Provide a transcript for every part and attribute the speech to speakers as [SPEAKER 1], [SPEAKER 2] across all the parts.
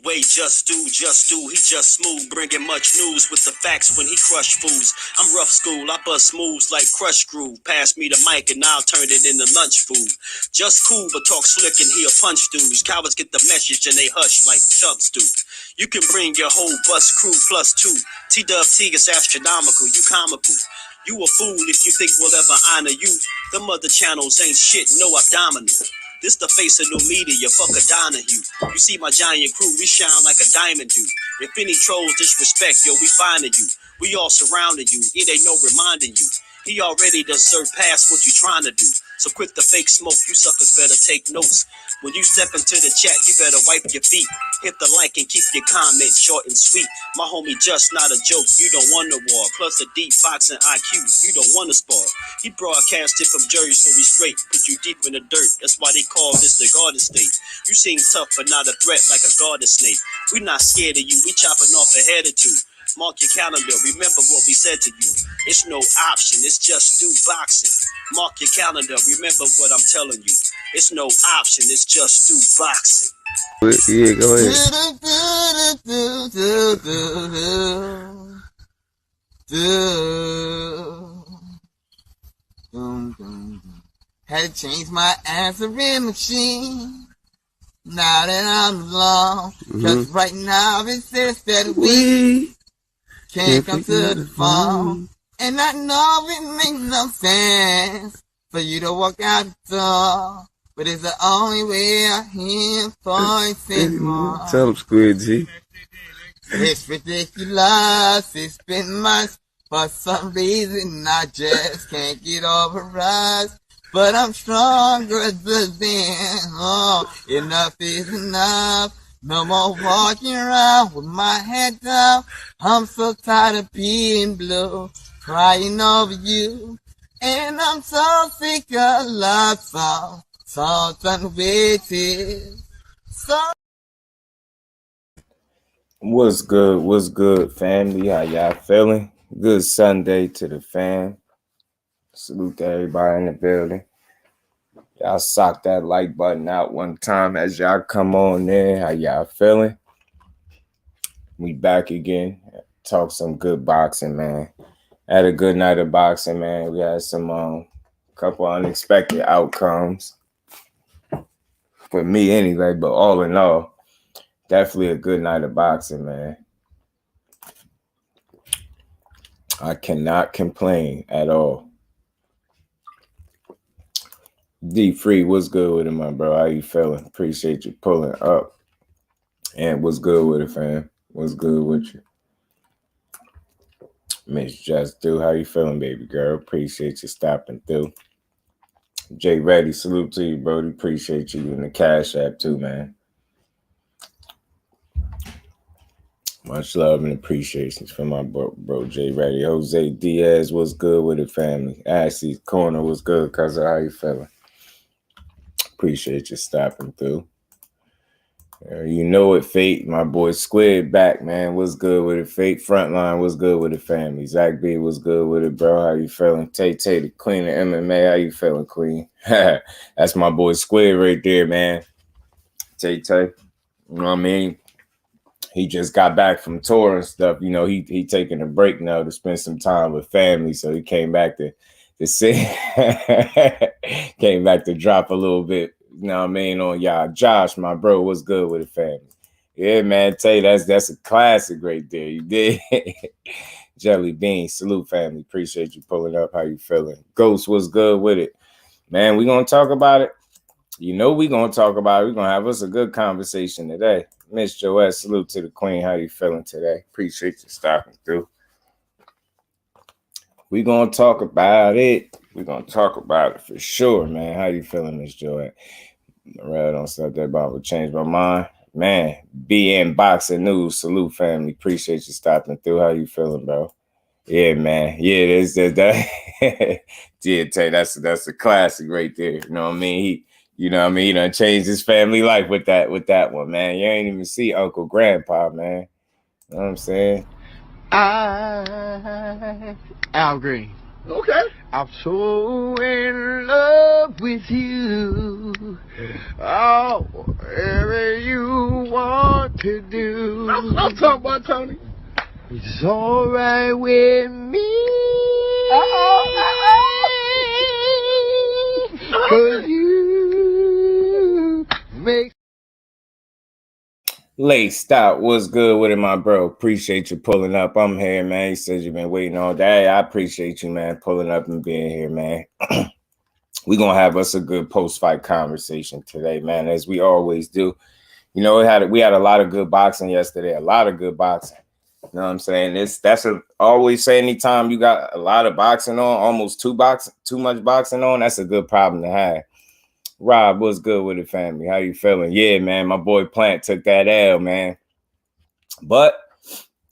[SPEAKER 1] way just do, he just smooth, bringing much news with the facts when he crush fools. I'm rough school, I bust moves like crush groove. Pass me the mic and I'll turn it into lunch food. Just cool, but talk slick and he'll punch dudes. Cowards get the message and they hush like chubs do. You can bring your whole bus crew plus two. T-Dub-T is astronomical, you comical. You a fool if you think we'll ever honor you. Them other channels ain't shit, no abdominal. This the face of new media, fuck a Donahue. You see my giant crew, we shine like a diamond do. If any trolls disrespect, yo, we finding you. We all surrounding you, it ain't no reminding you. He already done surpassed what you trying to do. So quit the fake smoke, you suckers better take notes. When you step into the chat, you better wipe your feet. Hit the like and keep your comments short and sweet. My homie just not a joke, you don't want a war. Plus a deep boxing IQ, you don't want to spar. He broadcasted from Jersey, so we straight. Put you deep in the dirt, that's why they call this the Garden State. You seem tough but not a threat like a garden snake. We not scared of you, we chopping off a head or two. Mark your calendar, remember what we said to you. It's no option, it's just do boxing. Mark your calendar, remember what I'm telling you. It's no option, it's just do boxing.
[SPEAKER 2] Yeah, go ahead.
[SPEAKER 3] Had to change my answering machine. Now that I'm alone, cause right now it says that we can't come to the phone. And I know it makes no sense for you to walk out the door, but it's the only way I hear voice anymore.
[SPEAKER 2] Tell him, Squid G.
[SPEAKER 3] It's ridiculous, it's been months. For some reason I just can't get over us. But I'm stronger than oh, enough is enough. No more walking around with my head down. I'm so tired of being blue, crying over you. And I'm so sick of love songs, songs unwaited.
[SPEAKER 2] What's good, family? How y'all feeling? Good Sunday to the fam. Salute to everybody in the building. Y'all sock that like button out one time as y'all come on there. How y'all feeling? We back again. Talk some good boxing, man. Had a good night of boxing, man. We had some couple unexpected outcomes. For me anyway, but all in all, definitely a good night of boxing, man. I cannot complain at all. D-Free, what's good with it, my bro? How you feeling? Appreciate you pulling up. And what's good with it, fam? What's good with you? Miss JusDueBoxing, how you feeling, baby girl? Appreciate you stopping through. Jay Reddy, salute to you, Brody. Appreciate you in the Cash App too, man. Much love and appreciation for my bro Jay Reddy. Jose Diaz, what's good with it, family? Ashley's Corner, what's good, cousin? How you feeling? Appreciate you stopping through. You know it, Fate. My boy Squid back, man. What's good with it, Fate? Frontline, what's good with it, family? Zach B, what's good with it, bro? How you feeling? Tay Tay, the queen of MMA. How you feeling, queen? That's my boy Squid right there, man. Tay Tay. You know what I mean? He just got back from tour and stuff. You know, he taking a break now to spend some time with family. So he came back to see, came back to drop a little bit, you know what I mean, on y'all. Josh, my bro, what's good with the family? Yeah, man, tell you that's a classic right there. You did. Jelly Bean, salute, family. Appreciate you pulling up. How you feeling? Ghost, what's good with it? Man, we gonna talk about it. You know we gonna talk about it. We're gonna have us a good conversation today. Miss Joette, salute to the queen. How you feeling today? Appreciate you stopping through. We're going to talk about it. We're going to talk about it for sure, man. How you feeling, Miss Joette? I read on stuff that about would change my mind. Man, BN Boxing News. Salute, family. Appreciate you stopping through. How you feeling, bro? Yeah, man. Yeah, that. Yeah, Tay, that's a classic right there. You know what I mean? He done changed his family life with that one, man. You ain't even see Uncle Grandpa, man. You know what I'm saying?
[SPEAKER 3] Al Green.
[SPEAKER 4] Okay.
[SPEAKER 3] I'm so in love with you. Oh, wherever you want to do.
[SPEAKER 2] I'm talking about Tony.
[SPEAKER 3] It's alright with me. Cause you make.
[SPEAKER 2] Laced out. What's good with it, my bro? Appreciate you pulling up. I'm here, man. You said you've been waiting all day. I appreciate you, man, pulling up and being here, man. We're going to have us a good post-fight conversation today, man, as we always do. You know, we had a lot of good boxing yesterday, a lot of good boxing. You know what I'm saying? That's always say anytime you got a lot of boxing on, almost too much boxing on, that's a good problem to have. Rob, what's good with it, family? How you feeling? Yeah, man, my boy Plant took that L, man. But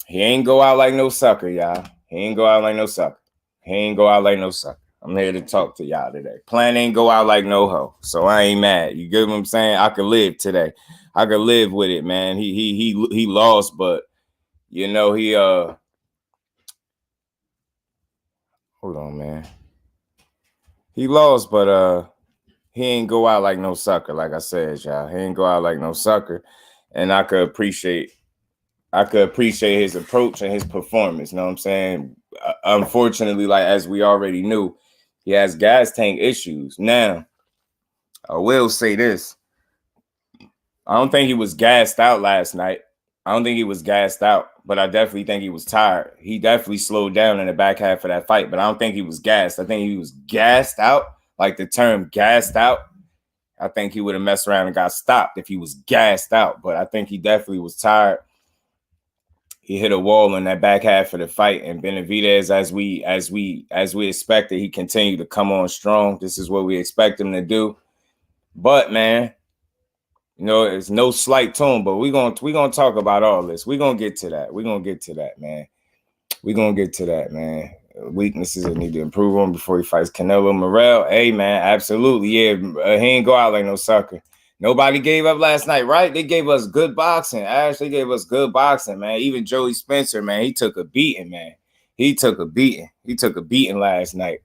[SPEAKER 2] he ain't go out like no sucker, y'all. He ain't go out like no sucker. He ain't go out like no sucker. I'm here to talk to y'all today. Plant ain't go out like no hoe, so I ain't mad. You get what I'm saying? I could live today. I could live with it, man. He lost, but you know hold on, man. He lost, but he ain't go out like no sucker, like I said, y'all. He ain't go out like no sucker. And I could appreciate his approach and his performance. You know what I'm saying? Unfortunately, like as we already knew, he has gas tank issues. Now, I will say this. I don't think he was gassed out last night. I don't think he was gassed out, but I definitely think he was tired. He definitely slowed down in the back half of that fight, but I don't think he was gassed. I think he was gassed out. Like the term gassed out, I think he would have messed around and got stopped if he was gassed out. But I think he definitely was tired. He hit a wall in that back half of the fight, and BENAVIDEZ, as we expected, he continued to come on strong. This is what we expect him to do. But man, you know, it's no slight to him. But we're gonna talk about all this. We're gonna get to that. We're gonna get to that, man. We're gonna get to that, man. Weaknesses that need to improve on before he fights Canelo. Morrell, hey man, absolutely, yeah. He ain't go out like no sucker. Nobody gave up last night, right? They gave us good boxing. Ash, they gave us good boxing, man. Even Joey Spencer, man, he took a beating, man. He took a beating. He took a beating last night.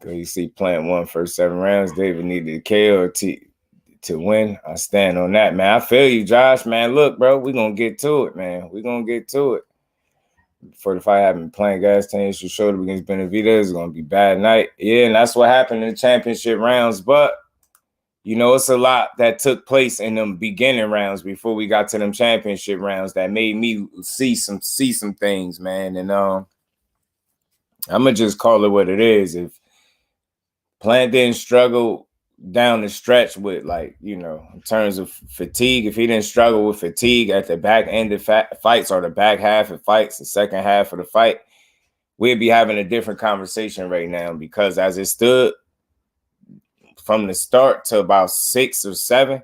[SPEAKER 2] Cause you see, Plant won first 7 rounds. David needed a KO to win. I stand on that, man. I feel you, Josh, man. Look, bro, we're gonna get to it, man. We're gonna get to it. For the fight happened, playing gas tank issue shoulder against BENAVIDEZ is gonna be bad night. Yeah, and that's what happened in the championship rounds. But you know, it's a lot that took place in them beginning rounds before we got to them championship rounds that made me see some things, man. And I'm gonna just call it what it is. If Plant didn't struggle down the stretch with, like, you know, in terms of fatigue, if he didn't struggle with fatigue at the back end of fights or the back half of fights, the second half of the fight, we'd be having a different conversation right now. Because as it stood from the start to about 6 or 7,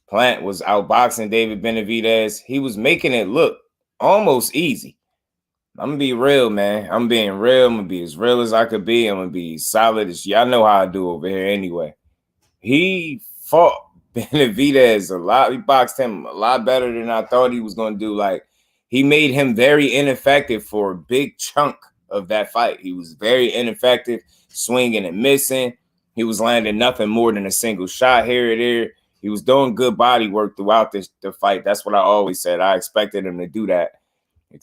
[SPEAKER 2] Plant was outboxing David BENAVIDEZ. He was making it look almost easy. I'm gonna be real, man. I'm being real. I'm gonna be as real as I could be. I'm gonna be solid as y'all know how I do over here anyway. He fought BENAVIDEZ a lot. He boxed him a lot better than I thought he was going to do. Like, he made him very ineffective for a big chunk of that fight. He was very ineffective, swinging and missing. He was landing nothing more than a single shot here or there. He was doing good body work throughout the fight. That's what I always said. I expected him to do that.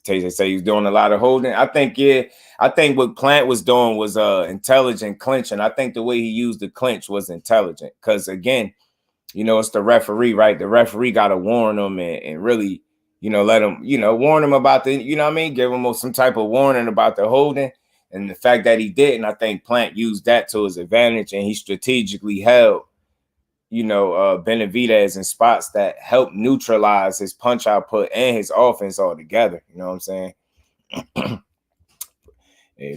[SPEAKER 2] They say he's doing a lot of holding. I think what Plant was doing was intelligent clinching. I think the way he used the clinch was intelligent. Because again, you know, it's the referee, right? The referee got to warn him and really, you know, let him, you know, warn him about the, you know what I mean? Give him some type of warning about the holding. And the fact that he didn't, I think Plant used that to his advantage, and he strategically held, you know, BENAVIDEZ in spots that help neutralize his punch output and his offense altogether. You know what I'm saying? I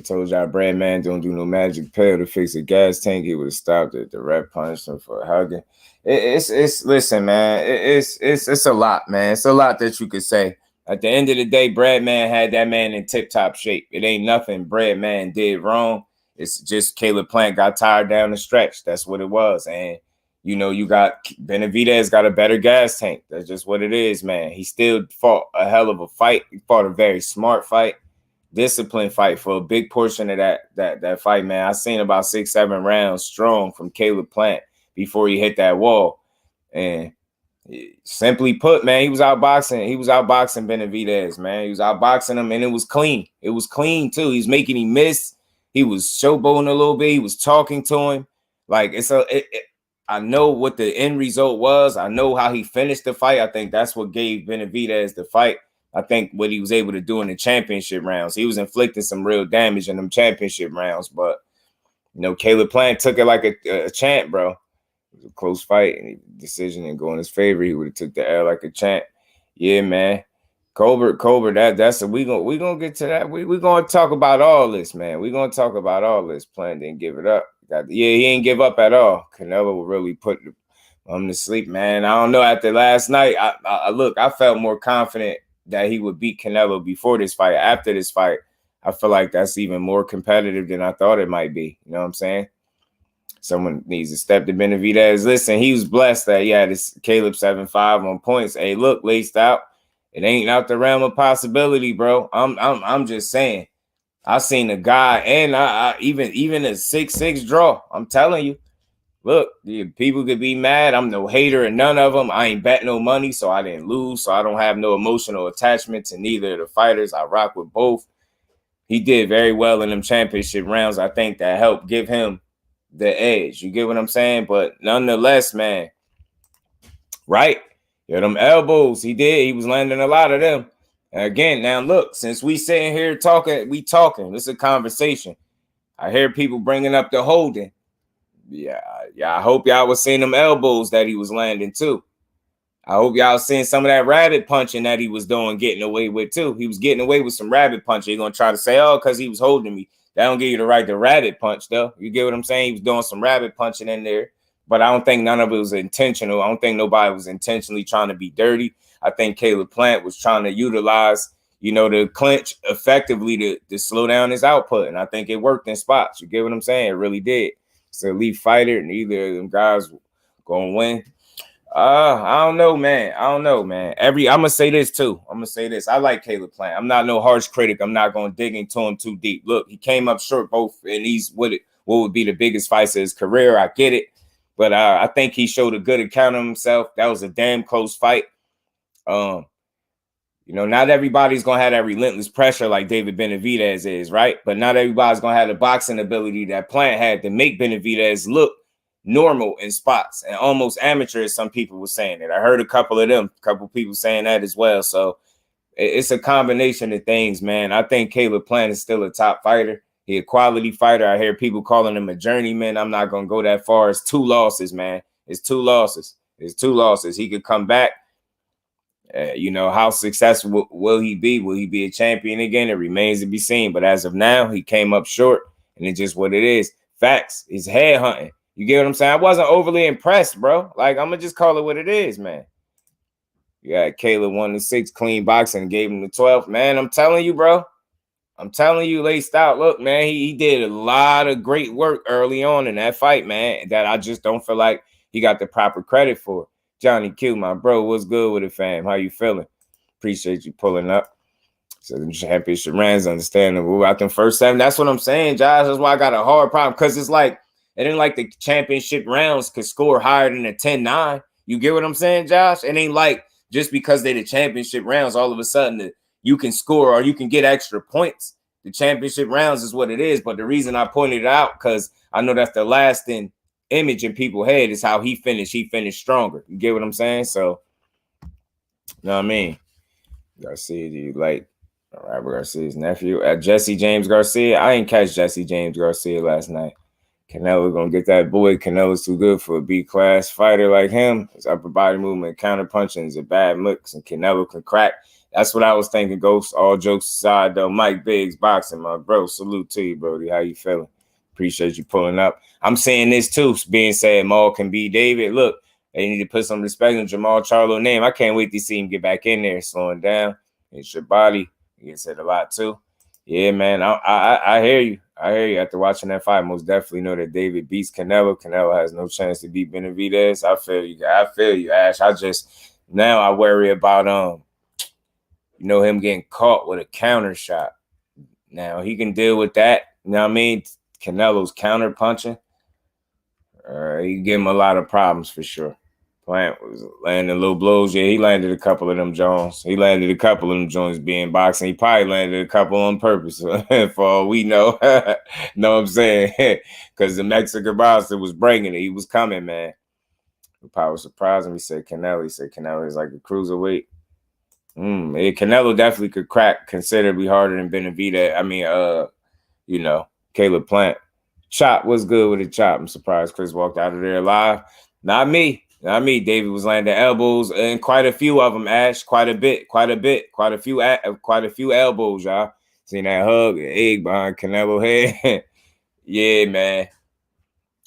[SPEAKER 2] told y'all Brad Man don't do no magic pill to fix a gas tank. He would have stopped at the ref punishment for hugging. Listen, man, it's a lot, man. It's a lot that you could say. At the end of the day, Brad Man had that man in tip-top shape. It ain't nothing Brad Man did wrong. It's just Caleb Plant got tired down the stretch. That's what it was. And you know, you got BENAVIDEZ got a better gas tank. That's just what it is, man. He still fought a hell of a fight. He fought a very smart fight, disciplined fight for a big portion of that fight, man. I seen about 6-7 rounds strong from Caleb Plant before he hit that wall. And Simply put, man, he was outboxing Benavidez, man. He was outboxing him, and it was clean. It was clean too. He was making him miss. He was showboating a little bit. He was talking to him. Like I know what the end result was. I know how he finished the fight. I think that's what gave Benavidez the fight. I think what he was able to do in the championship rounds. He was inflicting some real damage in them championship rounds, but you know, Caleb Plant took it like a champ, bro. It was a close fight, and decision didn't go in his favor. He would have took the L like a champ. Yeah, man. Colbert, that's we gonna get to that. We gonna talk about all this, man. We gonna talk about all this. Plant didn't give it up. He ain't give up at all. Canelo really put him to sleep, man. I don't know. After last night, I felt more confident that he would beat Canelo before this fight. After this fight, I feel like that's even more competitive than I thought it might be. You know what I'm saying? Someone needs to step to Benavidez. Listen, he was blessed that he had his Caleb 7-5 on points. Hey, look, laced out. It ain't out the realm of possibility, bro. I'm just saying. I seen a guy, and I even a 6-6 draw. I'm telling you. Look, people could be mad. I'm no hater and none of them. I ain't bet no money, so I didn't lose. So I don't have no emotional attachment to neither of the fighters. I rock with both. He did very well in them championship rounds. I think that helped give him the edge. You get what I'm saying? But nonetheless, man, right? Yeah, them elbows, he was landing a lot of them. And again, now look, since we sitting here talking, this is a conversation. I hear people bringing up the holding. Yeah, I hope y'all was seeing them elbows that he was landing too. I hope y'all seeing some of that rabbit punching that he was doing, getting away with too. He was getting away with some rabbit punching. You're going to try to say, oh, because he was holding me. That don't give you the right to rabbit punch, though. You get what I'm saying? He was doing some rabbit punching in there. But I don't think none of it was intentional. I don't think nobody was intentionally trying to be dirty. I think Caleb Plant was trying to utilize, the clinch effectively to slow down his output. And I think it worked in spots. You get what I'm saying? It really did. It's an elite fighter, and either of them guys going to win. I don't know, man. I'm gonna say this too. I like Caleb Plant. I'm not no harsh critic. I'm not gonna dig into him too deep. Look, he came up short both, and he's what would be the biggest fights of his career. I get it, but I think he showed a good account of himself. That was a damn close fight. Not everybody's gonna have that relentless pressure like David Benavidez is, right? But not everybody's gonna have the boxing ability that Plant had to make Benavidez look normal in spots and almost amateur, as some people were saying it. I heard a couple people saying that as well. So it's a combination of things, man. I think Caleb Plant is still a top fighter. He a quality fighter. I hear people calling him a journeyman. I'm not going to go that far. It's 2 losses, man. It's 2 losses. He could come back. How successful will he be? Will he be a champion again? It remains to be seen. But as of now, he came up short, and it's just what it is. Facts. It's head hunting. You get what I'm saying? I wasn't overly impressed, bro. Like, I'm going to just call it what it is, man. You got Caleb 1-6 clean boxing and gave him the 12th. Man, I'm telling you, bro. I'm telling you, laced out. Look, man, he did a lot of great work early on in that fight, man, that I just don't feel like he got the proper credit for. Johnny Q, my bro, what's good with it, fam? How you feeling? Appreciate you pulling up. So the championship rounds, understandable. Out them first 7. That's what I'm saying, Josh. That's why I got a hard problem. Because it's like, it ain't like the championship rounds could score higher than a 10-9. You get what I'm saying, Josh? It ain't like just because they the championship rounds, all of a sudden that you can score or you can get extra points. The championship rounds is what it is. But the reason I pointed it out, because I know that's the lasting image in people's head, is how he finished. He finished stronger. You get what I'm saying? So, you know what I mean? Garcia, do you like Robert Garcia's nephew? Jesse James Garcia. I ain't catch Jesse James Garcia last night. Canelo gonna get that boy. Canelo's too good for a B-class fighter like him. His upper body movement, counter punching is a bad mix, and Canelo can crack. That's what I was thinking, Ghost. All jokes aside, though, Mike Biggs boxing, my bro. Salute to you, Brody. How you feeling? Appreciate you pulling up. I'm saying this too, being said Maul can be David. Look, they need to put some respect on Jamal Charlo name. I can't wait to see him get back in there, slowing down. It's your body. He gets said a lot too. Yeah, man. I hear you. After watching that fight, most definitely know that David beats Canelo. Canelo has no chance to beat Benavidez. I feel you, Ash. Now I worry about him getting caught with a counter shot. Now he can deal with that. You know what I mean? Canelo's counter punching. He can give him a lot of problems for sure. Plant was landing little blows. Yeah, he landed a couple of them Jones. He landed a couple of them joints being boxing. He probably landed a couple on purpose for all we know. Know what I'm saying? Because the Mexican boxer was bringing it. He was coming, man. The power surprised him. He said Canelo. He said Canelo is like a cruiserweight. Yeah, Canelo definitely could crack considerably harder than Benavidez. I mean, you know, Caleb Plant. Chop was good with a chop. I'm surprised Chris walked out of there alive. Not me. Not me. David was landing elbows and quite a few of them, Ash. Quite a few elbows, y'all. Seen that hug, egg behind Canelo head. Yeah, man.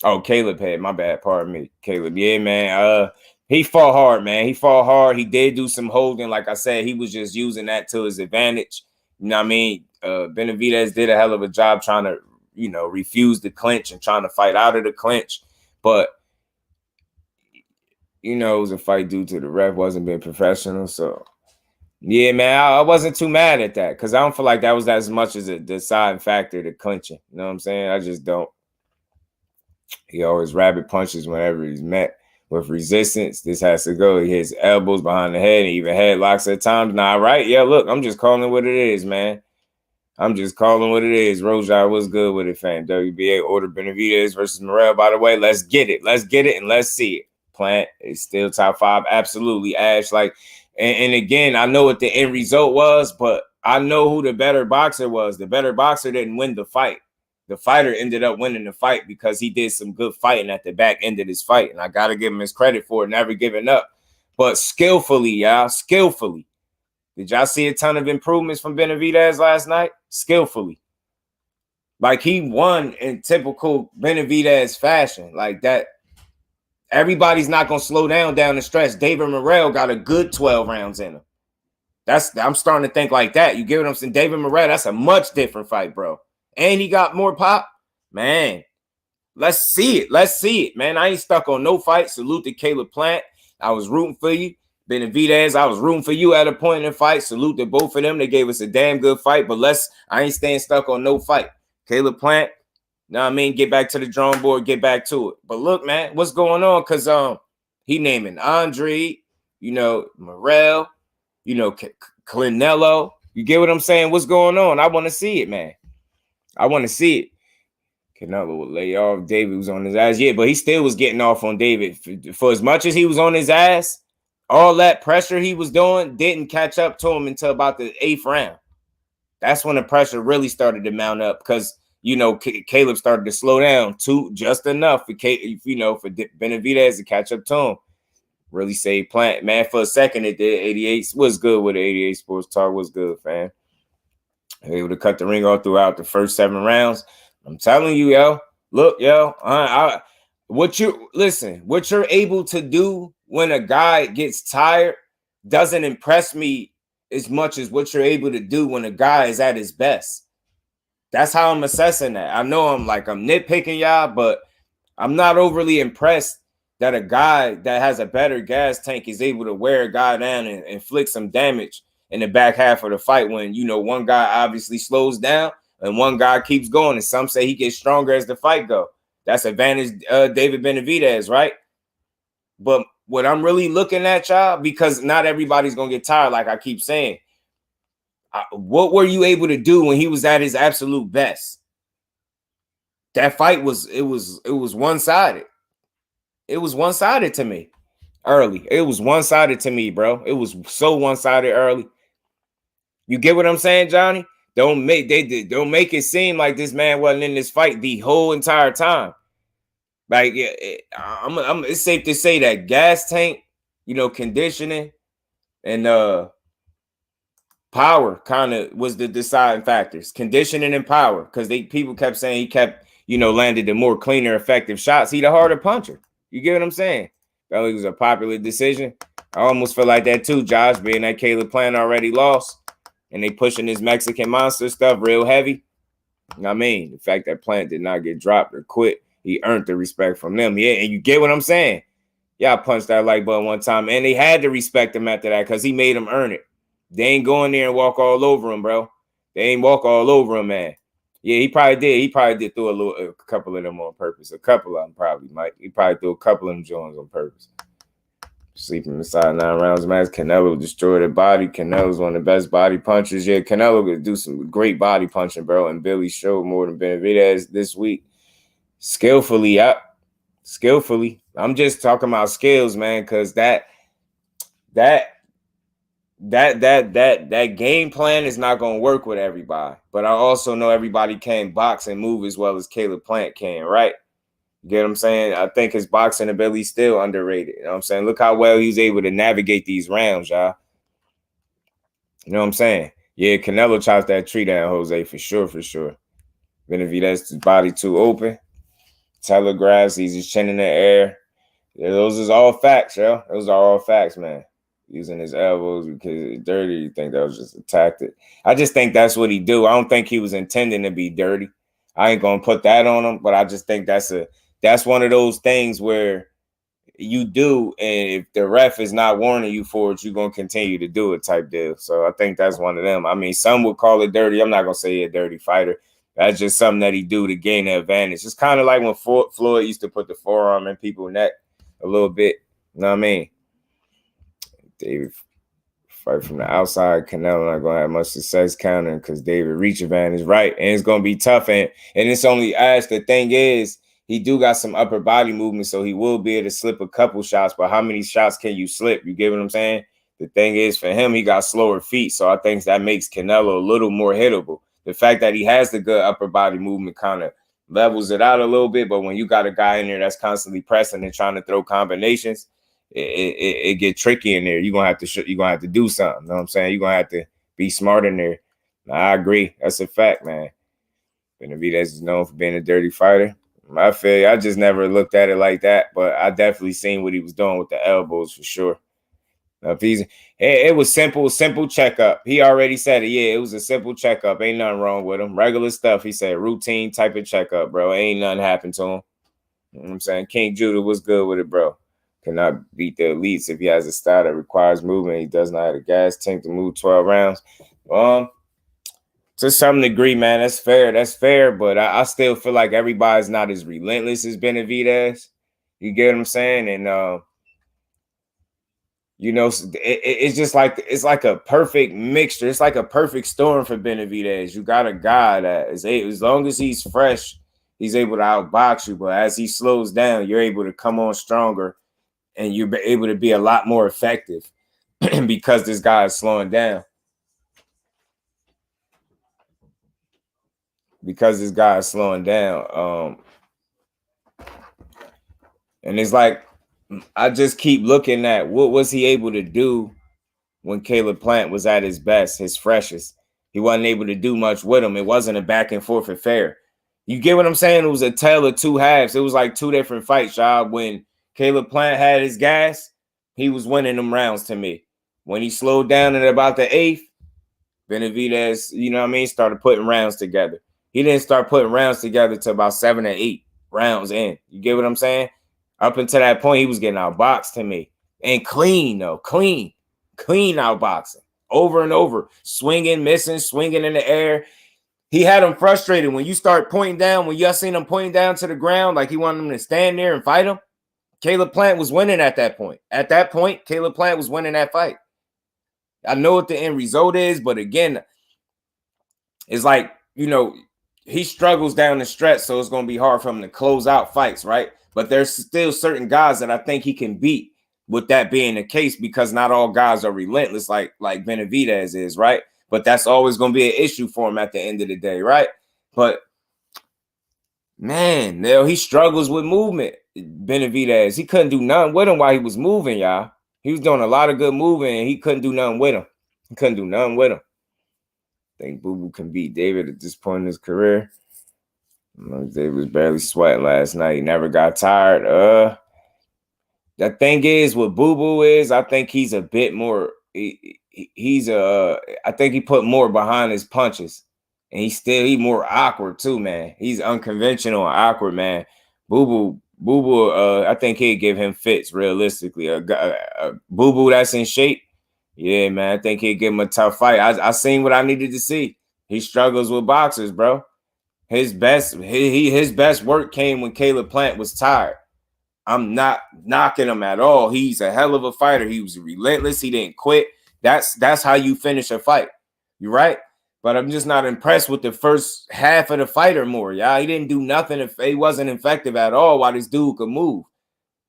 [SPEAKER 2] Oh, Caleb had, my bad, pardon me. Caleb, yeah, man. He fought hard, man. He fought hard. He did do some holding. Like I said, he was just using that to his advantage. You know what I mean? Benavidez did a hell of a job trying to, you know, refuse the clinch and trying to fight out of the clinch. But, you know, it was a fight due to the ref wasn't being professional. So, yeah, man, I wasn't too mad at that because I don't feel like that was as much as a deciding factor to clinching. You know what I'm saying? I just don't. He always rabbit punches whenever he's met with resistance. This has to go. He hits elbows behind the head and even headlocks at times. Nah, right? Yeah, look, I'm just calling what it is, man. I'm just calling what it is. Rojar was good with it, fam. WBA ordered Benavidez versus Morel. By the way, let's get it. Let's get it and let's see it. Plant is still top 5. Absolutely, Ash. Like, and again, I know what the end result was, but I know who the better boxer was. The better boxer didn't win the fight. The fighter ended up winning the fight because he did some good fighting at the back end of this fight. And I got to give him his credit for it, never giving up. But skillfully, y'all, skillfully. Did y'all see a ton of improvements from Benavidez last night? Skillfully. Like, he won in typical Benavidez fashion. Like that. Everybody's not going to slow down the stretch. David Morrell got a good 12 rounds in him. I'm starting to think like that. You get what I'm saying? David Morrell, that's a much different fight, bro. And he got more pop. Man, let's see it. Let's see it, man. I ain't stuck on no fight. Salute to Caleb Plant. I was rooting for you. Benavidez, I was rooting for you at a point in the fight. Salute to both of them. They gave us a damn good fight, but I ain't staying stuck on no fight. Caleb Plant, know what I mean? Get back to the drawing board, get back to it. But look, man, what's going on? Because he naming Andre, you know, Morel, you know, Canelo. You get what I'm saying? What's going on? I want to see it, man. I want to see it. Canelo would lay off. David was on his ass. Yeah, but he still was getting off on David. For as much as he was on his ass, all that pressure he was doing didn't catch up to him until about the 8th round. That's when the pressure really started to mount up because, you know, Caleb started to slow down just enough for Benavidez to catch up to him. Really saved Plant. Man, for a second, it did. 88 was good with the 88 Sports Talk. Was good, fam. Able to cut the ring off throughout the first 7 rounds. I'm telling you, yo. Look, yo. What you're able to do when a guy gets tired doesn't impress me as much as what you're able to do when a guy is at his best. That's how I'm assessing that. I know I'm nitpicking y'all, but I'm not overly impressed that a guy that has a better gas tank is able to wear a guy down and inflict some damage in the back half of the fight when, you know, one guy obviously slows down and one guy keeps going. And some say he gets stronger as the fight goes. That's advantage David Benavidez, right? But what I'm really looking at, y'all, because not everybody's going to get tired, like I keep saying, what were you able to do when he was at his absolute best? That fight was one-sided. It was one-sided to me early. It was one-sided to me, bro. It was so one-sided early. You get what I'm saying, Johnny? Don't make it seem like this man wasn't in this fight the whole entire time. Like, it's safe to say that gas tank, you know, conditioning and power kind of was the deciding factors. Conditioning and power, because people kept saying he kept, you know, landed the more cleaner, effective shots. He the harder puncher. You get what I'm saying? That was a popular decision. I almost feel like that too, Josh, being that Caleb Plant already lost. And they pushing this Mexican monster stuff real heavy. I mean, the fact that Plant did not get dropped or quit, he earned the respect from them. Yeah, and you get what I'm saying? Y'all punched that like button one time, and they had to respect him after that because he made them earn it. They ain't going there and walk all over him, bro. They ain't walk all over him, man. Yeah, he probably did. He probably did throw a couple of them on purpose. A couple of them probably might. He probably threw a couple of them joints on purpose. Sleeping inside 9 rounds match. Canelo destroyed the body. Canelo's one of the best body punchers. Yeah, Canelo could do some great body punching, bro. And Billy showed more than BENAVIDEZ this week. Skillfully, skillfully. I'm just talking about skills, man, because that game plan is not going to work with everybody. But I also know everybody can't box and move as well as Caleb Plant can, right? You get what I'm saying? I think his boxing ability is still underrated. You know what I'm saying? Look how well he's able to navigate these rounds, y'all. You know what I'm saying? Yeah, Canelo chops that tree down, Jose, for sure, for sure. BENAVIDEZ's body too open. Telegraphs, he's just chin in the air. Yeah, those is all facts, yo. Those are all facts, man. Using his elbows because it's dirty. You think that was just a tactic? I just think that's what he do. I don't think he was intending to be dirty. I ain't gonna put that on him, but I just think that's one of those things where you do, and if the ref is not warning you for it, you're gonna continue to do it type deal. So I think that's one of them. I mean, some would call it dirty. I'm not gonna say he's a dirty fighter. That's just something that he do to gain the advantage. It's kind of like when Floyd used to put the forearm in people's neck a little bit. You know what I mean? David fight from the outside. Canelo not gonna have much success countering because David reach advantage, right? And it's gonna be tough. And it's only asked. The thing is, he do got some upper body movement, so he will be able to slip a couple shots. But how many shots can you slip? You get what I'm saying? The thing is, for him, he got slower feet, so I think that makes Canelo a little more hittable. The fact that he has the good upper body movement kind of levels it out a little bit. But when you got a guy in there that's constantly pressing and trying to throw combinations, it get tricky in there. You're gonna have to do something. You know what I'm saying? You're gonna have to be smart in there. Now, I agree. That's a fact, man. BENAVIDEZ is known for being a dirty fighter. I feel you. I just never looked at it like that, but I definitely seen what he was doing with the elbows for sure. Now, if it was simple checkup. He already said it. Yeah, it was a simple checkup. Ain't nothing wrong with him. Regular stuff. He said routine type of checkup, bro. Ain't nothing happened to him. You know what I'm saying? King Judah was good with it, bro. Cannot beat the elites if he has a style that requires movement. He does not have a gas tank to move 12 rounds. To some degree, man, that's fair. That's fair, but I still feel like everybody's not as relentless as BENAVIDEZ. You get what I'm saying? And you know, it's just like it's like a perfect mixture. It's like a perfect storm for BENAVIDEZ. You got a guy that is as long as he's fresh, he's able to outbox you. But as he slows down, you're able to come on stronger, and you're able to be a lot more effective because this guy is slowing down. Because this guy is slowing down. And it's like, I just keep looking at what was he able to do when Caleb Plant was at his best, his freshest. He wasn't able to do much with him. It wasn't a back and forth affair. You get what I'm saying? It was a tale of two halves. It was like two different fights, y'all. When Caleb Plant had his gas, he was winning them rounds to me. When he slowed down at about the 8th, BENAVIDEZ, you know what I mean, started putting rounds together. He didn't start putting rounds together till about 7 or 8 rounds in. You get what I'm saying? Up until that point, he was getting outboxed to me. And clean, though. Clean outboxing. Over and over. Swinging, missing, swinging in the air. He had him frustrated. When you start pointing down, when y'all seen him pointing down to the ground, like he wanted him to stand there and fight him, Caleb Plant was winning at that point. At that point, Caleb Plant was winning that fight. I know what the end result is, but again, it's like, you know, he struggles down the stretch, so it's going to be hard for him to close out fights, right? But there's still certain guys that I think he can beat with that being the case, because not all guys are relentless like BENAVIDEZ is, right? But that's always going to be an issue for him at the end of the day, right? But, man, he struggles with movement, BENAVIDEZ. He couldn't do nothing with him while he was moving, y'all. He was doing a lot of good moving, and he couldn't do nothing with him. He couldn't do nothing with him. I think Boo Boo can beat David at this point in his career. David was barely sweating last night. He never got tired. The thing is, what Boo Boo is, I think he's a bit more. I think he put more behind his punches, and he's more awkward too, man. He's unconventional and awkward, man. Boo Boo, I think he'd give him fits realistically. Boo Boo that's in shape. Yeah, man, I think he'd give him a tough fight. I seen what I needed to see. He struggles with boxers, bro. His best work came when Caleb Plant was tired. I'm not knocking him at all. He's a hell of a fighter. He was relentless. He didn't quit. That's how you finish a fight. You're right. But I'm just not impressed with the first half of the fight or more. Yeah, he didn't do nothing. If he wasn't effective at all while this dude could move.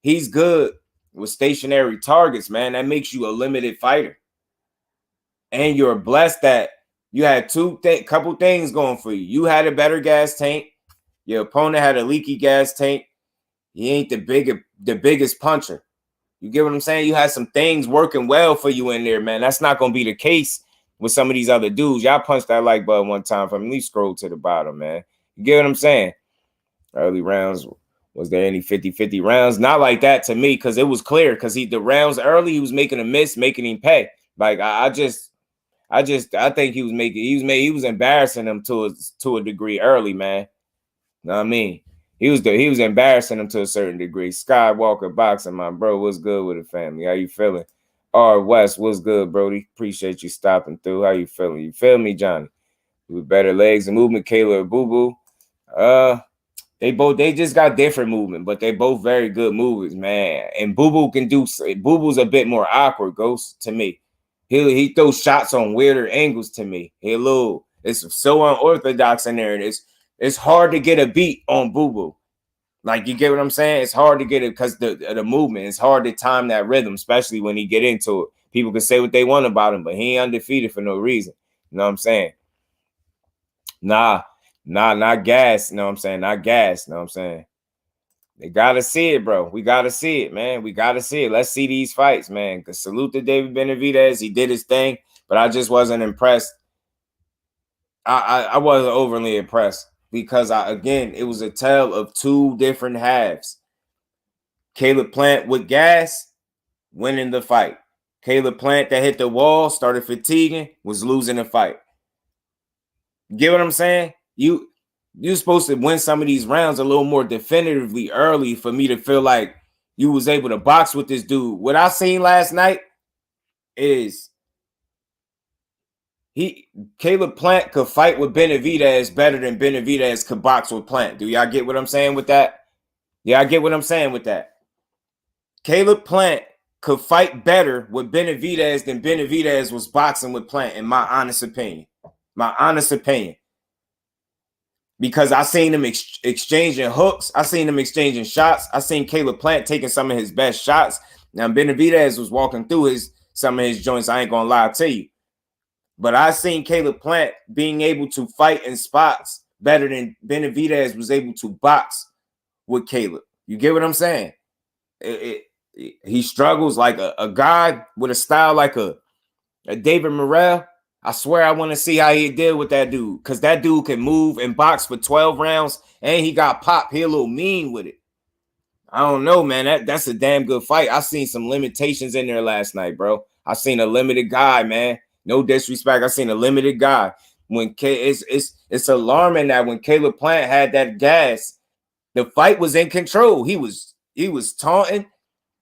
[SPEAKER 2] He's good with stationary targets, man. That makes you a limited fighter. And you're blessed that you had couple things going for you. You had a better gas tank. Your opponent had a leaky gas tank. He ain't the biggest puncher. You get what I'm saying? You had some things working well for you in there, man. That's not going to be the case with some of these other dudes. Y'all punched that like button one time for me. At least scroll to the bottom, man. You get what I'm saying? Early rounds, was there any 50-50 rounds? Not like that to me, because it was clear. Because the rounds early, he was making a miss, making him pay. Like I think he was embarrassing them to a degree early, man. You know what I mean? He was embarrassing him to a certain degree. Skywalker Boxing, my bro, what's good with the family? How you feeling? R. West, what's good, Brody? Appreciate you stopping through. How you feeling? You feel me, Johnny? With better legs and movement, Kayla or Boo Boo. They just got different movement, but they both very good movers, man. And Boo Boo's a bit more awkward, Ghost, to me. He throws shots on weirder angles to me. It's so unorthodox in there, and it's hard to get a beat on Boo Boo. Like, you get what I'm saying? It's hard to get it because the movement. It's hard to time that rhythm, especially when he get into it. People can say what they want about him, but he ain't undefeated for no reason. You know what I'm saying? Not gas. You know what I'm saying? Not gas. You know what I'm saying? They got to see it, bro. We got to see it, man. We got to see it. Let's see these fights, man. Because salute to David Benavidez. He did his thing, but I just wasn't impressed. I wasn't overly impressed because, again, it was a tale of two different halves. Caleb Plant with gas, winning the fight. Caleb Plant that hit the wall, started fatiguing, was losing the fight. Get what I'm saying? You're supposed to win some of these rounds a little more definitively early for me to feel like you was able to box with this dude. What I seen last night is Caleb Plant could fight with Benavidez better than Benavidez could box with Plant. Do y'all get what I'm saying with that? Yeah, I get what I'm saying with that. Caleb Plant could fight better with Benavidez than Benavidez was boxing with Plant, in my honest opinion. My honest opinion. Because I seen him exchanging hooks. I seen him exchanging shots. I seen Caleb Plant taking some of his best shots. Now, Benavidez was walking through some of his joints. I ain't going to lie to you. But I seen Caleb Plant being able to fight in spots better than Benavidez was able to box with Caleb. You get what I'm saying? He struggles like a guy with a style like a David Morrell. I swear I want to see how he deal with that dude, because that dude can move and box for 12 rounds, and he got popped. He a little mean with it. I don't know, man. That's a damn good fight. I seen some limitations in there last night, bro. I seen a limited guy, man. No disrespect. I seen a limited guy. It's alarming that when Caleb Plant had that gas, the fight was in control. He was taunting.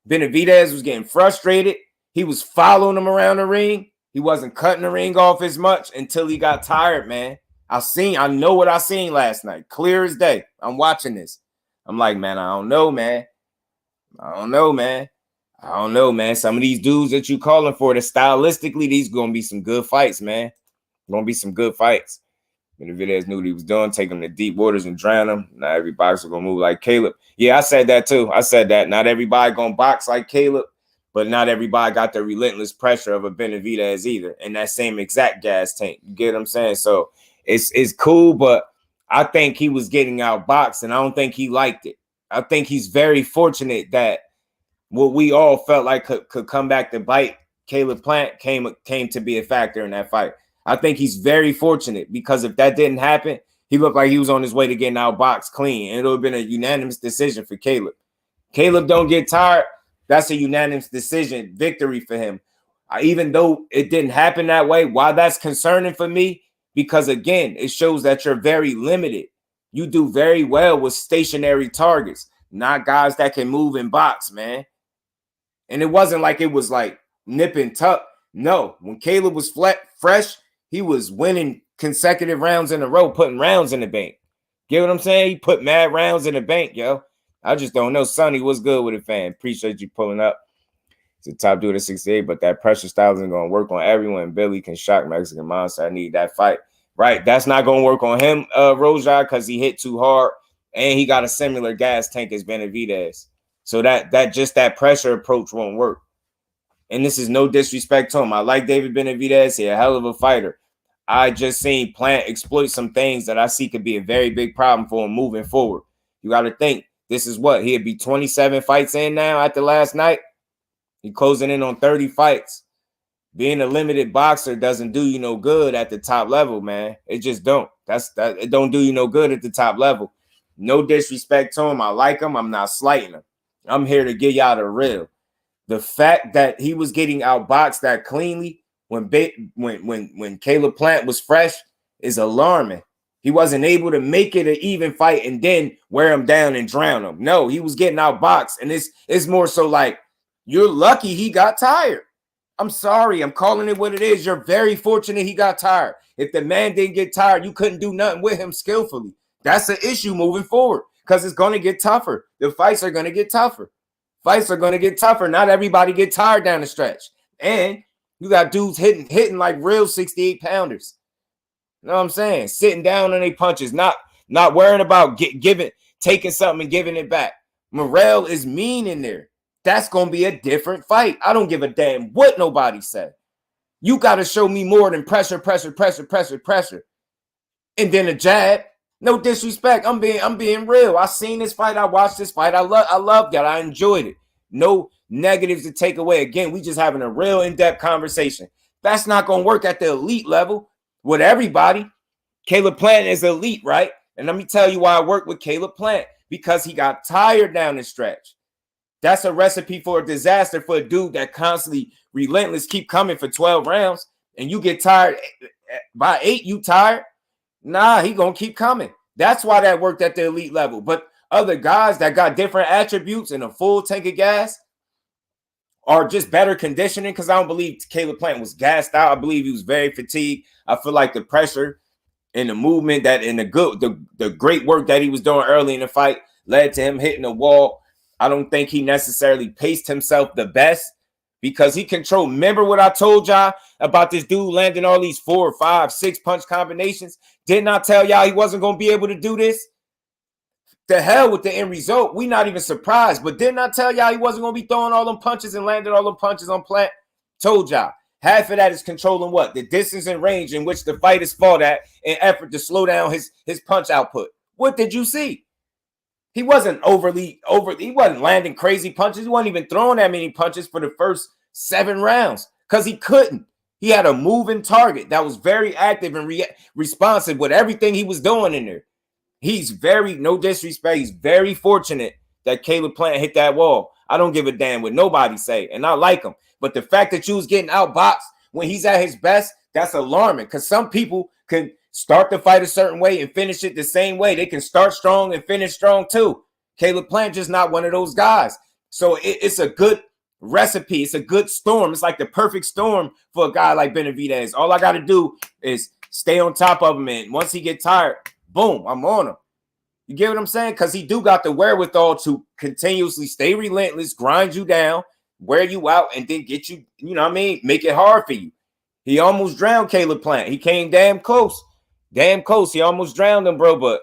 [SPEAKER 2] Benavidez was getting frustrated. He was following him around the ring. He wasn't cutting the ring off as much until he got tired, man. I know what I seen last night. Clear as day. I'm watching this. I'm like, man, I don't know, man. Some of these dudes that you calling for, stylistically, these going to be some good fights, man. Going to be some good fights. Benavidez knew what he was doing, take him to deep waters and drown him. Not every boxer going to move like Caleb. Yeah, I said that too. I said that. Not everybody going to box like Caleb, but not everybody got the relentless pressure of a Benavidez either. And that same exact gas tank. You get what I'm saying? So it's cool, but I think he was getting outboxed, and I don't think he liked it. I think he's very fortunate that what we all felt like could come back to bite Caleb Plant came to be a factor in that fight. I think he's very fortunate, because if that didn't happen, he looked like he was on his way to getting outboxed clean, and it would have been a unanimous decision for Caleb. Caleb don't get tired. That's a unanimous decision victory for him. Even though it didn't happen that way, why that's concerning for me, because, again, it shows that you're very limited. You do very well with stationary targets, not guys that can move and box, man. And it wasn't like it was like nip and tuck. No, when Caleb was fresh, he was winning consecutive rounds in a row, putting rounds in the bank. Get what I'm saying? He put mad rounds in the bank, yo. I just don't know. Sonny, what's good with it, fam? Appreciate you pulling up. It's the top dude at 68, but that pressure style isn't going to work on everyone. Billy can shock Mexican Monster. I need that fight. Right, that's not going to work on him, Roja, because he hit too hard, and he got a similar gas tank as BENAVIDEZ. So that pressure approach won't work. And this is no disrespect to him. I like David BENAVIDEZ. He's a hell of a fighter. I just seen Plant exploit some things that I see could be a very big problem for him moving forward. You got to think, this is what? He'd be 27 fights in now after last night. He closing in on 30 fights. Being a limited boxer doesn't do you no good at the top level, man. It just don't. It don't do you no good at the top level. No disrespect to him. I like him. I'm not slighting him. I'm here to give y'all the real. The fact that he was getting outboxed that cleanly when Caleb Plant was fresh is alarming. He wasn't able to make it an even fight and then wear him down and drown him. No, he was getting outboxed, and it's more so like, you're lucky he got tired. I'm sorry. I'm calling it what it is. You're very fortunate he got tired. If the man didn't get tired, you couldn't do nothing with him skillfully. That's an issue moving forward because it's going to get tougher. The fights are going to get tougher. Fights are going to get tougher. Not everybody get tired down the stretch. And you got dudes hitting like real 68-pounders. You know what I'm saying? Sitting down on their punches, not worrying about taking something and giving it back. Morale is mean in there. That's going to be a different fight. I don't give a damn what nobody said. You got to show me more than pressure. And then a jab. No disrespect. I'm being real. I seen this fight. I watched this fight. I loved that. I enjoyed it. No negatives to take away. Again, we just having a real in-depth conversation. That's not going to work at the elite level with everybody. Caleb Plant is elite, right? And let me tell you why I work with Caleb Plant. Because he got tired down the stretch. That's a recipe for a disaster for a dude that constantly relentless, keep coming for 12 rounds, and you get tired. By 8, you tired? Nah, he going to keep coming. That's why that worked at the elite level. But other guys that got different attributes and a full tank of gas are just better conditioning, because I don't believe Caleb Plant was gassed out. I believe he was very fatigued. I feel like the pressure and the movement that and the great work that he was doing early in the fight led to him hitting the wall. I don't think he necessarily paced himself the best because he controlled. Remember what I told y'all about this dude landing all these 4, 5, 6 punch combinations? Didn't I tell y'all he wasn't going to be able to do this? The hell with the end result. We not even surprised. But didn't I tell y'all he wasn't going to be throwing all them punches and landing all them punches on Plant? Told y'all. Half of that is controlling what? The distance and range in which the fight is fought at in effort to slow down his punch output. What did you see? He wasn't he wasn't landing crazy punches. He wasn't even throwing that many punches for the first 7 rounds because he couldn't. He had a moving target that was very active and responsive with everything he was doing in there. He's very, no disrespect, he's very fortunate that Caleb Plant hit that wall. I don't give a damn what nobody say, and I like him. But the fact that you was getting outboxed when he's at his best, that's alarming because some people can start the fight a certain way and finish it the same way. They can start strong and finish strong too. Caleb Plant just not one of those guys. So it's a good recipe. It's a good storm. It's like the perfect storm for a guy like BENAVIDEZ. All I got to do is stay on top of him, and once he get tired, boom, I'm on him. You get what I'm saying? Because he do got the wherewithal to continuously stay relentless, grind you down, wear you out, and then get you, you know what I mean, make it hard for you. He almost drowned Caleb Plant. He came damn close. Damn close. He almost drowned him, bro. But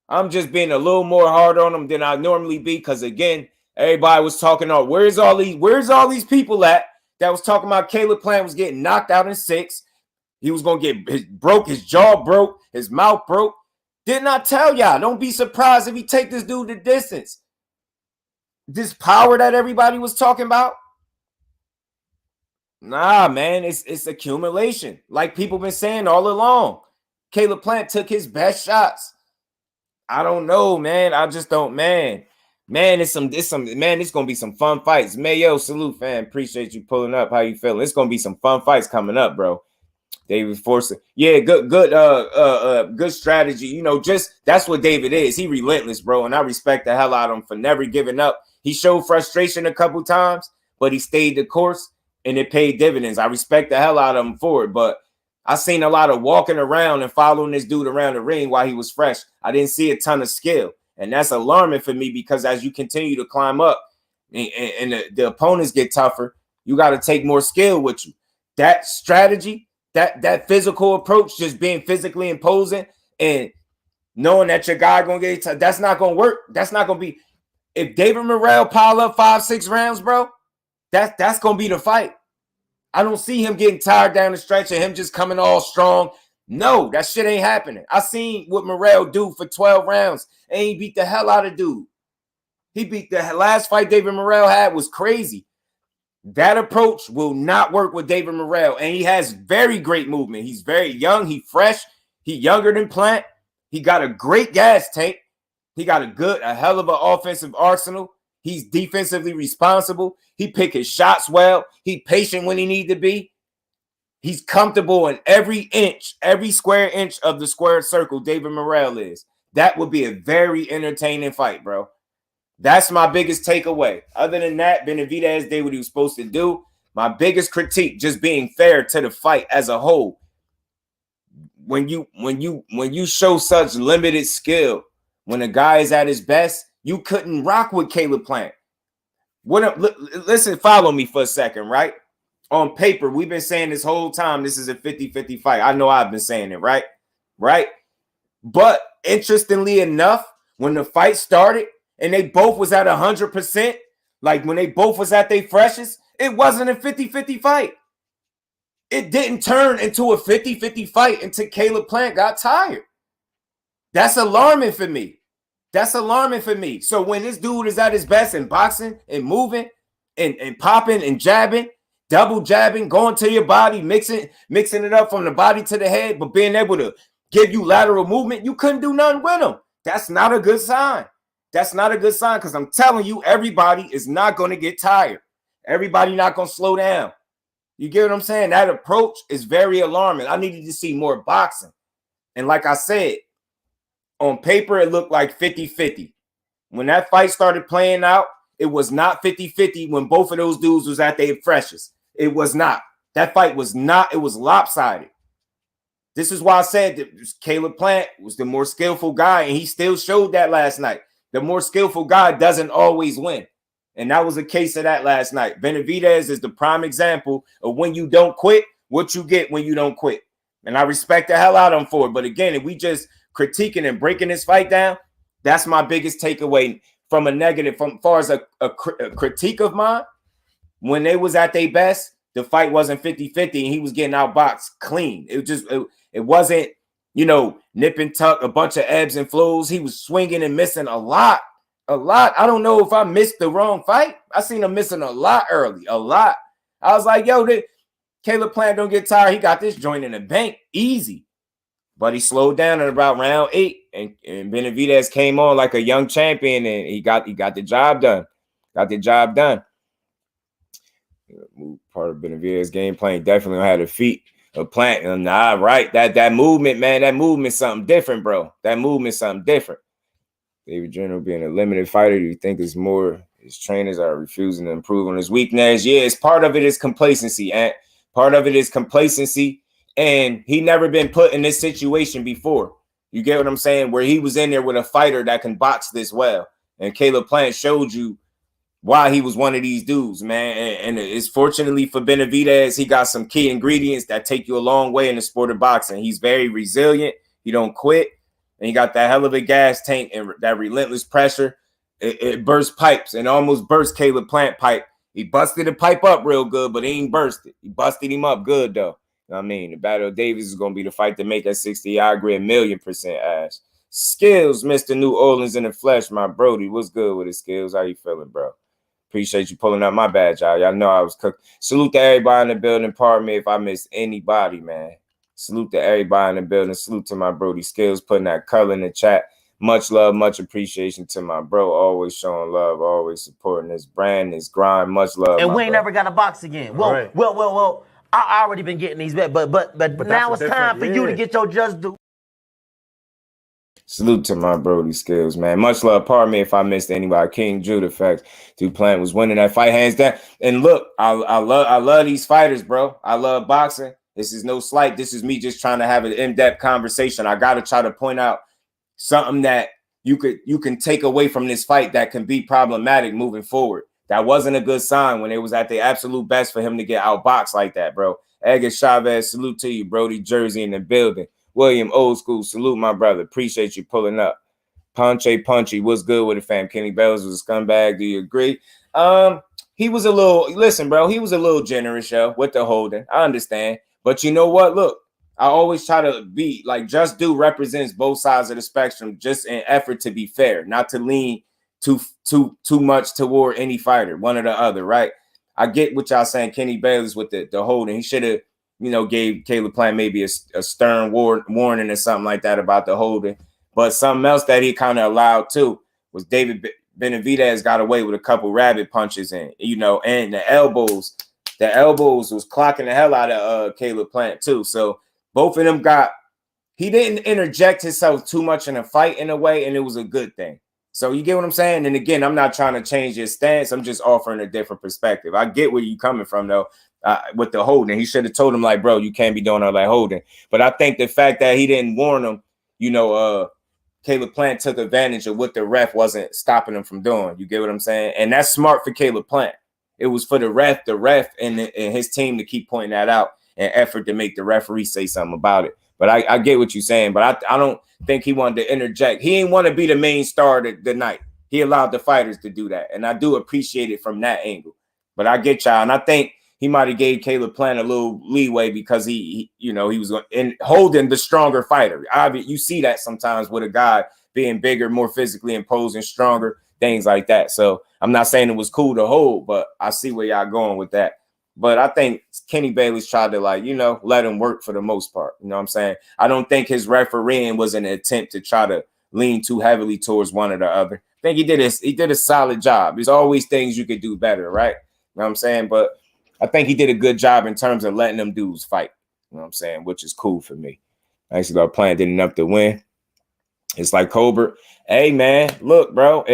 [SPEAKER 2] I'm just being a little more hard on him than I normally be. Because again, everybody was talking about where's all these people at that was talking about Caleb Plant was getting knocked out in 6. He was gonna get his jaw broke, his mouth broke. Didn't I tell y'all? Don't be surprised if he take this dude the distance. This power that everybody was talking about. Nah, man, it's accumulation. Like people been saying all along. Caleb Plant took his best shots. I don't know, man. I just don't, man. Man, it's gonna be some fun fights. Mayo, salute, fam. Appreciate you pulling up. How you feeling? It's gonna be some fun fights coming up, bro. David Forster. Yeah, good strategy. You know, just that's what David is. He relentless, bro. And I respect the hell out of him for never giving up. He showed frustration a couple times, but he stayed the course and it paid dividends. I respect the hell out of him for it. But I seen a lot of walking around and following this dude around the ring while he was fresh. I didn't see a ton of skill. And that's alarming for me because as you continue to climb up and the opponents get tougher, you got to take more skill with you. That strategy, that physical approach, just being physically imposing and knowing that your guy gonna get that's not gonna work. That's not gonna be. If David Morrell pile up 5-6 rounds, bro, that's gonna be the fight. I don't see him getting tired down the stretch and him just coming all strong. No, that shit ain't happening. I seen what Morrell do for 12 rounds and he beat the hell out of dude. He beat the last fight David Morrell had was crazy. That approach will not work with David Morrell, and he has very great movement. He's very young. He fresh. He younger than Plant. He got a great gas tank. He got a hell of an offensive arsenal. He's defensively responsible. He pick his shots well. He patient when he need to be. He's comfortable in every inch, every square inch of the square circle David Morrell is. That would be a very entertaining fight, bro. That's my biggest takeaway. Other than that, Benavidez did what he was supposed to do. My biggest critique, just being fair to the fight as a whole. When you show such limited skill, when a guy is at his best, you couldn't rock with Caleb Plant. Listen, follow me for a second, right? On paper, we've been saying this whole time this is a 50-50 fight. I know I've been saying it, right? Right? But interestingly enough, when the fight started and they both was at 100%, like when they both was at their freshest, it wasn't a 50-50 fight. It didn't turn into a 50-50 fight until Caleb Plant got tired. That's alarming for me. That's alarming for me. So when this dude is at his best in boxing and moving and popping and jabbing, double jabbing, going to your body, mixing it up from the body to the head, but being able to give you lateral movement, you couldn't do nothing with him. That's not a good sign. That's not a good sign because I'm telling you, everybody is not going to get tired. Everybody not going to slow down. You get what I'm saying? That approach is very alarming. I needed to see more boxing. And like I said, on paper, it looked like 50-50. When that fight started playing out, it was not 50-50 when both of those dudes was at their freshest. It was not. That fight was not. It was lopsided. This is why I said that Caleb Plant was the more skillful guy, and he still showed that last night. The more skillful guy doesn't always win. And that was a case of that last night. Benavidez is the prime example of when you don't quit, what you get when you don't quit. And I respect the hell out of him for it. But again, if we just critiquing and breaking this fight down, that's my biggest takeaway from a negative, from far as a critique of mine. When they was at their best, the fight wasn't 50-50 and he was getting outboxed clean. It wasn't, nip and tuck, a bunch of ebbs and flows. He was swinging and missing a lot. I don't know if I missed the wrong fight. I seen him missing a lot early, a lot. I was like, yo, Caleb Plant don't get tired. He got this joint in the bank, easy. But he slowed down at about round 8, and Benavidez came on like a young champion, and he got the job done. Part of Benavidez's game plan definitely had a feet of Plant. Nah, right. That movement, man, that movement's something different, bro. That movement's something different. David General being a limited fighter, do you think it's more his trainers are refusing to improve on his weakness? Yeah, it's part of it is complacency, and part of it is complacency. And he never been put in this situation before. You get what I'm saying? Where he was in there with a fighter that can box this well. And Caleb Plant showed you why he was one of these dudes, man. And it's fortunately for Benavidez, he got some key ingredients that take you a long way in the sport of boxing. He's very resilient. He don't quit. And he got that hell of a gas tank and that relentless pressure. It burst pipes and almost burst Caleb Plant pipe. He busted the pipe up real good, but he ain't burst it. He busted him up good, though. I mean, the Battle of Davis is going to be the fight to make that 60. I agree 1,000,000% ass. Skills, Mr. New Orleans in the flesh, my Brody. What's good with his skills? How you feeling, bro? Appreciate you pulling up my badge, y'all. Y'all know I was cooked. Salute to everybody in the building. Pardon me if I missed anybody, man. Salute to everybody in the building. Salute to my Brody Skills, putting that color in the chat. Much love, much appreciation to my bro. Always showing love, always supporting this brand, this grind. Much love.
[SPEAKER 4] And we ain't never got a box again. Well, right. well. I already been getting these bets, but now it's time for you to get your just due.
[SPEAKER 2] Salute to my Brody Skills, man. Much love. Pardon me if I missed anybody. King Judah facts. Dude Plant was winning that fight hands down. And look, I love these fighters, bro. I love boxing. This is no slight. This is me just trying to have an in-depth conversation. I gotta try to point out something that you can take away from this fight that can be problematic moving forward. That wasn't a good sign when it was at the absolute best for him to get outboxed like that, bro. Edgar Chavez, salute to you. Brody Jersey in the building. William Old School, salute my brother. Appreciate you pulling up. Punchy, what's good with it, fam? Kenny Bells was a scumbag. Do you agree? He was a little, listen, bro, he was a little generous, yo, with the holding. I understand. But you know what? Look, I always try to be like Just Do represents both sides of the spectrum, just in effort to be fair, not to lean too much toward any fighter, one or the other, right? I get what y'all saying. Kenny Bayless with the holding. He should have, you know, gave Caleb Plant maybe a stern warning or something like that about the holding. But something else that he kind of allowed too was David Benavidez got away with a couple rabbit punches and, you know, and the elbows was clocking the hell out of Caleb Plant too. So both of them he didn't interject himself too much in a fight in a way, and it was a good thing. So you get what I'm saying? And again, I'm not trying to change his stance. I'm just offering a different perspective. I get where you're coming from, though, with the holding. He should have told him, like, bro, you can't be doing all that holding. But I think the fact that he didn't warn him, you know, Caleb Plant took advantage of what the ref wasn't stopping him from doing. You get what I'm saying? And that's smart for Caleb Plant. It was for the ref and his team to keep pointing that out and effort to make the referee say something about it. But I get what you're saying, but I don't think he wanted to interject. He didn't want to be the main star the night. He allowed the fighters to do that, and I do appreciate it from that angle. But I get y'all, and I think he might have gave Caleb Plant a little leeway because he was in holding the stronger fighter. You see that sometimes with a guy being bigger, more physically imposing, stronger, things like that. So I'm not saying it was cool to hold, but I see where y'all going with that. But I think Kenny Bayless tried to, like, you know, let him work for the most part. You know what I'm saying? I don't think his refereeing was an attempt to try to lean too heavily towards one or the other. I think he did a solid job. There's always things you could do better, right? You know what I'm saying? But I think he did a good job in terms of letting them dudes fight. You know what I'm saying? Which is cool for me. Actually, our plan did enough to win. It's like Colbert. Hey, man, look, bro.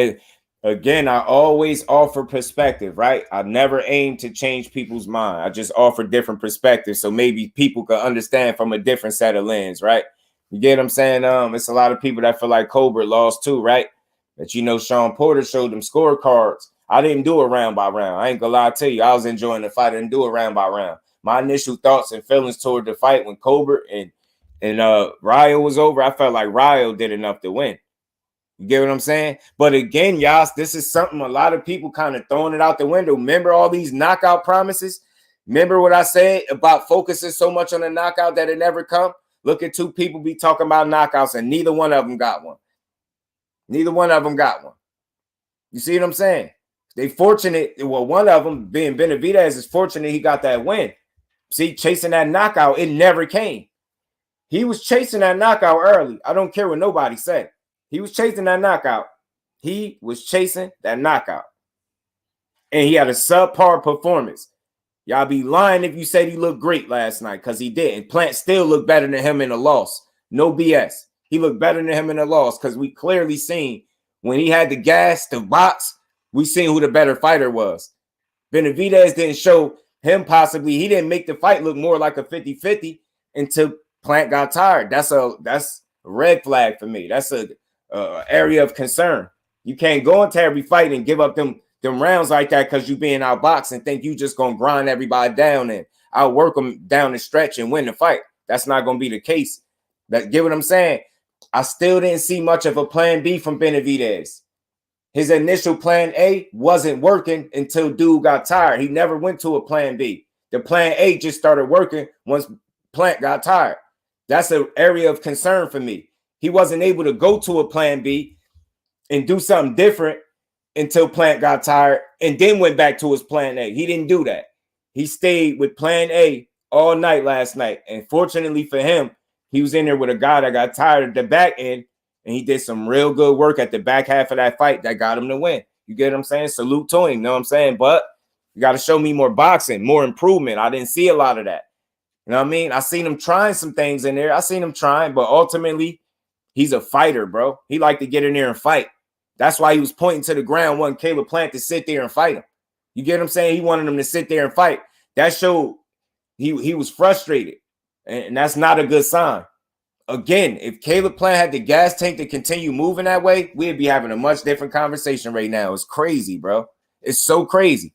[SPEAKER 2] Again, I always offer perspective, right? I never aim to change people's mind. I just offer different perspectives so maybe people can understand from a different set of lens, right? You get what I'm saying? It's a lot of people that feel like Colbert lost too, right? But, you know, Sean Porter showed them scorecards. I didn't do it round by round. I ain't gonna lie to you. I was enjoying the fight. I didn't do it round by round. My initial thoughts and feelings toward the fight when Colbert and RAYO was over, I felt like RAYO did enough to win. You get what I'm saying? But again, y'all, this is something a lot of people kind of throwing it out the window. Remember all these knockout promises? Remember what I said about focusing so much on the knockout that it never come? Look at two people be talking about knockouts and neither one of them got one. Neither one of them got one. You see what I'm saying? They fortunate. Well, one of them, being Benavidez, is fortunate he got that win. See, chasing that knockout, it never came. He was chasing that knockout early. I don't care what nobody said. He was chasing that knockout. He was chasing that knockout. And he had a subpar performance. Y'all be lying if you said he looked great last night, because he didn't. Plant still looked better than him in a loss. No BS. He looked better than him in a loss because we clearly seen when he had the gas to box, we seen who the better fighter was. Benavidez didn't show him possibly. He didn't make the fight look more like a 50-50 until Plant got tired. That's a red flag for me. That's a area of concern. You can't go into every fight and give up them rounds like that because you being outboxed and think you just gonna grind everybody down and outwork them down the stretch and win the fight. That's not gonna be the case. Get what I'm saying? I still didn't see much of a plan B from Benavidez. His initial plan A wasn't working until dude got tired. He never went to a plan B. The plan A just started working once Plant got tired. That's an area of concern for me. He wasn't able to go to a plan B and do something different until Plant got tired and then went back to his plan A. He didn't do that. He stayed with plan A all night last night. And fortunately for him, he was in there with a guy that got tired at the back end, and he did some real good work at the back half of that fight that got him to win. You get what I'm saying? Salute to him, you know what I'm saying? But you got to show me more boxing, more improvement. I didn't see a lot of that. You know what I mean? I seen him trying some things in there. I seen him trying, but ultimately, he's a fighter, bro. He liked to get in there and fight. That's why he was pointing to the ground, wanting Caleb Plant to sit there and fight him. You get what I'm saying? He wanted him to sit there and fight. That showed he was frustrated, and that's not a good sign. again, if Caleb Plant had the gas tank to continue moving that way, we'd be having a much different conversation right now. It's crazy, bro. It's so crazy.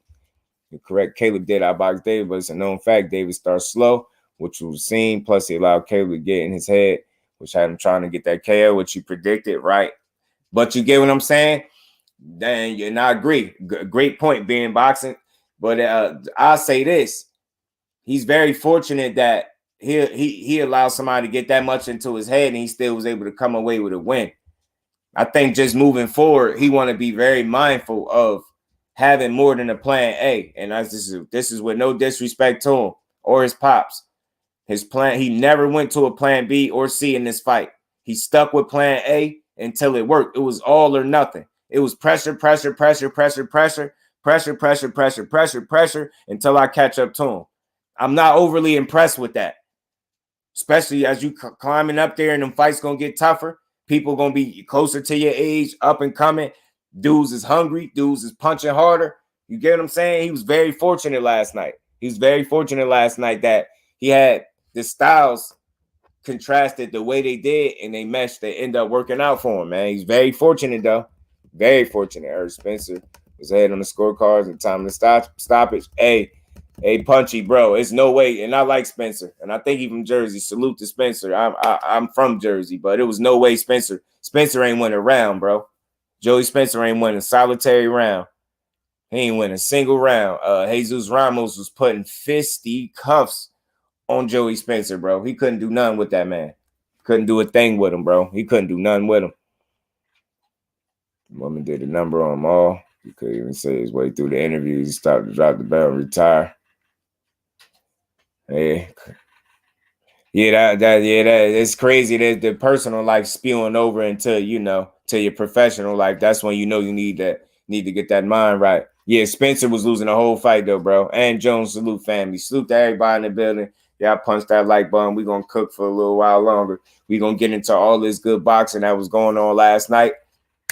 [SPEAKER 2] You're correct. Caleb did outbox David, but it's a known fact David starts slow, which we've seen. Plus, he allowed Caleb to get in his head, which had him trying to get that KO, which you predicted, right? But you get what I'm saying? Then and I agree. Great point being boxing. But I'll say this. He's very fortunate that he allowed somebody to get that much into his head and he still was able to come away with a win. I think just moving forward, he want to be very mindful of having more than a plan A. And this is with no disrespect to him or his pops. His plan, he never went to a plan B or C in this fight. He stuck with plan A until it worked. It was all or nothing. It was pressure, pressure, pressure, pressure, pressure, pressure, pressure, pressure, pressure, pressure until I catch up to him. I'm not overly impressed with that, especially as you climbing up there and them fights going to get tougher. People going to be closer to your age, up and coming. Dudes is hungry. Dudes is punching harder. You get what I'm saying? He was very fortunate last night. He was very fortunate last night that he had the styles contrasted the way they did and they meshed. They end up working out for him, man. He's very fortunate, though. Very fortunate. Eric Spencer was ahead on the scorecards and time to stoppage. Hey, Punchy, bro. It's no way. And I like Spencer. And I think he from Jersey. Salute to Spencer. I'm from Jersey, but it was no way Spencer ain't win a round, bro. Joey Spencer ain't win a solitary round. He ain't win a single round. Jesus Ramos was putting fisticuffs on Joey Spencer, bro. He couldn't do nothing with that man. Couldn't do a thing with him, bro. He couldn't do nothing with him. Woman did a number on them all. He couldn't even say his way through the interview. He stopped to drop the bell and retire. Yeah, that it's crazy that the personal life spewing over into, to your professional life. That's when you need to get that mind right. Yeah, Spencer was losing the whole fight though, bro. And Jones, salute family. Salute to everybody in the building. Yeah, I punched that like button. We're gonna cook for a little while longer. We're gonna get into all this good boxing that was going on last night.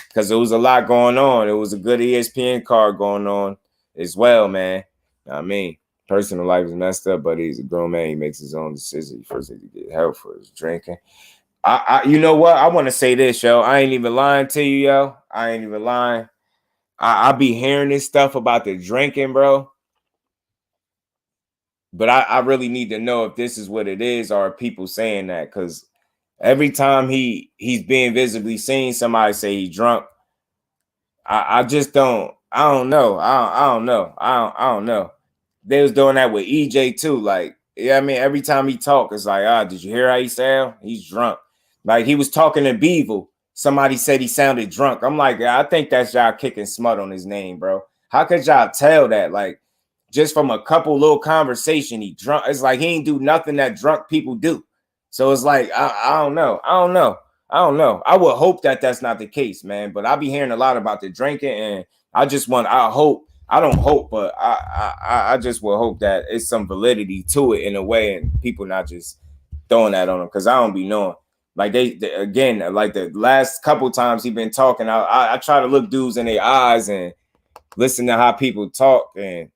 [SPEAKER 2] Because there was a lot going on. It was a good ESPN card going on as well, man. I mean, personal life is messed up, but he's a grown man. He makes his own decisions. He first had to get help for his drinking. You know what? I want to say this, yo. I ain't even lying to you, yo. I ain't even lying. I be hearing this stuff about the drinking, bro. But I really need to know if this is what it is or are people saying that, because every time he's being visibly seen, somebody say he's drunk. I just don't. I don't know. I don't know. They was doing that with EJ too. Like, yeah, I mean, every time he talk, it's like, did you hear how he sound? He's drunk. Like he was talking to Beevil. Somebody said he sounded drunk. I'm like, I think that's y'all kicking smut on his name, bro. How could y'all tell that? Like, just from a couple little conversation, he drunk. It's like he ain't do nothing that drunk people do. So it's like, I don't know. I would hope that that's not the case, man. But I be hearing a lot about the drinking, and I just want. I just will hope that it's some validity to it in a way, and people not just throwing that on them, because I don't be knowing. Like they again, like the last couple times he been talking, I try to look dudes in their eyes and listen to how people talk, and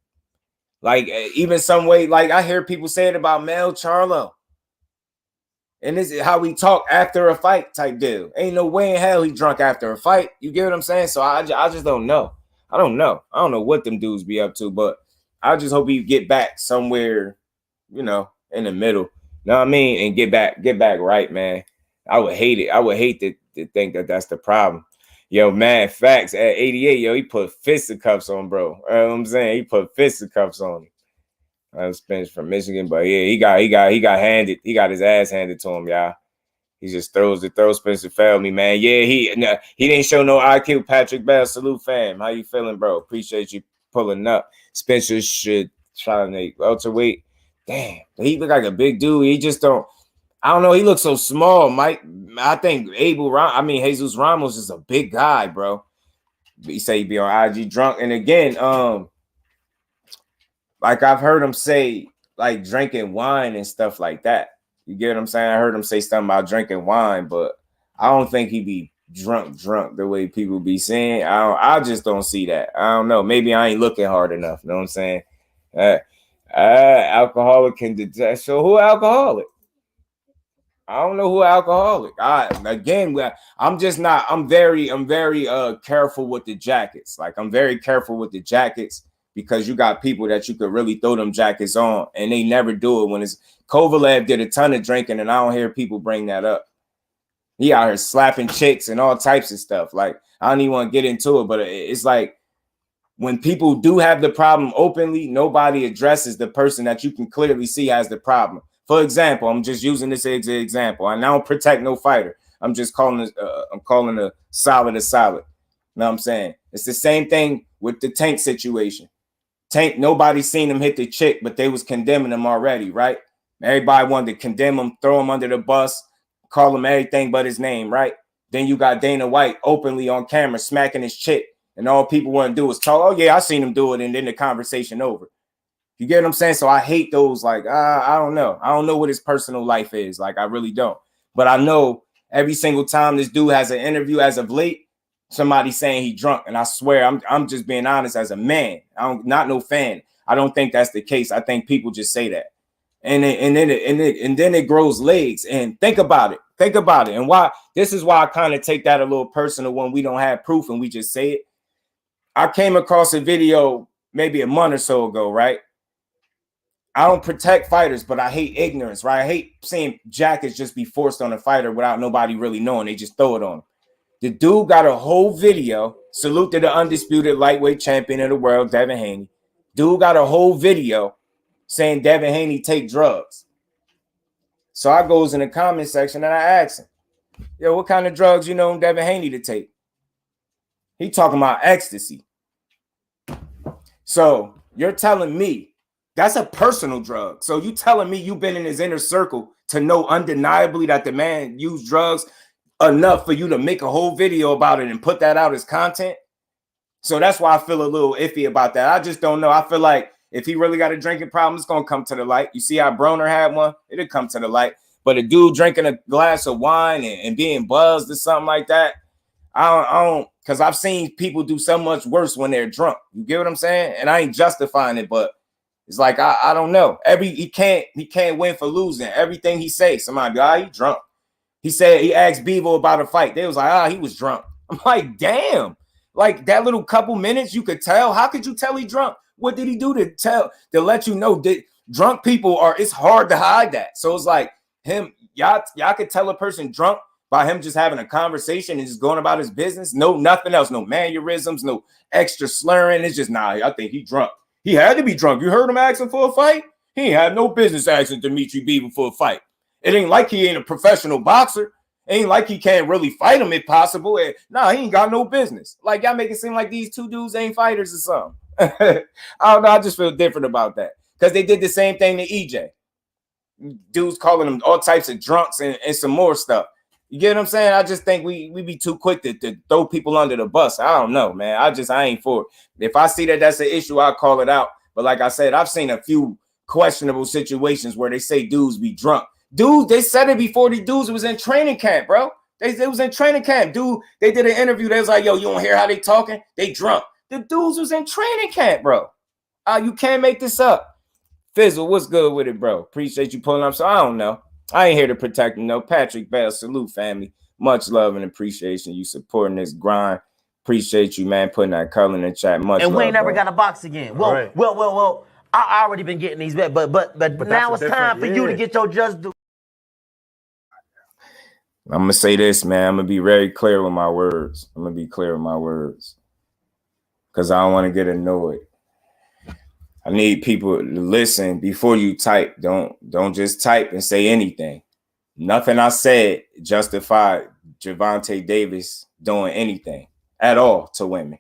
[SPEAKER 2] like even some way, like I hear people say it about Mel Charlo. And this is how we talk after a fight type deal. Ain't no way in hell he drunk after a fight. You get what I'm saying? So I just don't know. I don't know what them dudes be up to, but I just hope he get back somewhere, in the middle. You know what I mean? And get back right, man. I would hate it. I would hate to think that that's the problem. Yo, man, facts. At 88, yo, he put fisticuffs on, bro. You know what I'm saying? He put fisticuffs on him. I was Spence from Michigan, but yeah, he got his ass handed to him, y'all. He just throws the throw. Spencer failed me, man. Yeah, he didn't show no IQ. Patrick Bell, salute, fam. How you feeling, bro? Appreciate you pulling up. Spencer should try to make welterweight. Damn, he look like a big dude. He just don't. I don't know. He looks so small, Mike. I think Jesus Ramos is a big guy, bro. He say he be on IG drunk, and again, like I've heard him say, like drinking wine and stuff like that. You get what I'm saying? I heard him say something about drinking wine, but I don't think he be drunk the way people be saying. I just don't see that. I don't know. Maybe I ain't looking hard enough. You know what I'm saying? Alcoholic can detect. So who alcoholic? I don't know who alcoholic. I'm just not. I'm very careful with the jackets. Like I'm very careful with the jackets because you got people that you could really throw them jackets on, and they never do it. When it's Kovalev did a ton of drinking, and I don't hear people bring that up. He out here slapping chicks and all types of stuff. Like I don't even want to get into it, but it's like when people do have the problem openly, nobody addresses the person that you can clearly see has the problem. For example, I'm just using this as an example. I don't protect no fighter. I'm just calling a solid a solid. You know what I'm saying? It's the same thing with the Tank situation. Tank, nobody seen him hit the chick, but they was condemning him already, right? Everybody wanted to condemn him, throw him under the bus, call him everything but his name, right? Then you got Dana White openly on camera smacking his chick, and all people want to do is talk, oh yeah, I seen him do it, and then the conversation over. You get what I'm saying? So I hate those, like, I don't know. I don't know what his personal life is. Like, I really don't. But I know every single time this dude has an interview as of late, somebody saying he drunk. And I swear, I'm just being honest as a man. Not no fan. I don't think that's the case. I think people just say that. And then it grows legs. And think about it. Think about it. And why this is why I kind of take that a little personal when we don't have proof and we just say it. I came across a video maybe a month or so ago, right? I don't protect fighters, but I hate ignorance, right? I hate seeing jackets just be forced on a fighter without nobody really knowing. They just throw it on him. The dude got a whole video. Salute to the undisputed lightweight champion of the world, Devin Haney. Dude got a whole video saying Devin Haney take drugs. So I goes in the comment section and I ask him, yo, what kind of drugs you know Devin Haney to take? He talking about ecstasy. So you're telling me that's a personal drug. So you telling me you've been in his inner circle to know undeniably that the man used drugs enough for you to make a whole video about it and put that out as content? So that's why I feel a little iffy about that. I just don't know. I feel like if he really got a drinking problem, it's going to come to the light. You see how Broner had one? It'll come to the light. But a dude drinking a glass of wine and being buzzed or something like that, I don't, because I've seen people do so much worse when they're drunk. You get what I'm saying? And I ain't justifying it, but it's like I don't know. He can't win for losing. Everything he says, somebody be, he drunk. He said he asked Bevo about a fight. They was like, he was drunk. I'm like, damn. Like that little couple minutes, you could tell. How could you tell he drunk? What did he do to let you know that drunk people are? It's hard to hide that. So it's like y'all could tell a person drunk by him just having a conversation and just going about his business. No, nothing else. No mannerisms. No extra slurring. It's just I think he drunk. He had to be drunk. You heard him asking for a fight? He ain't had no business asking Dimitri Bivol for a fight. It ain't like he ain't a professional boxer. It ain't like he can't really fight him if possible. He ain't got no business. Like, y'all make it seem like these two dudes ain't fighters or something. I don't know. I just feel different about that. Because they did the same thing to EJ. Dudes calling them all types of drunks and some more stuff. You get what I'm saying? I just think we be too quick to throw people under the bus. I don't know, man. I ain't for it. If I see that that's an issue, I'll call it out. But like I said, I've seen a few questionable situations where they say dudes be drunk. Dudes, they said it before the dudes was in training camp, bro. They was in training camp. Dude, they did an interview. They was like, yo, you don't hear how they talking? They drunk. The dudes was in training camp, bro. You can't make this up. Fizzle, what's good with it, bro? Appreciate you pulling up. So I don't know. I ain't here to protect him, no. Patrick Bell, salute, family. Much love and appreciation. You supporting this grind. Appreciate you, man, putting that color in the chat. Much love,
[SPEAKER 4] and we ain't never
[SPEAKER 2] bro.
[SPEAKER 4] got to box again. Well. I already been getting these bet, but now it's time for you to get your just due.
[SPEAKER 2] I'm gonna say this, man. I'm gonna be very clear with my words. Because I don't want to get annoyed. I need people to listen before you type. Don't just type and say anything. Nothing I said justified Gervonta Davis doing anything at all to women.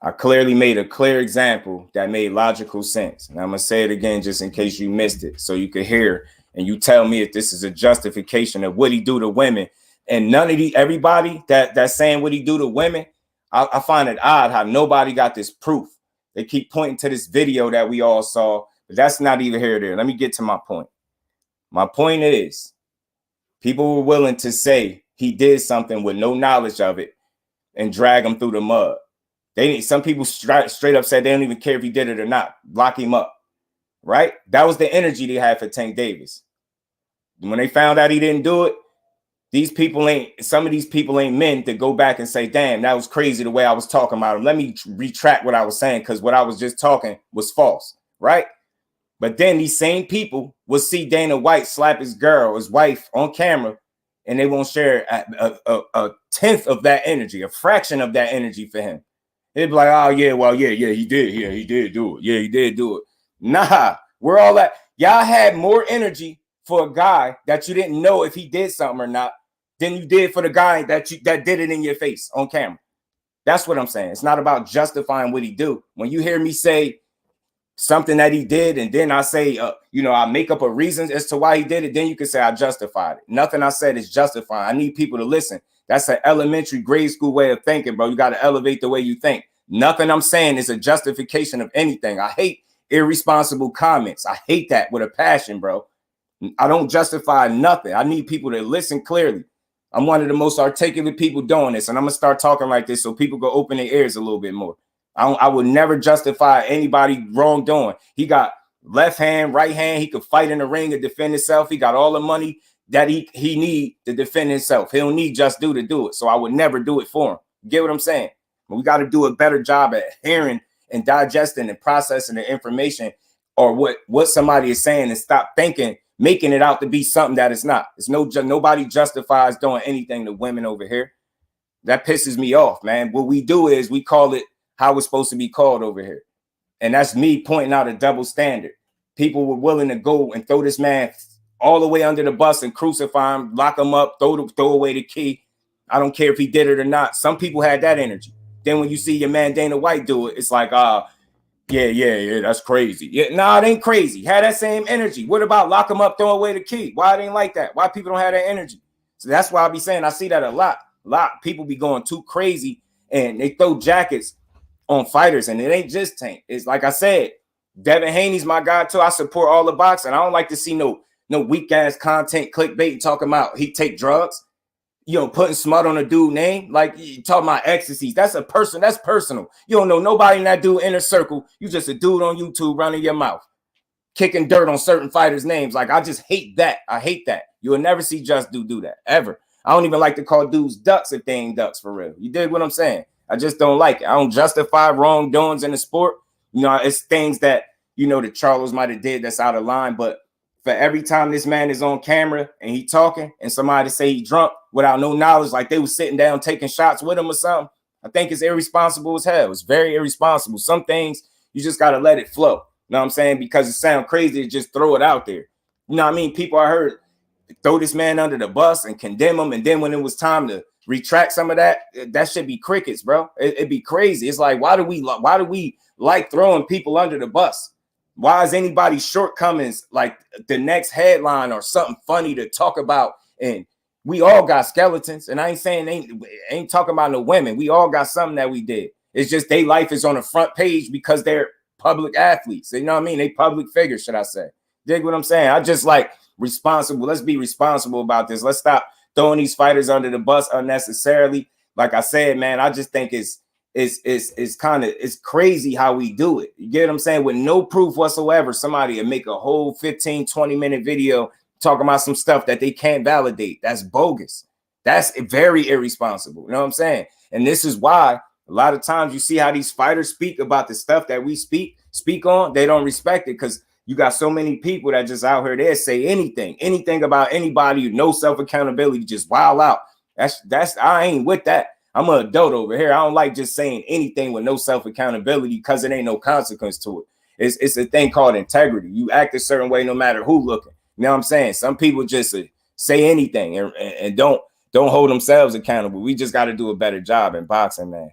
[SPEAKER 2] I clearly made a clear example that made logical sense. And I'm going to say it again just in case you missed it so you could hear and you tell me if this is a justification of what he do to women. And none of everybody that's saying what he do to women, I find it odd how nobody got this proof. They keep pointing to this video that we all saw, but that's not either here or there. Let me get to my point. My point is, people were willing to say he did something with no knowledge of it and drag him through the mud. Some people straight up said they don't even care if he did it or not. Lock him up, right? That was the energy they had for Tank Davis. when they found out he didn't do it, some of these people ain't men to go back and say, damn, that was crazy the way I was talking about him. Let me retract what I was saying, because what I was just talking was false, right? But then these same people will see Dana White slap his wife on camera, and they won't share a tenth of that energy, a fraction of that energy for him. They'd be like, oh, yeah, well, yeah, he did. Yeah, he did do it. Yeah, he did do it. Nah, we're all that. Y'all had more energy for a guy that you didn't know if he did something or not than you did for the guy that did it in your face on camera. That's what I'm saying. It's not about justifying what he do. When you hear me say something that he did, and then I say, I make up a reason as to why he did it, then you can say I justified it. Nothing I said is justifying. I need people to listen. That's an elementary grade school way of thinking, bro. You got to elevate the way you think. Nothing I'm saying is a justification of anything. I hate irresponsible comments. I hate that with a passion, bro. I don't justify nothing. I need people to listen clearly. I'm one of the most articulate people doing this, and I'm going to start talking like this so people go open their ears a little bit more. I would never justify anybody wrongdoing. He got left hand, right hand. He could fight in the ring and defend himself. He got all the money that he need to defend himself. He don't need JusDue to do it. So I would never do it for him. You get what I'm saying? But we got to do a better job at hearing and digesting and processing the information or what somebody is saying, and stop making it out to be something that it's not. It's nobody justifies doing anything to women over here. That pisses me off, man. What we do is we call it how it's supposed to be called over here. And that's me pointing out a double standard. People were willing to go and throw this man all the way under the bus and crucify him, lock him up, throw away the key. I don't care if he did it or not. Some people had that energy. Then when you see your man Dana White do it, it's like, yeah, that's crazy. Yeah, nah, it ain't crazy. Had that same energy. What about lock him up, throw away the key? Why it ain't like that? Why people don't have that energy? So that's why I be saying I see that a lot. People be going too crazy and they throw jackets on fighters, and it ain't just Tank. It's like I said, Devin Haney's my guy too. I support all the boxing. I don't like to see no weak ass content, clickbait talking about he take drugs, putting smut on a dude name. Like you talking about ecstasies. That's a person. That's personal. You don't know nobody in that dude inner circle. You just a dude on YouTube running your mouth, kicking dirt on certain fighters' names. Like I just hate that. I hate that. You will never see JusDue do that ever. I don't even like to call dudes ducks if they ain't ducks for real. You dig what I'm saying? I just don't like it. I don't justify wrongdoings in the sport. It's things that, that Charles might have did that's out of line. But for every time this man is on camera and he talking and somebody say he drunk without no knowledge, like they was sitting down taking shots with him or something, I think it's irresponsible as hell. It's very irresponsible. Some things you just got to let it flow. You know what I'm saying? Because it sounds crazy to just throw it out there. You know what I mean? People I heard throw this man under the bus and condemn him. And then when it was time to retract some of that should be crickets, bro. It'd be crazy. It's like, why do we like throwing people under the bus? Why is anybody's shortcomings like the next headline or something funny to talk about? And we all got skeletons. And I ain't saying ain't talking about no women. We all got something that we did. It's just their life is on the front page because they're public athletes. You know what I mean? They public figures, should I say. Dig what I'm saying? I just like responsible. Let's be responsible about this. Let's stop throwing these fighters under the bus unnecessarily. Like I said, man, I just think it's crazy how we do it. You get what I'm saying? With no proof whatsoever, somebody will make a whole 15-20 minute video talking about some stuff that they can't validate. That's bogus. That's very irresponsible. You know what I'm saying? And this is why a lot of times you see how these fighters speak about the stuff that we speak on. They don't respect it because you got so many people that just out here there say anything about anybody, no self-accountability, just wild out. That's I ain't with that. I'm an adult over here. I don't like just saying anything with no self-accountability because it ain't no consequence to it. It's a thing called integrity. You act a certain way no matter who looking. You know what I'm saying? Some people just say anything and don't hold themselves accountable. We just got to do a better job in boxing, man.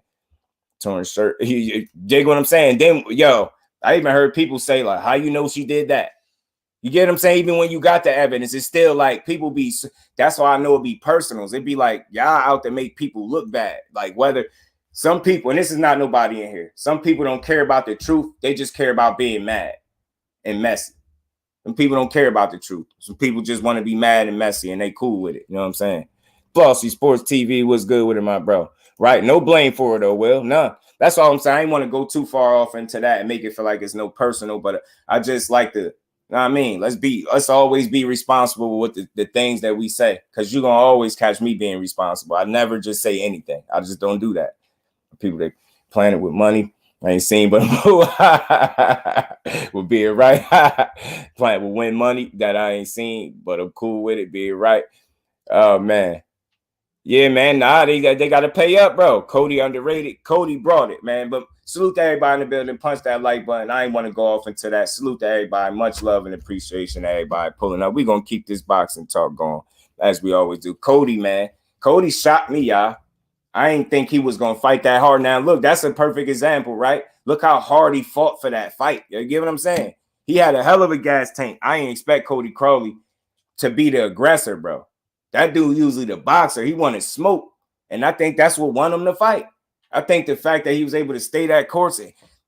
[SPEAKER 2] Torn shirt. You dig what I'm saying? Then, I even heard people say, like, how you know she did that? You get what I'm saying? Even when you got the evidence, it's still like people be, that's why I know it be personals. It'd be like, y'all out to make people look bad. Like whether some people, and this is not nobody in here, some people don't care about the truth. They just care about being mad and messy. Some people don't care about the truth. Some people just want to be mad and messy and they cool with it. You know what I'm saying? Flossy Sports TV, what's good with it, my bro? Right? No blame for it though, Will. None. That's all I'm saying. I ain't want to go too far off into that and make it feel like it's no personal, but I just like to know what I mean? Let's always be responsible with the things that we say, because you're gonna always catch me being responsible. I never just say anything. I just don't do that. People that plan it with money, I ain't seen but will be it right. Playing with win money that I ain't seen, but I'm cool with it, be it right. Oh man. Yeah, man. Nah, they got to pay up, bro. Cody underrated. Cody brought it, man. But salute to everybody in the building. Punch that like button. I ain't want to go off into that. Salute to everybody. Much love and appreciation to everybody pulling up. We're going to keep this boxing talk going as we always do. Cody, man. Cody shocked me, y'all. I ain't think he was going to fight that hard. Now, look, that's a perfect example, right? Look how hard he fought for that fight. You get what I'm saying? He had a hell of a gas tank. I ain't expect Cody CROWLEY to be the aggressor, bro. That dude usually the boxer. He wanted smoke. And I think that's what won him the fight. I think the fact that he was able to stay that course.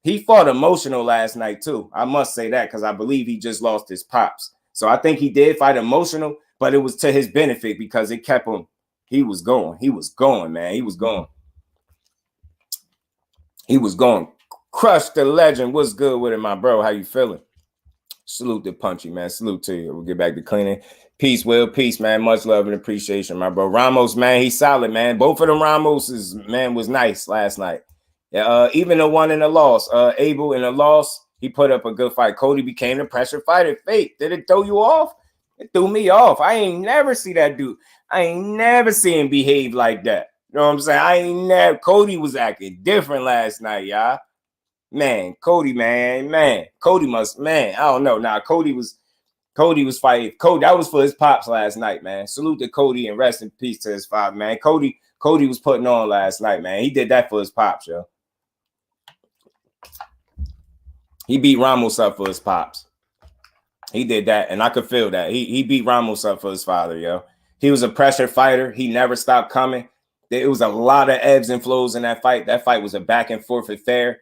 [SPEAKER 2] He fought emotional last night, too. I must say that because I believe he just lost his pops. So I think he did fight emotional, but it was to his benefit because it kept him. He was going. He was going, man. He was going. He was going. Crush the legend. What's good with it, my bro? How you feeling? Salute to Punchy, man. Salute to you. We'll get back to cleaning. Peace, Will. Peace, man. Much love and appreciation, my bro. Ramos, man, he's solid, man. Both of them Ramoses, man, was nice last night. Even the one in the loss, Abel in the loss, he put up a good fight. Cody became the pressure fighter. Fake. Did it throw you off? It threw me off. I ain't never see that dude. I ain't never seen him behave like that. You know what I'm saying? I ain't never. Cody was acting different last night, y'all. Man, Cody, man. Cody must, man. I don't know. Nah, Cody was fighting. Cody, that was for his pops last night, man. Salute to Cody and rest in peace to his father, man. Cody was putting on last night, man. He did that for his pops, yo. He beat Ramos up for his pops. He did that, and I could feel that. He beat Ramos up for his father, yo. He was a pressure fighter. He never stopped coming. There was a lot of ebbs and flows in that fight. That fight was a back and forth affair.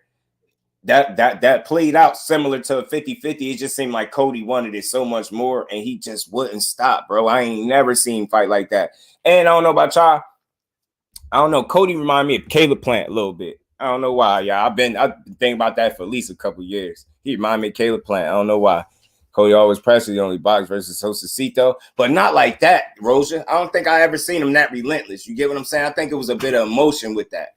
[SPEAKER 2] That played out similar to a 50-50. It just seemed like Cody wanted it so much more, and he just wouldn't stop, bro. I ain't never seen him fight like that. And I don't know about y'all. I don't know. Cody reminded me of Caleb Plant a little bit. I don't know why, y'all. I've been thinking about that for at least a couple years. He reminded me of Caleb Plant. I don't know why. Cody always pressured the only box versus Josecito, but not like that, Roja. I don't think I ever seen him that relentless. You get what I'm saying? I think it was a bit of emotion with that.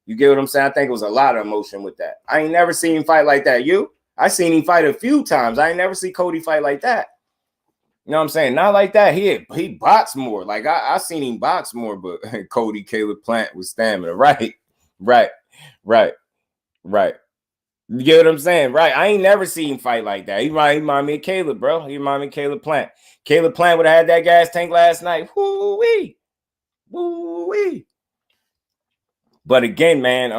[SPEAKER 2] You get what I'm saying? I think it was a lot of emotion with that. I ain't never seen him fight like that. I seen him fight a few times. I ain't never see Cody fight like that. You know what I'm saying? Not like that. He boxed more. Like I seen him box more, but Cody, Caleb Plant with stamina. Right. You get what I'm saying? Right. I ain't never seen him fight like that. He remind me of Caleb, bro. He remind me of Caleb Plant. Caleb Plant would have had that gas tank last night. Woo-wee. Woo-wee. But again, man,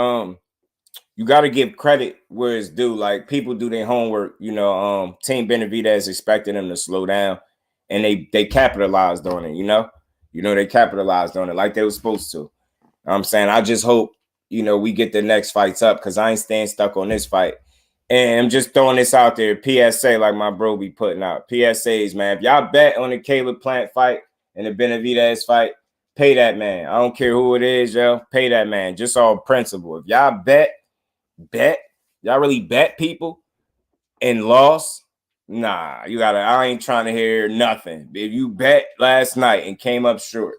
[SPEAKER 2] you got to give credit where it's due. Like people do their homework, you know. Team BENAVIDEZ expected them to slow down, and they capitalized on it. You know, they capitalized on it like they were supposed to. I'm saying, I just hope, you know, we get the next fights up because I ain't staying stuck on this fight. And I'm just throwing this out there, PSA, like my bro be putting out PSAs, man. If y'all bet on the Caleb Plant fight and the BENAVIDEZ fight, pay that man. I don't care who it is, yo. Pay that man. Just all principle. If y'all bet, y'all really bet people and lost, nah, I ain't trying to hear nothing. If you bet last night and came up short,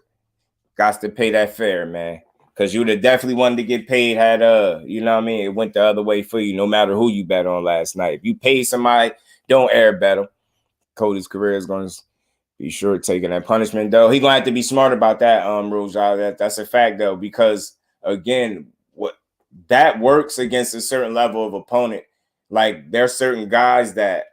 [SPEAKER 2] got to pay that fair, man. Because you would have definitely wanted to get paid had, you know what I mean? It went the other way for you, no matter who you bet on last night. If you paid somebody, don't air bet them. Cody's career is going to be sure taking that punishment, though. He's going to have to be smart about that, Roja. That's a fact, though, because, again, what that works against a certain level of opponent. Like, there's certain guys that,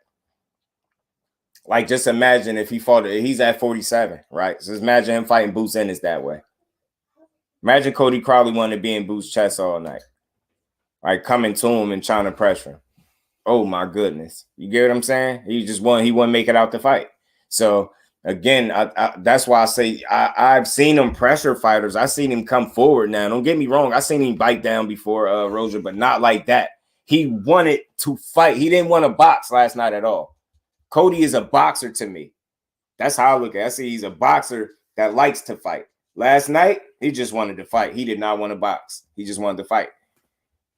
[SPEAKER 2] like, just imagine if he's at 47, right? So just imagine him fighting Boots Ennis that way. Imagine Cody CROWLEY wanted to be in Boots' chest all night. Like, coming to him and trying to pressure him. Oh, my goodness. You get what I'm saying? He wouldn't make it out the fight. So, again, that's why I say I've seen him pressure fighters. I've seen him come forward now. Don't get me wrong. I've seen him bite down before, Roja, but not like that. He wanted to fight. He didn't want to box last night at all. Cody is a boxer to me. That's how I look at it. I see he's a boxer that likes to fight. Last night, he just wanted to fight. He did not want to box. He just wanted to fight.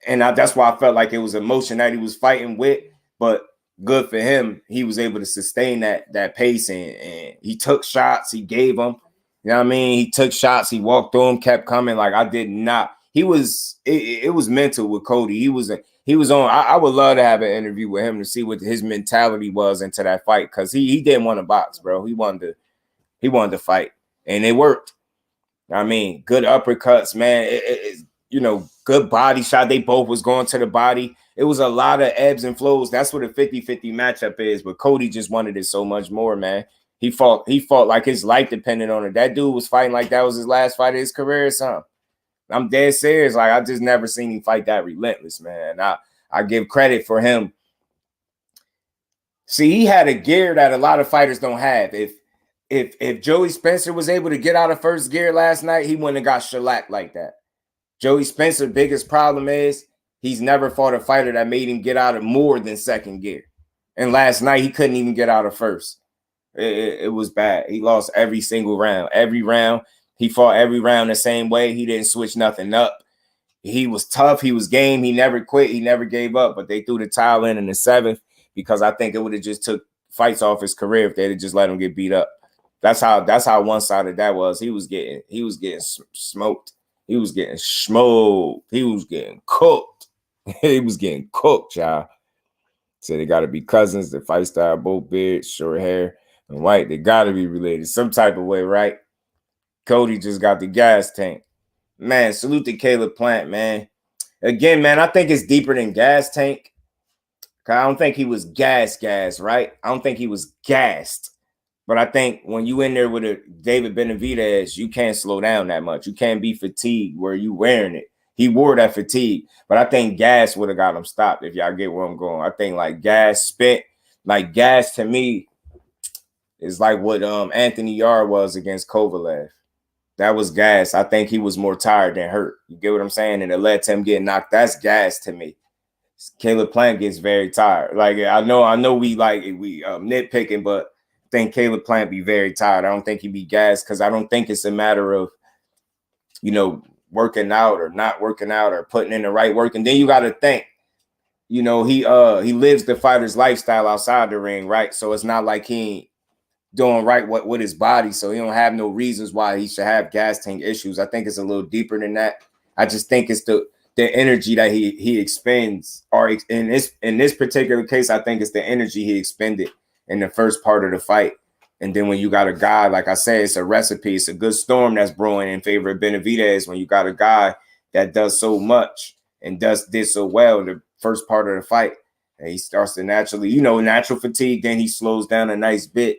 [SPEAKER 2] And that's why I felt like it was emotion that he was fighting with. But good for him. He was able to sustain that pace, and he took shots. He gave them. You know what I mean? He took shots. He walked through them, kept coming. Like, I did not. He was. It was mental with Cody. He was on. I would love to have an interview with him to see what his mentality was into that fight, because he didn't want to box, bro. He wanted to fight, and it worked. I mean, good uppercuts, man. You know, good body shot. They both was going to the body. It was a lot of ebbs and flows. That's what a 50-50 matchup is. But Cody just wanted it so much more, man. He fought like his life depended on it. That dude was fighting like that was his last fight of his career or something. I'm dead serious. Like, I just never seen him fight that relentless, man. I give credit for him. See, he had a gear that a lot of fighters don't have. If Joey Spencer was able to get out of first gear last night, he wouldn't have got shellacked like that. Joey Spencer's biggest problem is he's never fought a fighter that made him get out of more than second gear. And last night, he couldn't even get out of first. It was bad. He lost every single round. Every round, he fought every round the same way. He didn't switch nothing up. He was tough. He was game. He never quit. He never gave up. But they threw the towel in the 7th, because I think it would have just took fights off his career if they'd have just let him get beat up. That's how one-sided that was. He was getting smoked. He was getting smoked. He was getting cooked. He was getting cooked, y'all. So they got to be cousins. The fight style, both beard, short hair, and white. They got to be related some type of way, right? Cody just got the gas tank. Man, salute to Caleb Plant, man. Again, man, I think it's deeper than gas tank. I don't think he was gas, right? I don't think he was gassed. But I think when you in there with a David Benavidez, you can't slow down that much. You can't be fatigued where you wearing it. He wore that fatigue. But I think gas would have got him stopped, if y'all get where I'm going. I think like gas spent, like gas to me is like what Anthony Yarde was against Kovalev. That was gas. I think he was more tired than hurt. You get what I'm saying? And it led to him getting knocked. That's gas to me. Caleb Plant gets very tired. Like, I know we nitpicking, but I think Caleb Plant be very tired. I don't think he be gassed, because I don't think it's a matter of, you know, working out or not working out or putting in the right work. And then you got to think, you know, he lives the fighter's lifestyle outside the ring, right? So it's not like he ain't doing right with his body, so he don't have no reasons why he should have gas tank issues. I think it's a little deeper than that. I just think it's the energy that he expends, or in this particular case, I think it's the energy he expended in the first part of the fight. And then when you got a guy, like I said, it's a recipe. It's a good storm that's brewing in favor of Benavidez when you got a guy that does so much and did so well in the first part of the fight. And he starts to naturally, natural fatigue. Then he slows down a nice bit,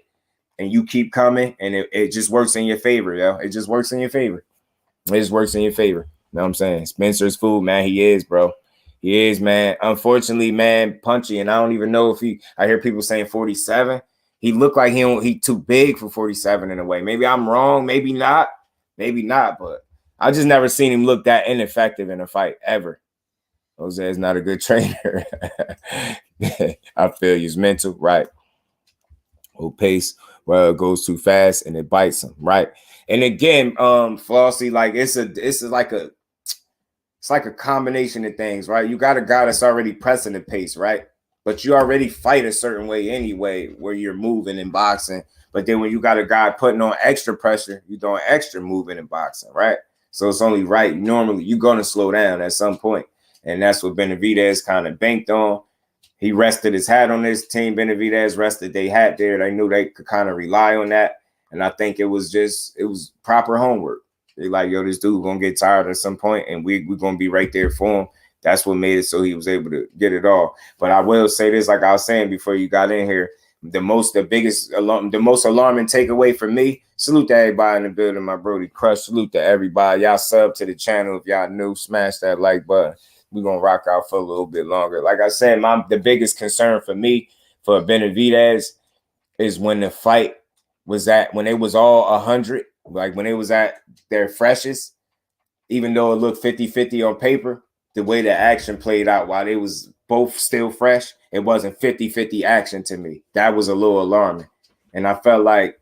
[SPEAKER 2] and you keep coming, and it just works in your favor, yo. It just works in your favor. It just works in your favor. You know what I'm saying? Spencer's food, man. He is, bro. He is, man. Unfortunately, man, punchy. And I don't even know if I hear people saying 47. He looked like he too big for 47 in a way. Maybe I'm wrong. Maybe not. Maybe not. But I just never seen him look that ineffective in a fight ever. Jose is not a good trainer. I feel he's mental, right? Whole pace. Well, it goes too fast and it bites him, right? And again, Flossie, like it's like a combination of things, right? You got a guy that's already pressing the pace, right? But you already fight a certain way anyway, where you're moving in boxing. But then when you got a guy putting on extra pressure, you're doing extra moving in boxing, right? So it's only right. Normally, you're going to slow down at some point. And that's what Benavidez kind of banked on. He rested his hat on this team. Benavidez rested their hat there. They knew they could kind of rely on that. And I think it was proper homework. They're like, yo, this dude going to get tired at some point, and we're going to be right there for him. That's what made it so he was able to get it all. But I will say this, like I was saying before you got in here, the most alarming takeaway for me, salute to everybody in the building, my Brody Crush. Salute to everybody. Y'all sub to the channel if y'all new. Smash that like button. We're going to rock out for a little bit longer. Like I said, the biggest concern for me, for Benavidez, is when the fight was when it was all 100, like when it was at their freshest, even though it looked 50-50 on paper, the way the action played out while they was both still fresh, it wasn't 50-50 action to me. That was a little alarming. And I felt like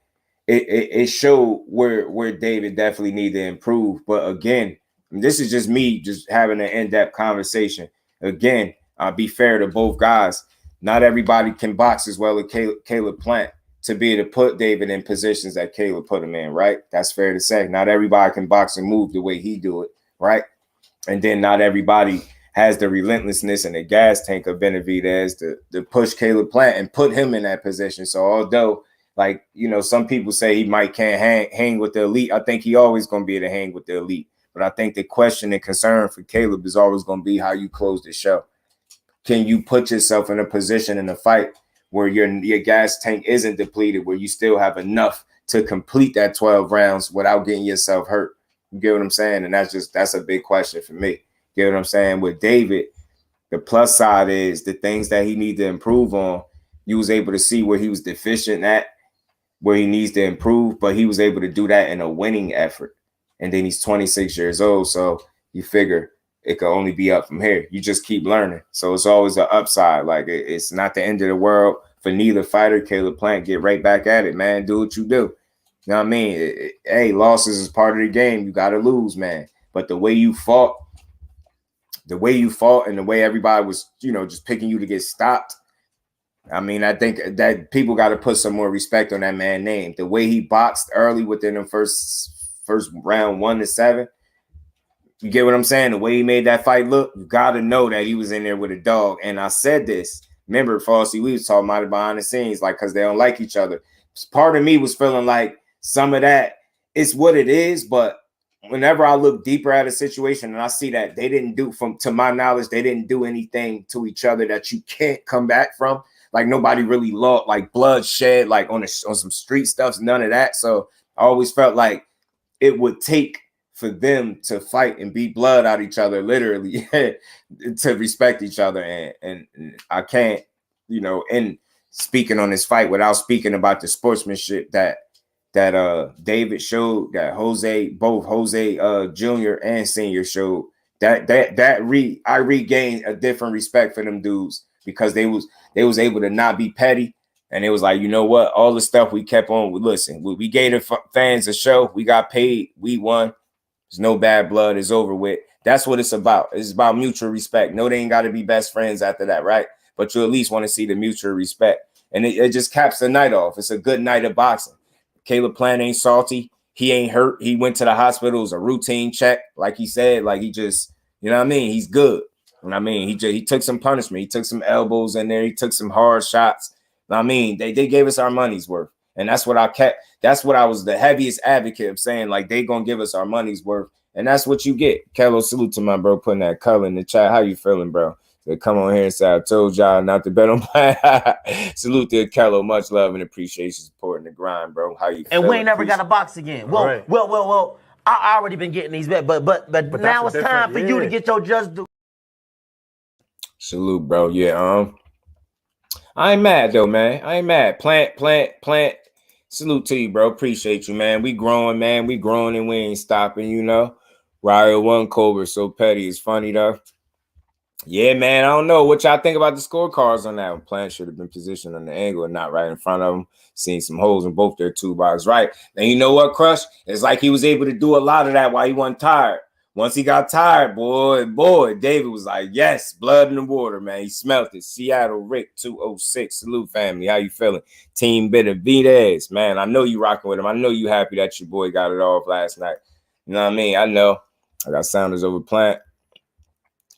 [SPEAKER 2] it showed where David definitely needed to improve. But again, this is just me just having an in-depth conversation. Again, be fair to both guys. not everybody can box as well as Caleb Plant to be able to put David in positions that Caleb put him in, right? That's fair to say. Not everybody can box and move the way he do it, right? And then not everybody has the relentlessness and the gas tank of BENAVIDEZ to push Caleb Plant and put him in that position. So although, like, you know, some people say he can't hang with the elite, I think he always going to be able to hang with the elite. But I think the question and concern for Caleb is always going to be how you close the show. Can you put yourself in a position in a fight where your gas tank isn't depleted, where you still have enough to complete that 12 rounds without getting yourself hurt? You get what I'm saying? And that's a big question for me. You get what I'm saying? With David, the plus side is the things that he needs to improve on. You was able to see where he was deficient at, where he needs to improve, but he was able to do that in a winning effort. And then he's 26 years old, so you figure it could only be up from here. You just keep learning. So it's always an upside. Like, it's not the end of the world for neither fighter. Caleb Plant, get right back at it, man. Do what you do. You know what I mean? Hey, losses is part of the game. You got to lose, man. But the way you fought and the way everybody was, you know, just picking you to get stopped, I mean, I think that people got to put some more respect on that man's name. The way he boxed early within the first round 1 to 7, you get what I'm saying? The way he made that fight look, you got to know that he was in there with a dog. And I said this. Remember, Fossey, we was talking about it behind the scenes, like, because they don't like each other. Part of me was feeling like some of that, it's what it is. But whenever I look deeper at a situation and I see that they didn't do, to my knowledge, they didn't do anything to each other that you can't come back from. Like, nobody really lost, like, bloodshed, like on some street stuff, none of that. So I always felt like it would take for them to fight and beat blood out each other, literally, to respect each other. And I can't, you know, and speaking on this fight without speaking about the sportsmanship that David showed, that both Jose Jr. and Senior showed, I regained a different respect for them dudes, because they was able to not be petty. And it was like, you know what? All the stuff we kept on with, listen, we gave the fans a show. We got paid. We won. There's no bad blood. It's over with. That's what it's about. It's about mutual respect. No, they ain't got to be best friends after that, right? But you at least want to see the mutual respect. And it just caps the night off. It's a good night of boxing. Caleb Plant ain't salty. He ain't hurt. He went to the hospital. It was a routine check. Like he said, like, he just, you know what I mean? He's good. And I mean, he took some punishment. He took some elbows in there. He took some hard shots. I mean, they gave us our money's worth. And that's what I kept. That's what I was the heaviest advocate of saying, like, they going to give us our money's worth. And that's what you get. Kello, salute to my bro putting that color in the chat. How you feeling, bro? So come on here and say, I told y'all not to bet on salute to Kello. Much love and appreciation, supporting the grind, bro. How you feeling?
[SPEAKER 4] And we ain't never got a box again. Well, I already been getting these bets, but now it's time for you to get your just due.
[SPEAKER 2] Salute, bro. Yeah, I ain't mad though, man. I ain't mad. Plant. Salute to you, bro. Appreciate you, man. We growing, man. We growing and we ain't stopping, you know. RAYO 1 Colbert, so petty. It's funny though. Yeah, man. I don't know what y'all think about the scorecards on that one. Plant should have been positioned on the angle and not right in front of them. Seen some holes in both their toolbox, right? And you know what, Crush? It's like he was able to do a lot of that while he wasn't tired. Once he got tired, boy, David was like, yes, blood in the water, man. He smelt it. Seattle Rick 206. Salute, family. How you feeling? Team BENAVIDEZ, man. I know you rocking with him. I know you happy that your boy got it off last night. You know what I mean? I know. I got Saunders over Plant.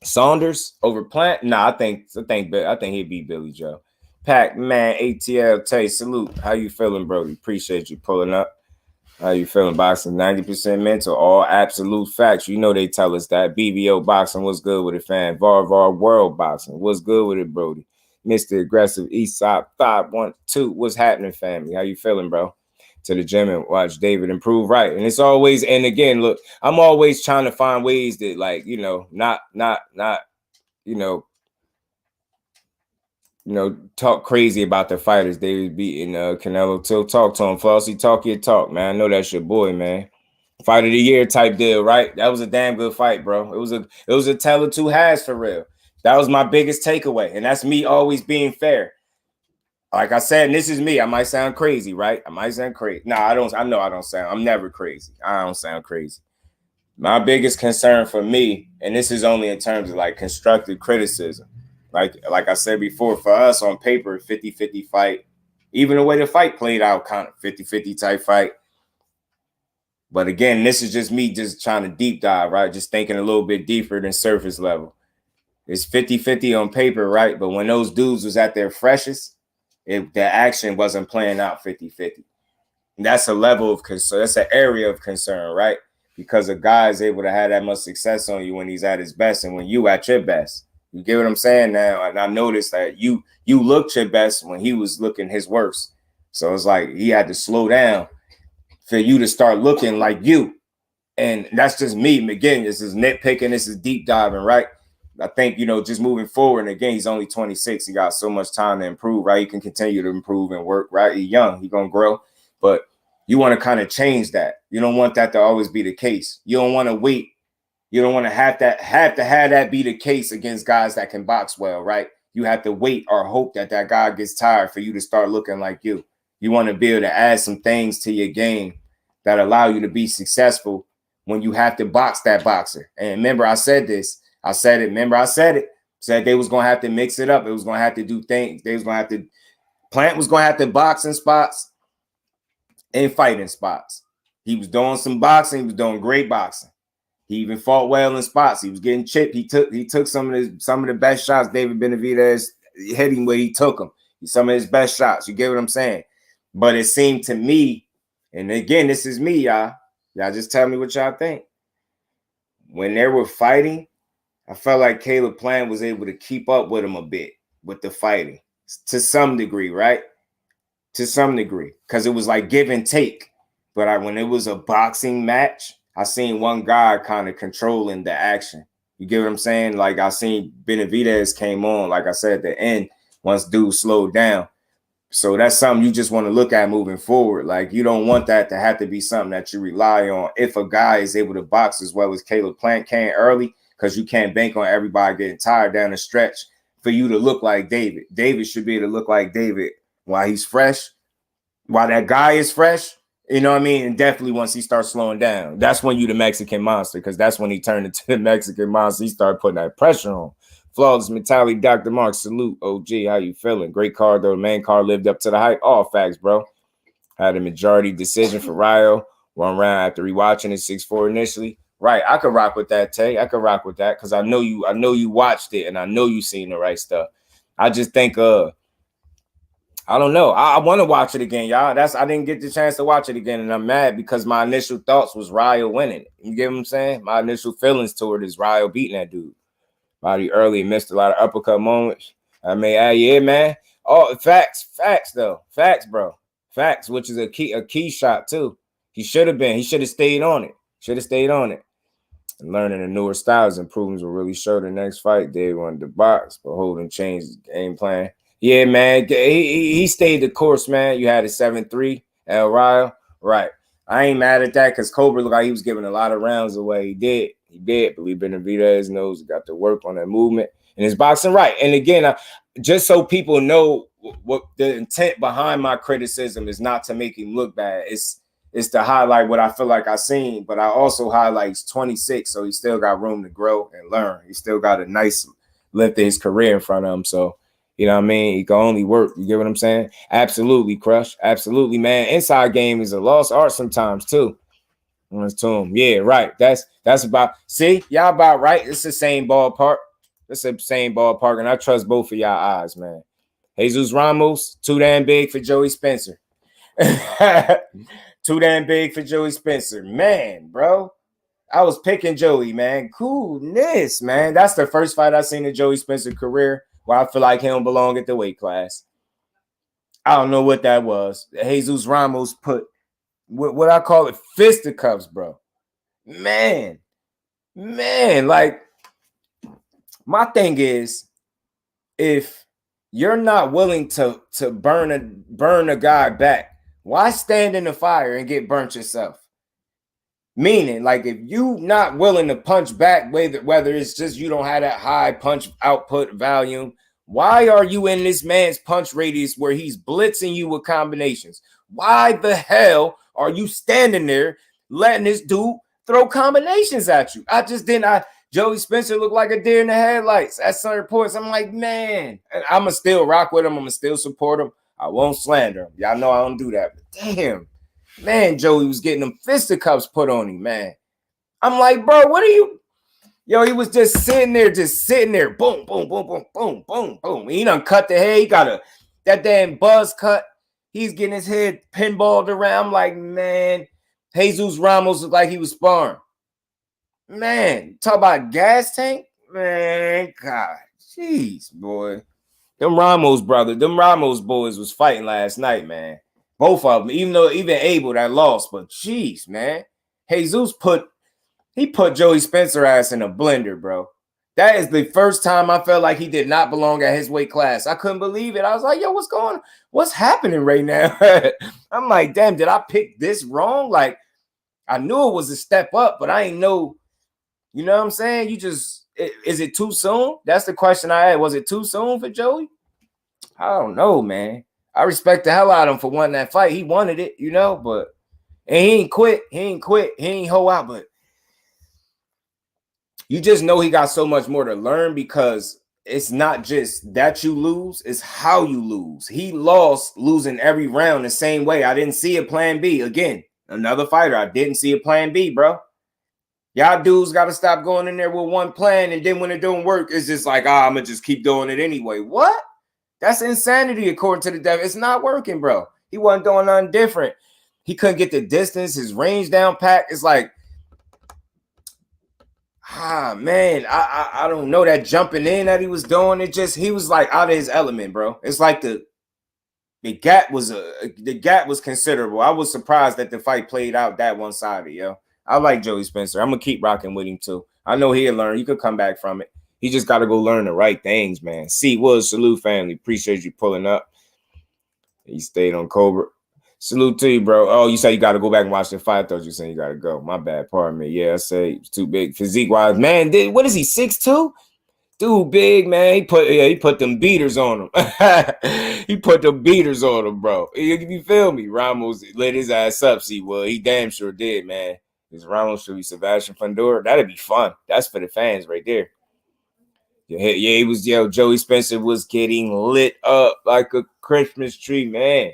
[SPEAKER 2] Saunders over Plant? Nah, I think he'd beat Billy Joe. Pac-Man, ATL, Tay, salute. How you feeling, Brody? Appreciate you pulling up. How you feeling? Boxing 90% mental, all absolute facts. You know they tell us that. BBO Boxing, what's good with it, fam? VAR World Boxing, what's good with it, Brody? Mr. Aggressive Eastside 512, what's happening, family? How you feeling, bro? To the gym and watch David improve, right? And it's always, and again, look, I'm always trying to find ways that, like, you know, not, talk crazy about the fighters. They was beating Canelo. Till talk to him, Flossie. Talk your talk, man. I know that's your boy, man. Fight of the year type deal, right? That was a damn good fight, bro. It was a tale of two halves for real. That was my biggest takeaway, and that's me always being fair. Like I said, and this is me. I might sound crazy, right? I might sound crazy. No, I don't. I know I don't sound. I'm never crazy. I don't sound crazy. My biggest concern for me, and this is only in terms of like constructive criticism. Like I said before, for us on paper, 50-50 fight. Even the way the fight played out, kind of 50-50 type fight. But again, this is just me just trying to deep dive, right? Just thinking a little bit deeper than surface level. It's 50-50 on paper, right? But when those dudes was at their freshest, the action wasn't playing out 50-50. And that's a level of concern. That's an area of concern, right? Because a guy is able to have that much success on you when he's at his best and when you at your best. You get what I'm saying now? And I noticed that you looked your best when he was looking his worst. So it's like he had to slow down for you to start looking like you. And that's just me. Again, this is nitpicking. This is deep diving, right? I think, just moving forward. And again, he's only 26. He got so much time to improve, right? He can continue to improve and work, right? He's young. He's going to grow. But you want to kind of change that. You don't want that to always be the case. You don't want to wait. You don't want to have that be the case against guys that can box well, right? You have to wait or hope that guy gets tired for you to start looking like you. You want to be able to add some things to your game that allow you to be successful when you have to box that boxer. And remember, I said this. I said it. Said they was going to have to mix it up. It was going to have to do things. Plant was going to have to box in spots and fight in spots. He was doing some boxing. He was doing great boxing. He even fought well in spots. He was getting chipped. He took some of the best shots. David Benavidez hit him where he took him. Some of his best shots. You get what I'm saying? But it seemed to me, and again, this is me, y'all. Y'all just tell me what y'all think. When they were fighting, I felt like Caleb Plant was able to keep up with him a bit with the fighting to some degree, right? To some degree, because it was like give and take. But when it was a boxing match, I seen one guy kind of controlling the action. You get what I'm saying? Like I seen Benavidez came on, like I said, at the end, once dude slowed down. So that's something you just want to look at moving forward. Like you don't want that to have to be something that you rely on if a guy is able to box as well as Caleb Plant can early, because you can't bank on everybody getting tired down the stretch for you to look like David. David should be able to look like David while he's fresh, while that guy is fresh. You know what I mean? And definitely once he starts slowing down, that's when you the Mexican monster, because that's when he turned into the Mexican monster. He started putting that pressure on. Flawless mentality, Dr. Mark, salute. OG, how you feeling? Great card, though. The main card lived up to the hype. All facts, bro. Had a majority decision for RAYO. 1 round after rewatching it, 6-4 initially. Right, I could rock with that, Tay. I could rock with that because I know you watched it and I know you seen the right stuff. I just think I don't know. I want to watch it again, y'all. I didn't get the chance to watch it again, and I'm mad because my initial thoughts was RAYO winning it. You get what I'm saying? My initial feelings toward is RAYO beating that dude. Body early, missed a lot of uppercut moments. I mean, yeah, man. Oh, facts, though. Facts, bro. Facts, which is a key shot, too. He should have stayed on it. And learning the newer styles improvements will really show the next fight. They wanted to box, but Holden changed his game plan. Yeah, man. He stayed the course, man. You had a 7-3 El Rayo. Right. I ain't mad at that because COLBERT looked like he was giving a lot of rounds away. He did. Believe Benavidez knows he got to work on that movement and his boxing right. And again, just so people know what the intent behind my criticism is, not to make him look bad. It's to highlight what I feel like I seen, but I also highlight he's 26, so he still got room to grow and learn. He still got a nice length of his career in front of him. So, you know what I mean? He can only work. You get what I'm saying? Absolutely, Crush. Absolutely, man. Inside game is a lost art sometimes, too. To him. Yeah, right. That's about, see, y'all about right. It's the same ballpark. It's the same ballpark, and I trust both of y'all eyes, man. Jesus Ramos, too damn big for Joey Spencer. Too damn big for Joey Spencer. Man, bro. I was picking Joey, man. Coolness, man. That's the first fight I seen in Joey Spencer's career where I feel like he don't belong at the weight class. I don't know what that was. Jesus Ramos put what I call it fisticuffs, bro. Man, like my thing is, if you're not willing to burn a guy back, why stand in the fire and get burnt yourself? Meaning, like, if you not willing to punch back, whether it's just you don't have that high punch output volume, why are you in this man's punch radius where he's blitzing you with combinations? Why the hell are you standing there letting this dude throw combinations at you? I just Joey Spencer looked like a deer in the headlights at certain points. I'm like, man, I'm going to still rock with him. I'm going to still support him. I won't slander him. Y'all know I don't do that. But damn, man, Joey was getting them fisticuffs put on him, man. I'm like, bro, what are you? Yo, he was just sitting there. Boom, boom, boom, boom, boom, boom, boom. He done cut the head. He got that damn buzz cut. He's getting his head pinballed around. I'm like, man, Jesus Ramos looked like he was sparring. Man, talk about gas tank? Man, God, jeez, boy. Them Ramos boys was fighting last night, man. Both of them, even Abel that lost, but jeez, man. Jesus put Joey Spencer ass in a blender, bro. That is the first time I felt like he did not belong at his weight class. I couldn't believe it. I was like, yo, what's happening right now? I'm like, damn, did I pick this wrong? Like, I knew it was a step up, but I ain't know. You know what I'm saying? Is it too soon? That's the question I had. Was it too soon for Joey? I don't know, man. I respect the hell out of him for wanting that fight. He wanted it, you know, but and he ain't quit. He ain't hold out, but you just know he got so much more to learn because it's not just that you lose, it's how you lose. He lost losing every round the same way. I didn't see a plan B. Again, another fighter. I didn't see a plan B, bro. Y'all dudes got to stop going in there with one plan, and then when it don't work, it's just like, I'm going to just keep doing it anyway. What? That's insanity according to the devil. It's not working, bro. He wasn't doing nothing different. He couldn't get the distance, his range down pat. It's like, man, I don't know, that jumping in that he was doing. He was like out of his element, bro. It's like the gap was considerable. I was surprised that the fight played out that one-sided, yo. I like Joey Spencer. I'm going to keep rocking with him, too. I know he'll learn. You could come back from it. He just got to go learn the right things, man. C. Woods, salute, family. Appreciate you pulling up. He stayed on Colbert. Salute to you, bro. Oh, you say you got to go back and watch the fight. I thought you were saying you got to go. My bad. Pardon me. Yeah, I say it's too big. Physique-wise, man, what is he, 6'2"? Dude, big, man. He put them beaters on him. He put them beaters on him, bro. You feel me? Ramos lit his ass up, see, well, he damn sure did, man. Is Ramos should be Sebastian Fundora? That'd be fun. That's for the fans right there. Yeah, he was. Joey Spencer was getting lit up like a Christmas tree, man.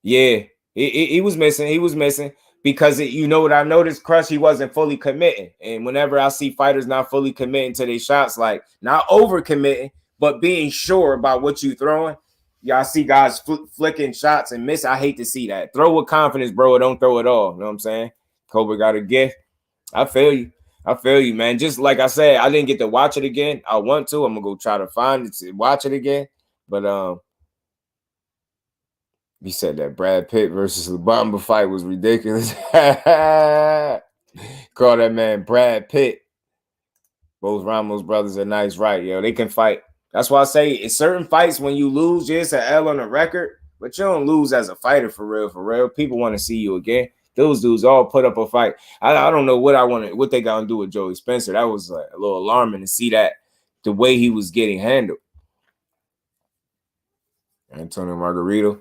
[SPEAKER 2] Yeah, he was missing. He was missing because you know what I noticed, Crush. He wasn't fully committing, and whenever I see fighters not fully committing to their shots, like not over committing, but being sure about what you throwing. Y'all see guys flicking shots and miss. I hate to see that. Throw with confidence, bro, or don't throw at all. You know what I'm saying? Colbert got a gift. I feel you, man. Just like I said, I didn't get to watch it again. I want to. I'm going to go try to find it to watch it again. But he said that Brad Pitt versus Lubamba fight was ridiculous. Call that man Brad Pitt. Both Ramos brothers are nice, right? Yo, they can fight. That's why I say in certain fights, when you lose, it's an L on the record, but you don't lose as a fighter for real. People want to see you again. Those dudes all put up a fight. I don't know what they got to do with Joey Spencer. That was a little alarming to see that the way he was getting handled. Antonio Margarito.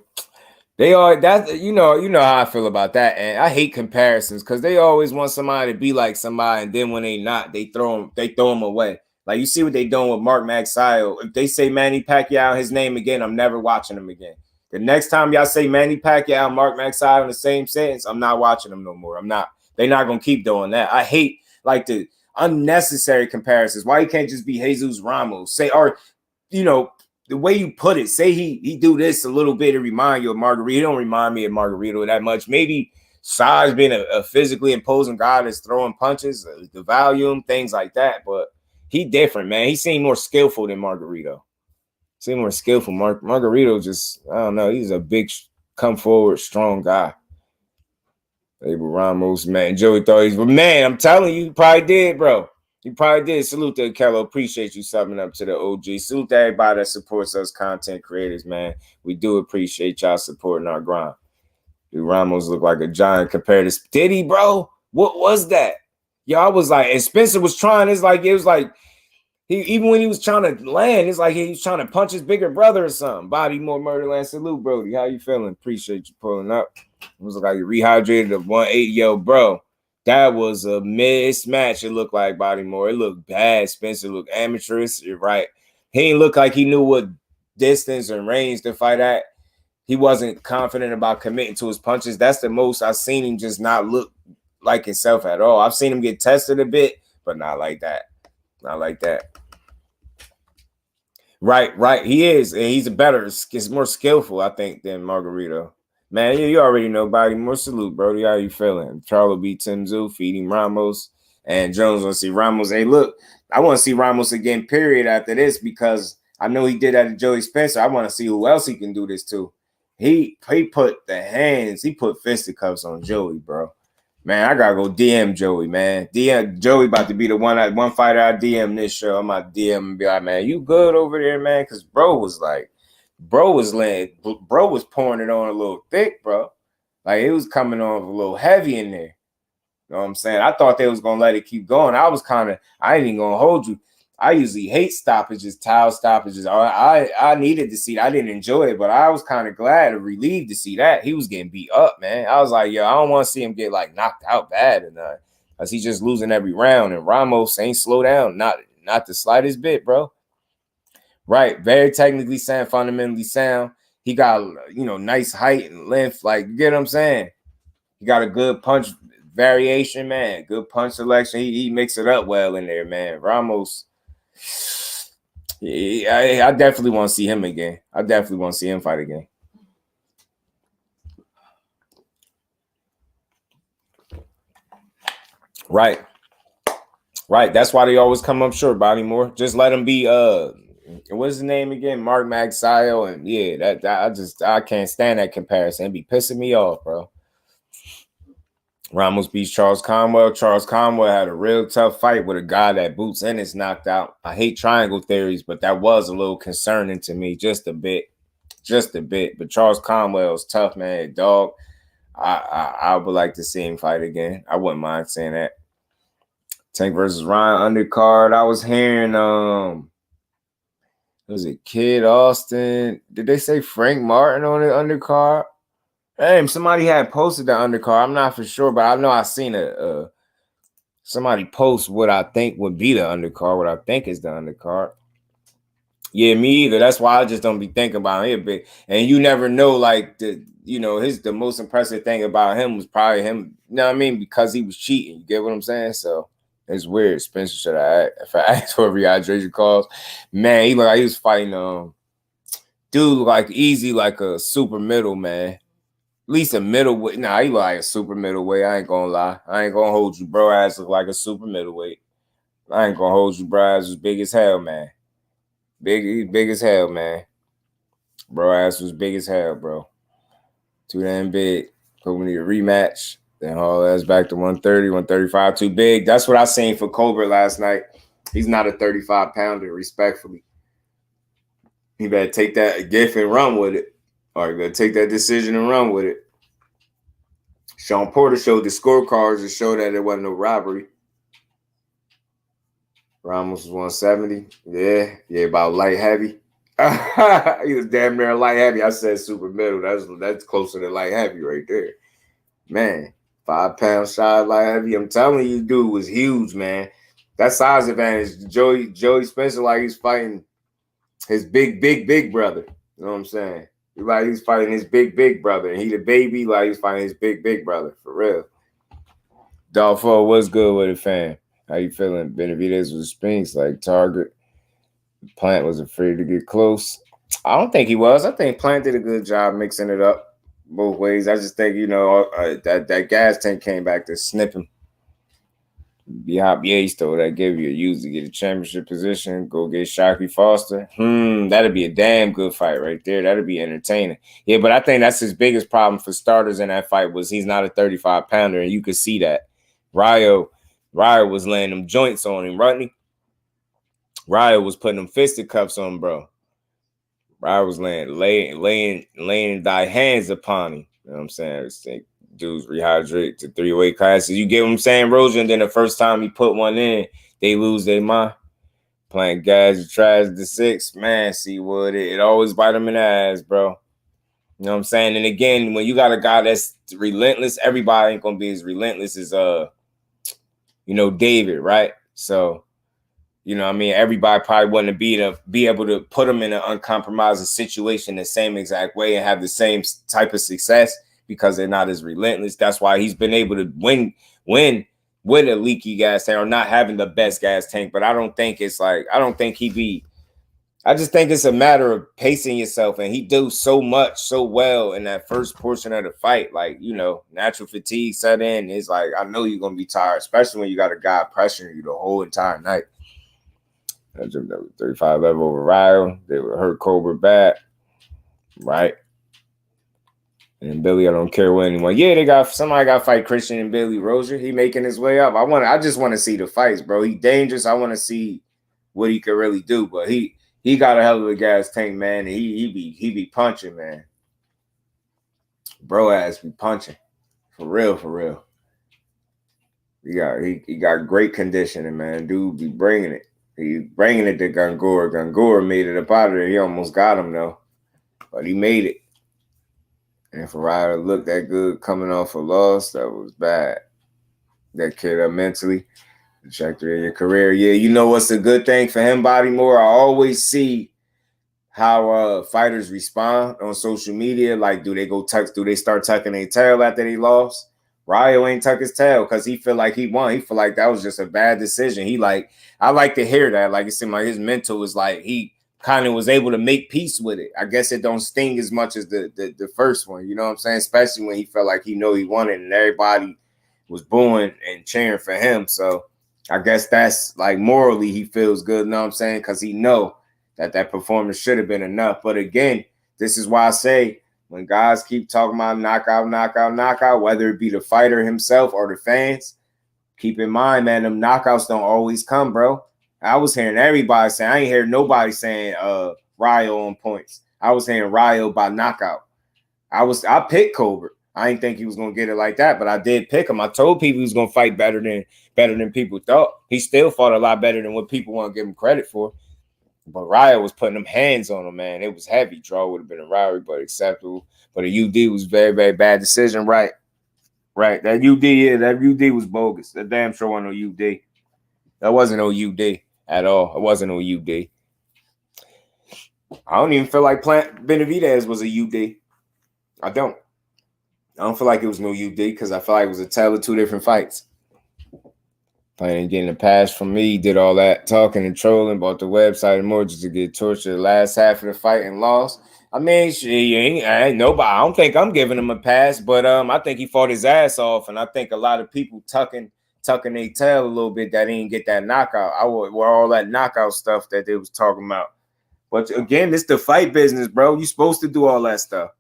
[SPEAKER 2] They are that you know how I feel about that, and I hate comparisons because they always want somebody to be like somebody, and then when they not, they throw them away. Like you see what they doing with Mark Magsayo. If they say Manny Pacquiao his name again, I'm never watching him again. The next time y'all say Manny Pacquiao, Mark Magsayo in the same sentence, I'm not watching them no more. I'm not. They're not gonna keep doing that. I hate like the unnecessary comparisons. Why you can't just be Jesus Ramos? Say or the way you put it, say he do this a little bit to remind you of Margarito. Don't remind me of Margarito that much. Maybe size being a physically imposing guy that's throwing punches, the volume, things like that. But he different, man. He seemed more skillful than Margarito. Seemed more skillful. Margarito just, I don't know. He's a big, come forward, strong guy. Abel Ramos, man. Joey thought he's, but man, I'm telling you, he probably did, bro. You probably did. Salute to Kello. Appreciate you subbing up to the OG. Salute to everybody that supports us content creators, man. We do appreciate y'all supporting our grind. Dude, Ramos looked like a giant compared to did he, bro? What was that? Yo, I was like, and Spencer was trying. It was like he even when he was trying to land, it's like he was trying to punch his bigger brother or something. Body more Murderland. Salute, Brody. How you feeling? Appreciate you pulling up. It was like you rehydrated of 180. Yo, bro. That was a mismatch. It looked like Bodymore. It looked bad. Spencer looked amateurish. You're right. He didn't look like he knew what distance and range to fight at. He wasn't confident about committing to his punches. That's the most I've seen him just not look like himself at all. I've seen him get tested a bit, but not like that. Not like that. Right. He is. And he's he's more skillful, I think, than Margarito. Man, you already know Bodymore. Salute, bro. How you feeling? Charlo beat Tim Tszyu, feeding Ramos. And Jones want to see Ramos. Hey, look, I want to see Ramos again, period, after this, because I know he did that to Joey Spencer. I want to see who else he can do this to. He put the hands, he put fisticuffs on Joey, bro. Man, I gotta go DM Joey, man. DM Joey about to be the one fighter I DM this show. I'm about to DM and be like, man, you good over there, man? Because bro was pouring it on a little thick, bro. Like it was coming on a little heavy in there. You know what I'm saying? I thought they was gonna let it keep going. I ain't even gonna hold you. I usually hate stoppages, towel stoppages. I needed to see it. I didn't enjoy it, but I was kind of glad and relieved to see that. He was getting beat up, man. I was like, yo, I don't want to see him get like knocked out bad or nothing. Because he's just losing every round. And Ramos ain't slow down. Not the slightest bit, bro. Right. Very technically sound, fundamentally sound. He got, nice height and length. Like, you get what I'm saying? He got a good punch variation, man. Good punch selection. He mixed it up well in there, man. Ramos. Yeah, I definitely want to see him again. I definitely want to see him fight again. Right. That's why they always come up short, Bodymore. Just let him be what's his name again? Mark Magsayo. And yeah, I can't stand that comparison. It'd be pissing me off, bro. Ramos beats Charles Conwell. Charles Conwell had a real tough fight with a guy that boots and is knocked out. I hate triangle theories, but that was a little concerning to me, just a bit. But Charles Conwell is tough, man. Dog, I would like to see him fight again. I wouldn't mind saying that. Tank versus Ryan undercard. I was hearing, was it Kid Austin? Did they say Frank Martin on the undercard? Hey, somebody had posted the undercard. I'm not for sure, but I know I seen somebody post what I think would be the undercard, what I think is the undercard. Yeah, me either. That's why I just don't be thinking about it. But and you never know, like the most impressive thing about him was probably him. You know what I mean? Because he was cheating. You get what I'm saying? So it's weird. Spencer should have if I asked for rehydration calls. Man, he was fighting dude like easy, like a super middle, man. At least a middleweight. Nah, he like a super middleweight. I ain't gonna lie. I ain't gonna hold you. Bro ass look like a super middleweight. I ain't gonna hold you. Bro ass was big as hell, man. Big as hell, man. Bro ass was big as hell, bro. Too damn big. So we need a rematch. Then haul ass back to 130, 135. Too big. That's what I seen for Colbert last night. He's not a 35-pounder, respectfully. He better take that gift and run with it. Or you better take that decision and run with it. Sean Porter showed the scorecards to show that there wasn't no robbery. Ramos was 170. Yeah, about light heavy. He was damn near light heavy. I said super middle. That's closer to light heavy right there. Man, 5 pounds shy of light heavy. I'm telling you, dude was huge, man. That size advantage. Joey Spencer, like he's fighting his big brother. You know what I'm saying? Like he's fighting his big brother, and he the baby. Like he's fighting his big brother for real. Dolfo, what's good with it, fam? How you feeling? Benavidez was Spinks like target. Plant was afraid to get close. I don't think he was. I think Plant did a good job mixing it up both ways. I just think that gas tank came back to snip him. Biabies though, that gave you a use to get a championship position. Go get Shockey Foster. That'd be a damn good fight right there. That'd be entertaining. Yeah, but I think that's his biggest problem for starters in that fight was he's not a 35-pounder, and you could see that. Rayo was laying them joints on him, right? Rayo was putting them fisticuffs on, bro. Rayo was laying thy hands upon him. You know what I'm saying? I think dudes rehydrate to 3-weight classes. You get what I'm saying, Roja? And then the first time he put one in, they lose their mind. Playing guys, tries the 6. Man, see what it always bite them in the ass, bro. You know what I'm saying? And again, when you got a guy that's relentless, everybody ain't gonna be as relentless as you know, David, right? So, you know what I mean? Everybody probably wouldn't be able to put him in an uncompromising situation the same exact way and have the same type of success because they're not as relentless. That's why he's been able to win with a leaky gas tank or not having the best gas tank. But I don't think it's like, I just think it's a matter of pacing yourself, and he do so much so well in that first portion of the fight. Like, you know, natural fatigue set in. It's like, I know you're going to be tired, especially when you got a guy pressuring you the whole entire night. 35 level over RAYO. They would hurt Colbert bad, right? And Billy, I don't care what anyone. Yeah, somebody got to fight Christian and Billy Rozier. He making his way up. I just want to see the fights, bro. He dangerous. I want to see what he could really do, but he got a hell of a gas tank, man. And he be punching, man. Bro ass be punching. For real. He got great conditioning, man. Dude be bringing it. He bringing it to Gungor. Gungor made it up out of there. He almost got him, though. But he made it. And for RAYO to look that good coming off a loss, that was bad. That kid up mentally. The trajectory of your career. Yeah, you know what's a good thing for him, Bodymore? I always see how fighters respond on social media. Like, do they start tucking their tail after they lost? RAYO ain't tuck his tail because he feel like he won. He feel like that was just a bad decision. I like to hear that. Like, it seemed like his mental was like he kind of was able to make peace with it. I guess it don't sting as much as the first one. You know what I'm saying? Especially when he felt like he won it and everybody was booing and cheering for him. So I guess that's like morally he feels good. You know what I'm saying? Because he know that performance should have been enough. But again, this is why I say, when guys keep talking about knockout, whether it be the fighter himself or the fans, keep in mind, man, them knockouts don't always come, bro. I was hearing everybody saying, I ain't heard nobody saying RAYO on points. I was hearing RAYO by knockout. I picked Colbert. I didn't think he was gonna get it like that, but I did pick him. I told people he was gonna fight better than people thought. He still fought a lot better than what people want to give him credit for. But RAYO was putting them hands on him, man. It was heavy. Draw would have been a robbery, but acceptable. But a UD was very, very bad decision. Right. That UD was bogus. That damn sure wasn't no UD. That wasn't no UD at all. It wasn't no UD. I don't even feel like BENAVIDEZ was a UD. I don't feel like it was no UD because I feel like it was a tale of two different fights. Planning getting a pass from me, did all that talking and trolling, bought the website and more just to get tortured the last half of the fight and lost. I mean, ain't nobody. I don't think I'm giving him a pass, but I think he fought his ass off, and I think a lot of people tucking their tail a little bit that didn't get that knockout. Where all that knockout stuff that they was talking about. But again, it's the fight business, bro. You supposed to do all that stuff.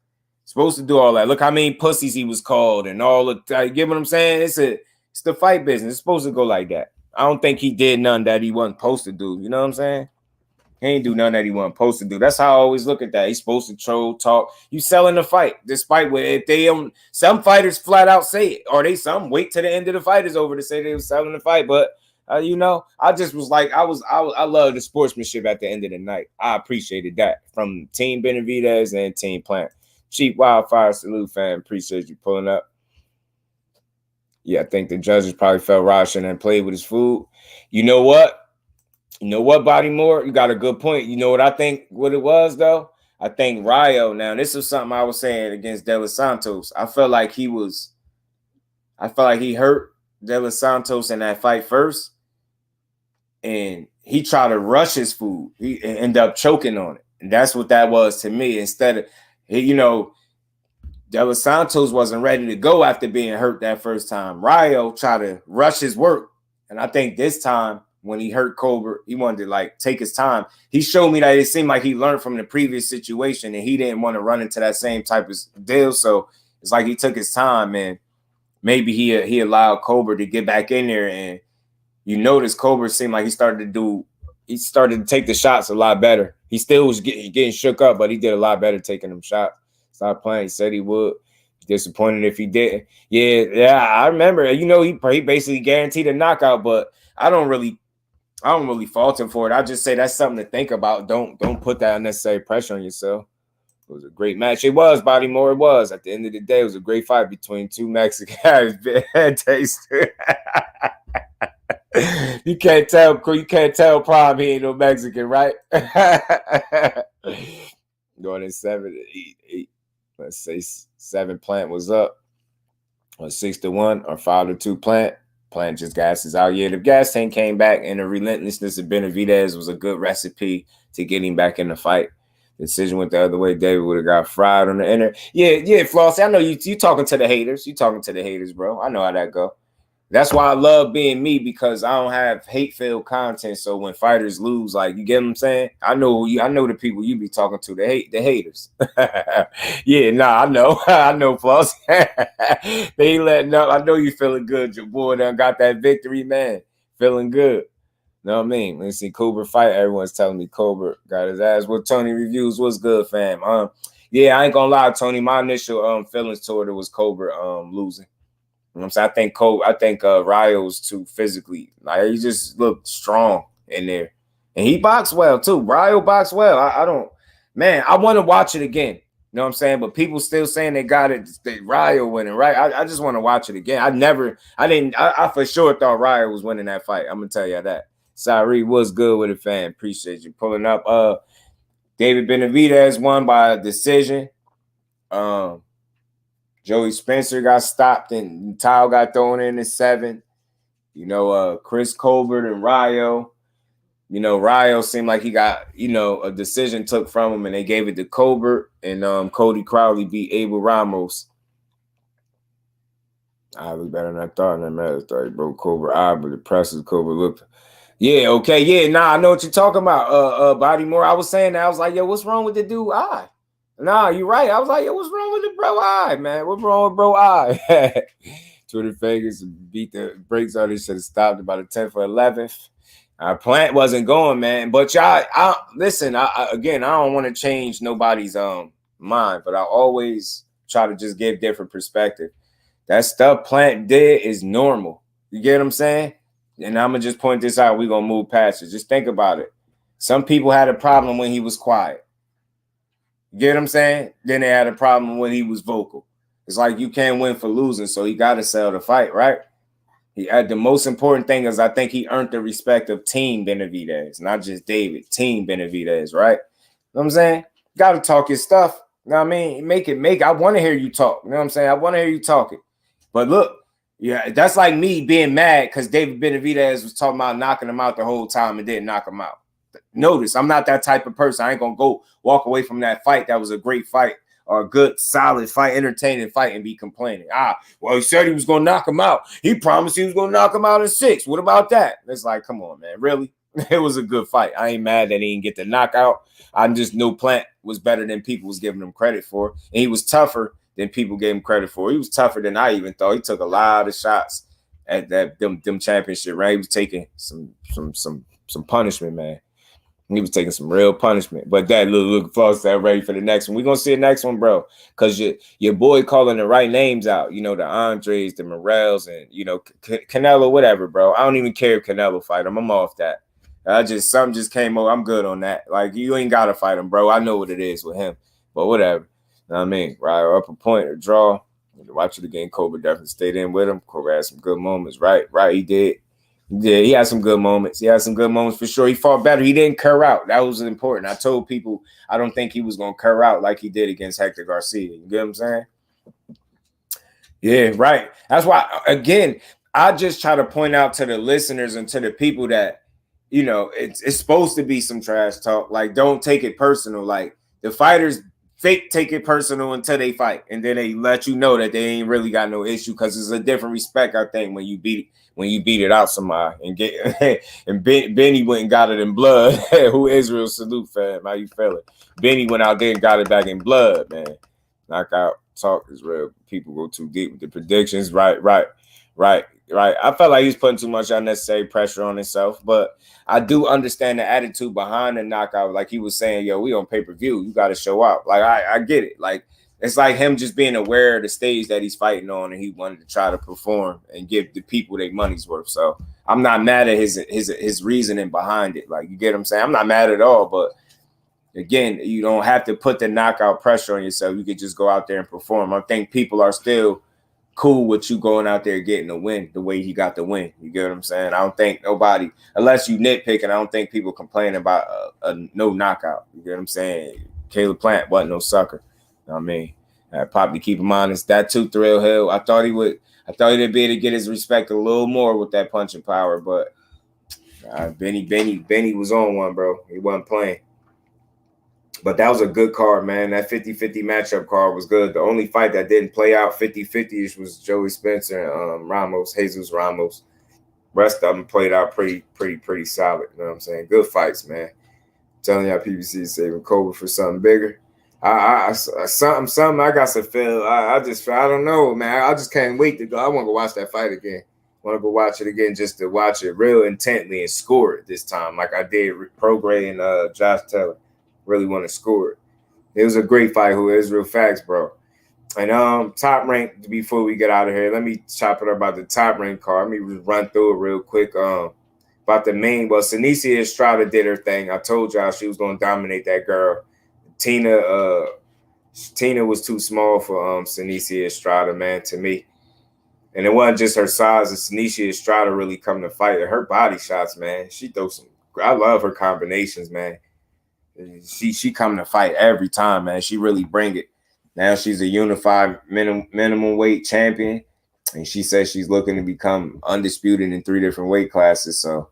[SPEAKER 2] Supposed to do all that. Look how many pussies he was called and all the. You get what I'm saying? It's the fight business. It's supposed to go like that. I don't think he did none that he wasn't supposed to do. You know what I'm saying? He ain't do nothing that he wasn't supposed to do. That's how I always look at that. He's supposed to troll, talk. You selling the fight, despite what if they don't. Some fighters flat out say it, or some wait till the end of the fight is over to say they were selling the fight. But you know, I just was like, I love the sportsmanship at the end of the night. I appreciated that from Team BENAVIDEZ and Team Plant. Cheap Wildfire salute, fam. Appreciate you pulling up. Yeah, I think the judges probably felt Roshan and played with his food. You know what? Bodymore? You got a good point. You know what I think what it was, though? I think RAYO, now, this is something I was saying against De Los Santos. I felt like he hurt De Los Santos in that fight first, and he tried to rush his food. He ended up choking on it, and that's what that was to me. Instead of, you know, De Los Santos wasn't ready to go after being hurt that first time. RAYO tried to rush his work. And I think this time when he hurt Colbert, he wanted to like take his time. He showed me that it seemed like he learned from the previous situation and he didn't want to run into that same type of deal. So it's like he took his time and maybe he allowed Colbert to get back in there. And you notice Colbert seemed like he started to take the shots a lot better. He still was getting shook up, but he did a lot better taking them shots. Stop playing. He said he would. Disappointed if he didn't. Yeah, I remember. You know, he basically guaranteed a knockout, but I don't really fault him for it. I just say that's something to think about. Don't put that unnecessary pressure on yourself. It was a great match. It was, Bodymore. It was. At the end of the day, it was a great fight between two Mexican guys. Bad taste. You can't tell Prime he ain't no Mexican, right? Going in 7, 8, let's say 7 Plant was up. Or 6-1 or 5-2 Plant. Plant just gasses out. Yeah, the gas tank came back, and the relentlessness of BENAVIDEZ was a good recipe to get him back in the fight. The decision went the other way. David would have got fried on the inner. Yeah, Flossy. I know you talking to the haters. You talking to the haters, bro. I know how that go. That's why I love being me, because I don't have hate-filled content. So when fighters lose, like, you get what I'm saying? I know the people you be talking to, the haters. Yeah, nah, I know. I know, Floss. They ain't letting up. I know you feeling good. Your boy done got that victory, man. Feeling good. Know what I mean? Let's see Colbert fight. Everyone's telling me Colbert got his ass. What Tony reviews? What's good, fam? Yeah, I ain't gonna lie, Tony. My initial feelings toward it was Colbert losing. You know what I'm saying? I think Rayo's too physically. Like, he just looked strong in there. And he boxed well too. Rayo boxed well. I want to watch it again. You know what I'm saying? But people still saying they got it, Rayo winning, right? I just want to watch it again. I for sure thought Rayo was winning that fight. I'm gonna tell you that. Sorry, was good with it, fam. Appreciate you pulling up. David BENAVIDEZ won by a decision. Joey Spencer got stopped and Tile got thrown in at 7. You know, Chris Colbert and Rayo. You know, Rayo seemed like he got, a decision took from him, and they gave it to Colbert. And Cody CROWLEY beat ABEL RAMOS. I was better than I thought, and that matters. He broke Colbert eye, but the presses Colbert looked. Yeah, okay, yeah, nah, I know what you're talking about. Body Moore. I was saying that. I was like, yo, what's wrong with the dude eye? Nah, you're right. I was like, yo, what's wrong with the bro eye, man? What's wrong with bro eye? Twitter Vegas beat the brakes on it. Should have stopped about the 10th or 11th. Plant wasn't going, man. But y'all, listen, again, I don't want to change nobody's mind, but I always try to just give different perspective. That stuff Plant did is normal. You get what I'm saying? And I'm going to just point this out. We're going to move past it. Just think about it. Some people had a problem when he was quiet. You get what I'm saying? Then they had a problem when he was vocal. It's like you can't win for losing, so he got to sell the fight, right? He had the most important thing is I think he earned the respect of Team BENAVIDEZ, not just David. Team BENAVIDEZ, right? You know what I'm saying? Got to talk your stuff. You know what I mean? Make it. I want to hear you talk. You know what I'm saying? I want to hear you talking. But look, yeah, that's like me being mad because David BENAVIDEZ was talking about knocking him out the whole time and didn't knock him out. Notice, I'm not that type of person. I ain't going to go walk away from that fight. That was a great fight or a good, solid fight, entertaining fight and be complaining. Well, he said he was going to knock him out. He promised he was going to knock him out in 6. What about that? It's like, come on, man. Really? It was a good fight. I ain't mad that he didn't get the knockout. I just knew Plant was better than people was giving him credit for. And he was tougher than people gave him credit for. He was tougher than I even thought. He took a lot of shots at them championship, right? He was taking some punishment, man. He was taking some real punishment. But that look false, that ready for the next one. We're going to see the next one, bro. Because your boy calling the right names out. You know, the Andres, the Morels, and, Canelo, whatever, bro. I don't even care if Canelo fight him. I'm off that. Something just came over. I'm good on that. Like, you ain't got to fight him, bro. I know what it is with him. But whatever. You know what I mean? Right, up a point or draw. Watch it again. Colbert definitely stayed in with him. Colbert had some good moments. Right, he did. Yeah, he had some good moments. He had some good moments for sure. He fought better. He didn't cur out. That was important. I told people I don't think he was going to cur out like he did against Hector Garcia. You get what I'm saying? Yeah, right. That's why, again, I just try to point out to the listeners and to the people that, it's supposed to be some trash talk. Like, don't take it personal. Like, the fighters fake take it personal until they fight. And then they let you know that they ain't really got no issue because it's a different respect, I think, when you beat it out somebody and get and Benny went and got it in blood. Who Israel salute, fam? How you feeling? Benny went out there and got it back in blood, man. Knockout talk is real. People go too deep with the predictions. Right. I felt like he's putting too much unnecessary pressure on himself, but I do understand the attitude behind the knockout. Like he was saying, yo, we on pay-per-view. You got to show up. Like, I get it. Like, it's like him just being aware of the stage that he's fighting on, and he wanted to try to perform and give the people their money's worth. So I'm not mad at his reasoning behind it. Like, you get what I'm saying? I'm not mad at all, but again, you don't have to put the knockout pressure on yourself. You could just go out there and perform. I think people are still cool with you going out there getting the win the way he got the win. You get what I'm saying? I don't think nobody, unless you nitpicking, I don't think people complain about a no knockout. You get what I'm saying? Caleb Plant wasn't no sucker. You know what I mean? Probably keep him honest. That too, Thrill Hill. I thought he'd be able to get his respect a little more with that punching power, but Benny was on one, bro. He wasn't playing. But that was a good card, man. That 50-50 matchup card was good. The only fight that didn't play out 50-50 was Joey Spencer and Jesus Ramos. Rest of them played out pretty solid. You know what I'm saying? Good fights, man. I'm telling y'all, PBC is saving Colbert for something bigger. Something I got to feel. I don't know, man. I just can't wait to go. I want to go watch that fight again. Want to go watch it again just to watch it real intently and score it this time, like I did with Prograis and Josh Taylor. Really want to score it. It was a great fight. Who is real facts, bro. And top rank, before we get out of here, let me chop it up about the top rank card. Let me just run through it real quick. About the main, well, SENIESA Estrada did her thing. I told y'all she was going to dominate that girl. Tina was too small for SENIESA Estrada, man, to me. And it wasn't just her size. SENIESA Estrada really come to fight. Her body shots, man. She throws some. I love her combinations, man. She come to fight every time, man. She really bring it. Now she's a unified minimum weight champion, and she says she's looking to become undisputed in 3 different weight classes. So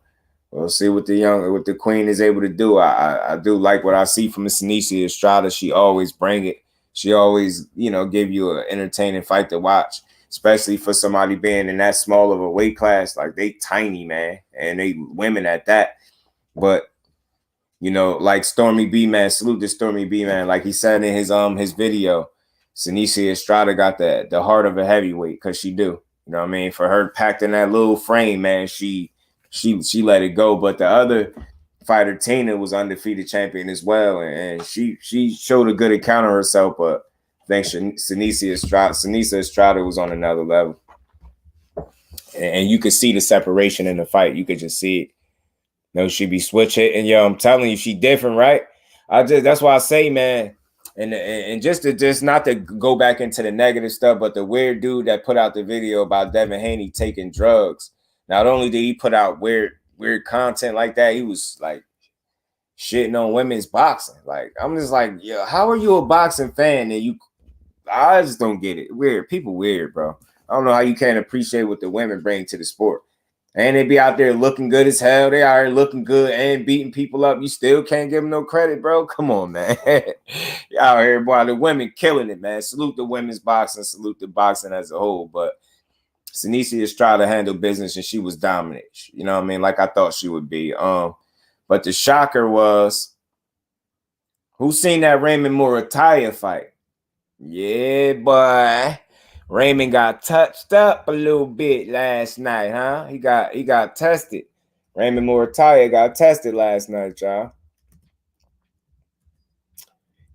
[SPEAKER 2] we'll see what the queen is able to do. I do like what I see from SENIESA Estrada. She always bring it. She always, give you an entertaining fight to watch, especially for somebody being in that small of a weight class. Like, they tiny, man, and they women at that. But like Stormy B, man, salute to Stormy B, man. Like he said in his video, SENIESA Estrada got the heart of a heavyweight, because she do. You know what I mean? For her packed in that little frame, man, she let it go. But the other fighter, Tina, was undefeated champion as well, and she showed a good account of herself. But I think SENIESA Estrada was on another level, and you could see the separation in the fight. You could just see it. She be switch hitting. Yo, I'm telling you, she different, right? That's why I say, man, and just not to go back into the negative stuff, but the weird dude that put out the video about Devin Haney taking drugs. Not only did he put out weird content like that, he was like shitting on women's boxing. Like, I'm just like, yo, how are you a boxing fan and I just don't get it. Weird. People weird, bro. I don't know how you can't appreciate what the women bring to the sport. And they be out there looking good as hell. They are looking good and beating people up. You still can't give them no credit, bro. Come on, man. Y'all out here, boy. The women killing it, man. Salute the women's boxing. Salute the boxing as a whole. But SENIESA Estrada handled business, and she was dominant. You know what I mean? Like I thought she would be. But the shocker was, who seen that Raymond Muratalla fight? Yeah, boy. Raymond got touched up a little bit last night, huh? He got tested. Raymond Muratalla got tested last night, y'all.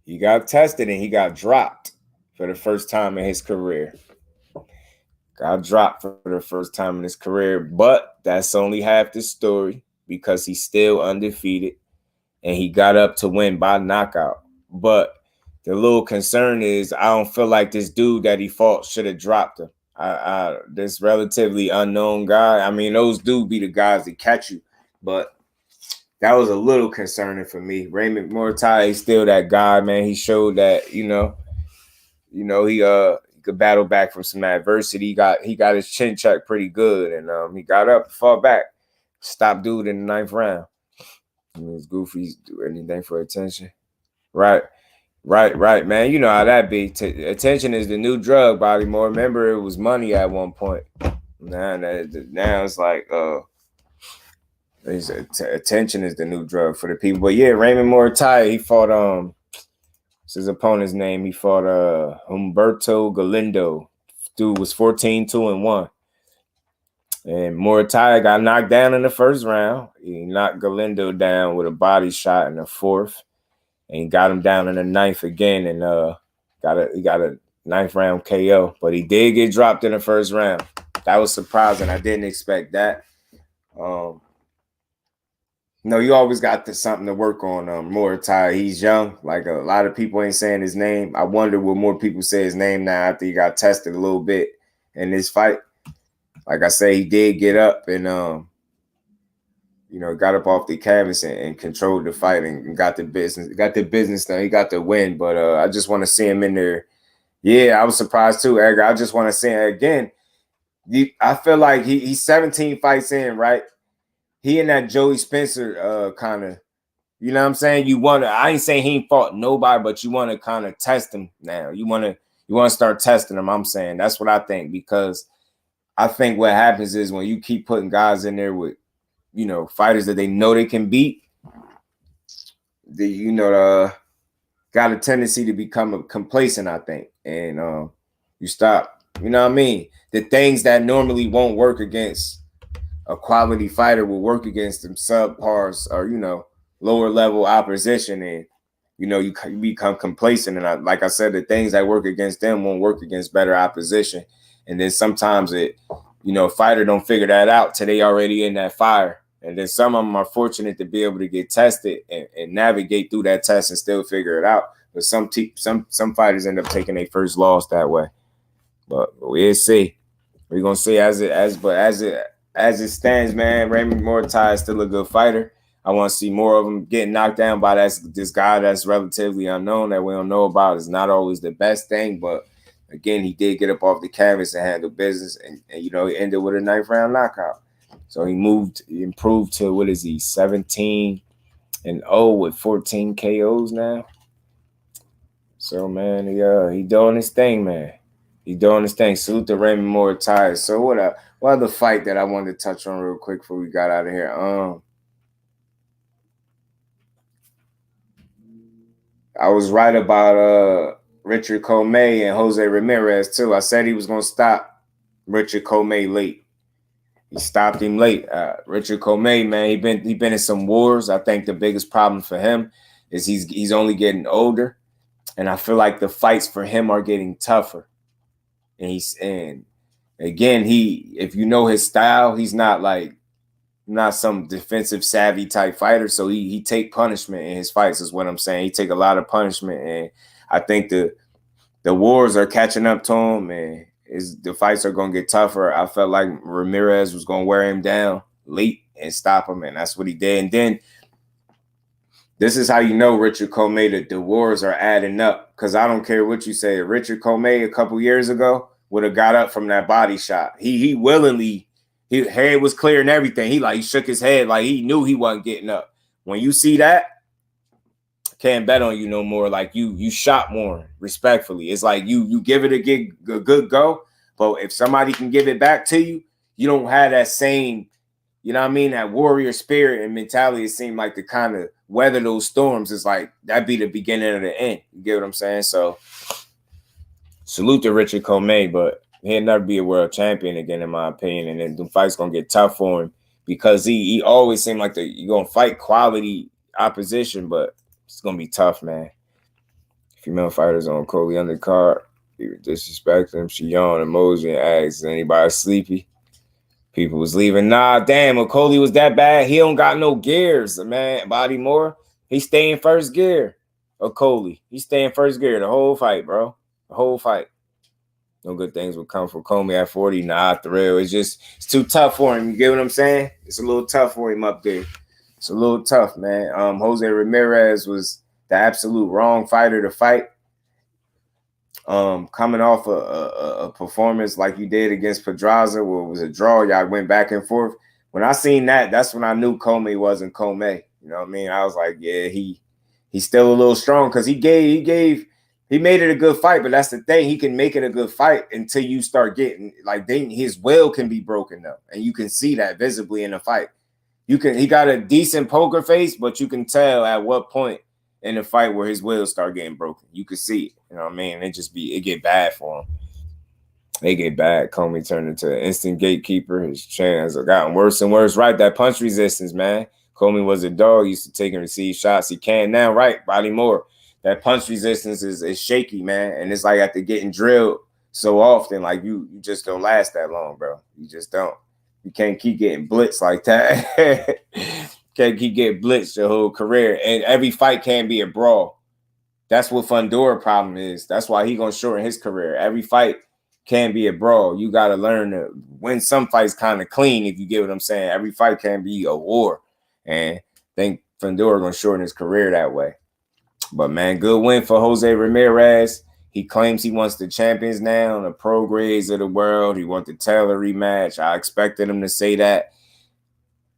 [SPEAKER 2] He got tested and he got dropped for the first time in his career. Got dropped for the first time in his career, but that's only half the story, because he's still undefeated and he got up to win by knockout. But the little concern is, I don't feel like this dude that he fought should have dropped him. This relatively unknown guy. I mean, those dudes be the guys that catch you, but that was a little concerning for me. Raymond Muratalla is still that guy, man. He showed that, he could battle back from some adversity. He got his chin checked pretty good, and he got up, fought back, stopped dude in the 9th round. I mean, it's goofy, do anything for attention, right? Right, man. You know how that be. Attention is the new drug, Bodymore. Remember, it was money at one point. Now it's like, attention is the new drug for the people. But yeah, Raymond Muratalla, he fought, what's his opponent's name? He fought Humberto Galindo. Dude was 14-2-1. And Muratalla got knocked down in the first round. He knocked Galindo down with a body shot in the 4th. And got him down in the 9th again, and he got a 9th round KO. But he did get dropped in the first round. That was surprising. I didn't expect that. You always got something to work on. Muratalla, he's young. Like, a lot of people ain't saying his name. I wonder will more people say his name now after he got tested a little bit. in this fight. Like I say, he did get up and got up off the canvas and controlled the fight and got the business done. He got the win, but I just want to see him in there. Yeah, I was surprised too, Edgar. I just want to see him again. I feel like he's 17 fights in, right? He and that Joey Spencer kind of, you know what I'm saying? I ain't saying he ain't fought nobody, but you want to kind of test him now. You want to start testing him, I'm saying. That's what I think, because I think what happens is when you keep putting guys in there with, fighters that they know they can beat, got a tendency to become complacent, I think. And you stop, you know what I mean? The things that normally won't work against a quality fighter will work against them subpars or, lower level opposition. And, you become complacent. And like I said, the things that work against them won't work against better opposition. And then sometimes fighter don't figure that out till they already in that fire. And then some of them are fortunate to be able to get tested and navigate through that test and still figure it out. But some fighters end up taking their first loss that way. But we'll see. We're gonna see as it stands, man. Raymond Mortai is still a good fighter. I want to see more of them getting knocked down by this guy that's relatively unknown that we don't know about. It's not always the best thing, but again, he did get up off the canvas and handle business, and he ended with a 9th round knockout. So he improved to, what is he, 17-0 with 14 KOs now. So, man, he doing his thing, man. He doing his thing. Salute to Raymond Mortai. So what other fight that I wanted to touch on real quick before we got out of here? I was right about Richard Commey and Jose Ramirez too. I said he was gonna stop Richard Commey late. He stopped him late. Richard Commey, man, he been in some wars. I think the biggest problem for him is he's only getting older, and I feel like the fights for him are getting tougher. And again, if you know his style, he's not some defensive savvy type fighter. So he take punishment in his fights, is what I'm saying. He take a lot of punishment, and I think the wars are catching up to him, and the fights are going to get tougher. I felt like Ramirez was going to wear him down late and stop him, and that's what he did. And then this is how you know Richard Commey, that the wars are adding up, because I don't care what you say. Richard Commey a couple years ago would have got up from that body shot. He willingly, his head was clear and everything. He shook his head like he knew he wasn't getting up. When you see that, can't bet on you no more. Like you shot more respectfully. It's like you give it a good go, but if somebody can give it back to you, you don't have that same, you know what I mean, that warrior spirit and mentality. It seemed like to kind of weather those storms is like that'd be the beginning of the end. You get what I'm saying? So salute to Richard Commey, but he'll never be a world champion again, in my opinion. And then the fight's gonna get tough for him because he always seemed like you're gonna fight quality opposition, but it's gonna be tough, man. Female fighters on CODY undercard. People disrespect them. She yawned, emoji, and asked, "Is anybody sleepy?" People was leaving. Nah, damn, CODY was that bad. He don't got no gears, man. Body more. He stay in first gear. CODY. He stay in first gear the whole fight, bro. The whole fight. No good things will come from Commey at 40. Nah, thrill. It's too tough for him. You get what I'm saying? It's a little tough for him up there. It's a little tough, man. Jose Ramirez was the absolute wrong fighter to fight. Coming off a performance like you did against Pedraza, where it was a draw, y'all went back and forth. When I seen that, that's when I knew Commey wasn't Commey. You know what I mean? I was like, yeah, he's still a little strong, because he made it a good fight. But that's the thing, he can make it a good fight until you start getting his will can be broken though, and you can see that visibly in the fight. He got a decent poker face, but you can tell at what point in the fight where his will start getting broken. You can see it. You know what I mean? It get bad for him. They get bad. Commey turned into an instant gatekeeper. His chance have gotten worse and worse. Right, that punch resistance, man. Commey was a dog. Used to take and receive shots. He can now, right? Body more. That punch resistance is shaky, man. And it's like after getting drilled so often, like you just don't last that long, bro. You just don't. You can't keep getting blitzed like that. Can't keep getting blitzed your whole career. And every fight can be a brawl. That's what Fundora problem is. That's why he gonna shorten his career. Every fight can't be a brawl. You got to learn to win some fights kind of clean, if you get what I'm saying. Every fight can't be a war. And I think Fundora going to shorten his career that way. But, man, good win for Jose Ramirez. He claims he wants the champions now, the pro grades of the world. He wants the Taylor rematch. I expected him to say that.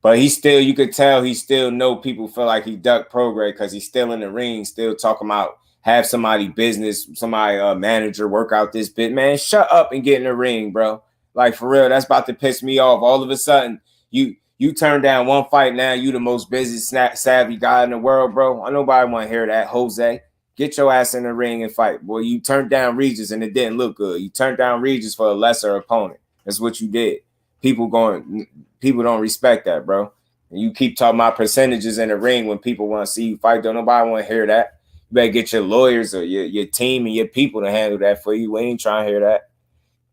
[SPEAKER 2] But he still, you could tell he still know people feel like he ducked pro grade because he's still in the ring, still talking about have somebody business, somebody manager work out this bit. Man, shut up and get in the ring, bro. Like, for real, that's about to piss me off. All of a sudden, you turn down one fight now, you the most business savvy guy in the world, bro. Nobody want to hear that, Jose. Get your ass in the ring and fight. Boy, you turned down Regis and it didn't look good. You turned down Regis for a lesser opponent. That's what you did. People don't respect that, bro. And you keep talking about percentages in the ring when people want to see you fight. Don't nobody want to hear that. You better get your lawyers or your team and your people to handle that for you. We ain't trying to hear that.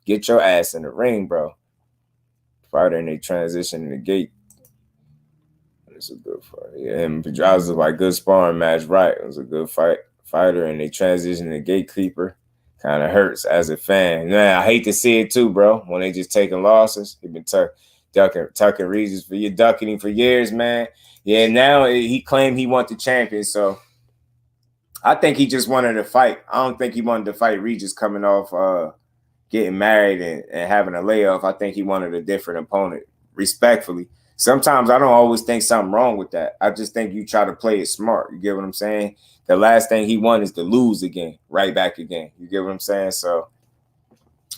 [SPEAKER 2] Get your ass in the ring, bro. Fighter and they transition in the gate. It's a good fight. Yeah, him and Pedraza was like good sparring match, right? It was a good fighter, and they transition to gatekeeper. Kind of hurts as a fan. Man, I hate to see it too, bro. When they just taking losses, he been tucking Regis for you, ducking him for years, man. Yeah, now he claimed he want the champion, so I think he just wanted to fight. I don't think he wanted to fight Regis coming off getting married and having a layoff. I think he wanted a different opponent, respectfully. Sometimes I don't always think something wrong with that. I just think you try to play it smart. You get what I'm saying? The last thing he wanted is to lose again, right back again. You get what I'm saying? So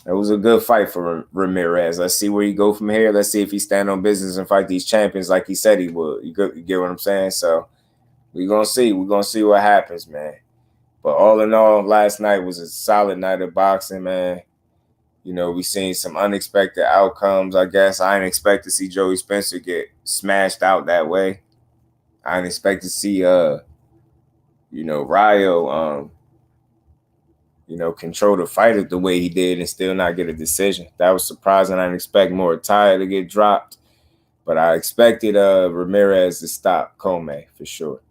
[SPEAKER 2] it was a good fight for Ramirez. Let's see where he go from here. Let's see if he stand on business and fight these champions like he said he would. You get what I'm saying? So we're going to see. We're going to see what happens, man. But all in all, last night was a solid night of boxing, man. You know, we seen some unexpected outcomes, I guess. I didn't expect to see Joey Spencer get smashed out that way. I didn't expect to see, Rayo, control the fight the way he did and still not get a decision. That was surprising. I didn't expect Muratalla to get dropped. But I expected Ramirez to stop COMMEY for sure.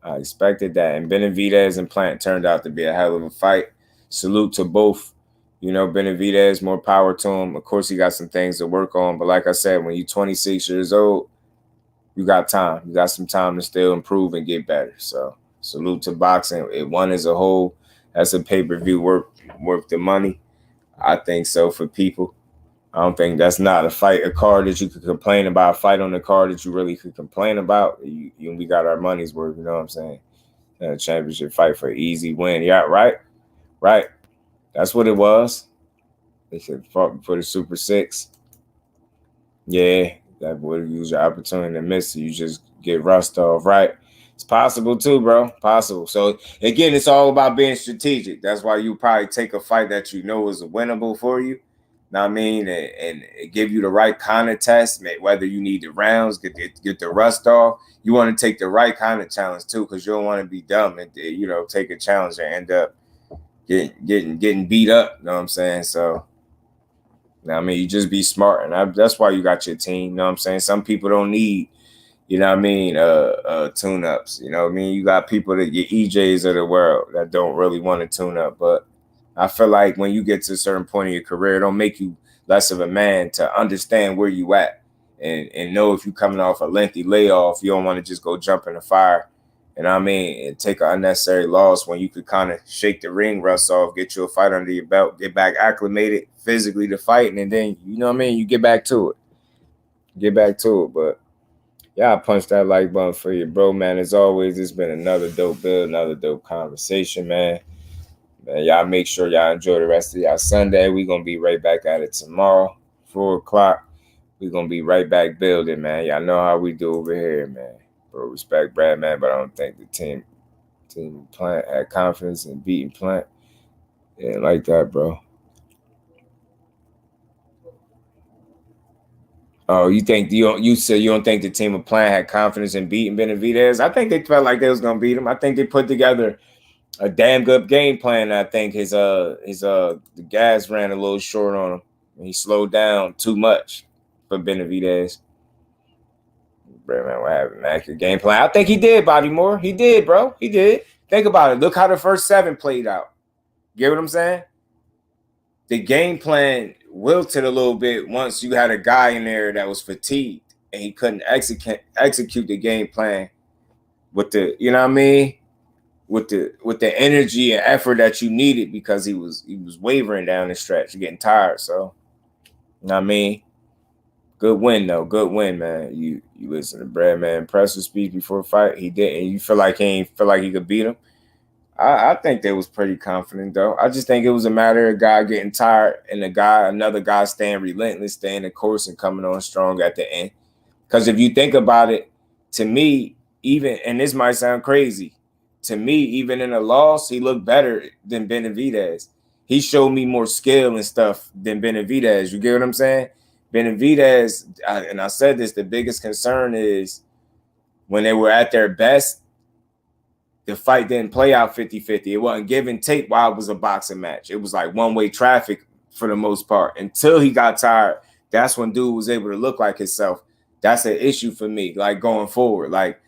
[SPEAKER 2] I expected that. And BENAVIDEZ and Plant turned out to be a hell of a fight. Salute to both. You know, BENAVIDEZ, more power to him. Of course, he got some things to work on. But like I said, when you're 26 years old, you got time. You got some time to still improve and get better. So salute to boxing. It won as a whole. That's a pay-per-view worth the money. I think so for people. I don't think that's not a card that you could complain about, a fight on the card that you really could complain about. We got our money's worth, you know what I'm saying? A championship fight for an easy win. Yeah, right? Right. That's what it was. They said fought for the Super 6. Yeah, that would use your opportunity to miss it. You just get rust off, right? It's possible too, bro. Possible. So, again, it's all about being strategic. That's why you probably take a fight that you know is winnable for you. Know what I mean? And give you the right kind of test, whether you need the rounds, get the rust off. You want to take the right kind of challenge too, because you don't want to be dumb and take a challenge and end up getting beat up. You know what I'm saying? So, I mean, you just be smart, and that's why you got your team. You know what I'm saying? Some people don't need, tune-ups. You know what I mean? You got people that your EJs of the world that don't really want to tune up, but I feel like when you get to a certain point in your career, it don't make you less of a man to understand where you at and know if you're coming off a lengthy layoff, you don't want to just go jump in the fire, you know what I mean, and take an unnecessary loss when you could kind of shake the ring rust off, get you a fight under your belt, get back acclimated physically to fighting, and then, you know what I mean, you get back to it. But yeah, I punched that like button for you, bro, man. As always, it's been another dope build, another dope conversation, man. Man, y'all make sure y'all enjoy the rest of y'all Sunday. We're going to be right back at it tomorrow, 4 o'clock. We're going to be right back building, man. Y'all know how we do over here, man. Bro, respect Brad, man, but I don't think the team Plant had confidence in beating Plant. Yeah, like that, bro. Oh, you said you don't think the team of Plant had confidence in beating BENAVIDEZ? I think they felt like they was going to beat him. I think they put together a damn good game plan. I think the gas ran a little short on him. He slowed down too much for BENAVIDEZ. Bro, man, what happened, man? Your game plan. I think he did, Bobby Moore. He did, bro. He did. Think about it. Look how the first 7 played out. Get what I'm saying? the game plan wilted a little bit once you had a guy in there that was fatigued and he couldn't execute the game plan with the, you know what I mean, with the energy and effort that you needed, because he was wavering down the stretch, getting tired. So, you know what I mean, good win though, good win, man. You listen to Brad, man, impressive speech before the fight. He didn't. You feel like he could beat him. I think they was pretty confident though. I just think it was a matter of guy getting tired and another guy staying relentless, staying the course, and coming on strong at the end. Because if you think about it, to me, even, and this might sound crazy, to me, even in a loss, he looked better than BENAVIDEZ. He showed me more skill and stuff than BENAVIDEZ. You get what I'm saying? BENAVIDEZ, and I said this, the biggest concern is when they were at their best, the fight didn't play out 50-50. It wasn't give and take while it was a boxing match. It was like one-way traffic for the most part. Until he got tired, that's when dude was able to look like himself. That's an issue for me, like going forward. Like,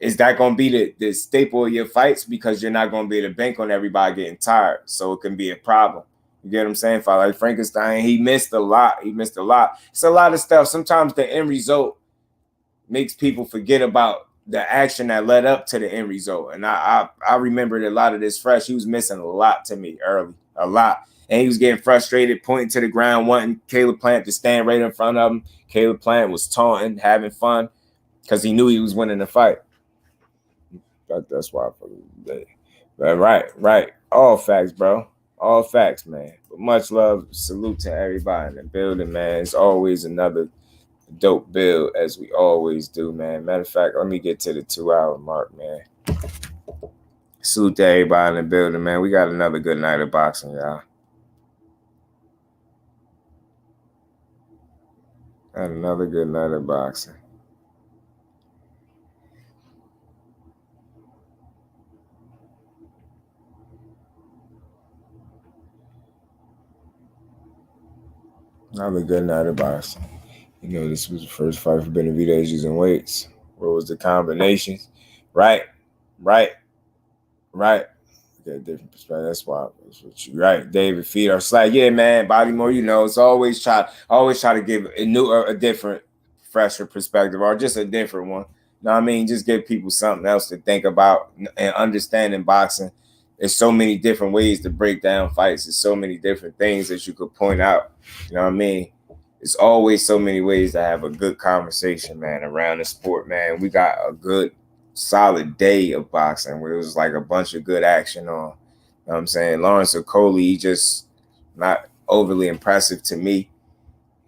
[SPEAKER 2] is that going to be the staple of your fights? Because you're not going to be able to bank on everybody getting tired. So it can be a problem. You get what I'm saying? For like Frankenstein, he missed a lot. It's a lot of stuff. Sometimes the end result makes people forget about the action that led up to the end result. And I remembered a lot of this fresh. He was missing a lot to me early, a lot. And he was getting frustrated, pointing to the ground, wanting Caleb Plant to stand right in front of him. Caleb Plant was taunting, having fun, because he knew he was winning the fight. That's why I fucking right. All facts, bro. All facts, man. But much love, salute to everybody in the building, man. It's always another dope build, as we always do, man. Matter of fact, let me get to the 2-hour mark, man. Salute to everybody in the building, man. We got another good night of boxing, y'all. Got another good night of boxing. Another good night of boxing. You know, this was the first fight for BENAVIDEZ using weights. What was the combinations? Right. Okay, different perspective. That's why. That's what you right. David feet are slack. Yeah, man. Bodymore, you know, it's always try to give a different, fresher perspective, or just a different one. You know what I mean? Just give people something else to think about and understand in boxing. There's so many different ways to break down fights. There's so many different things that you could point out. You know what I mean? It's always so many ways to have a good conversation, man, around the sport, man. We got a good, solid day of boxing where it was like a bunch of good action on. You know what I'm saying? Lawrence Okolie, he just not overly impressive to me.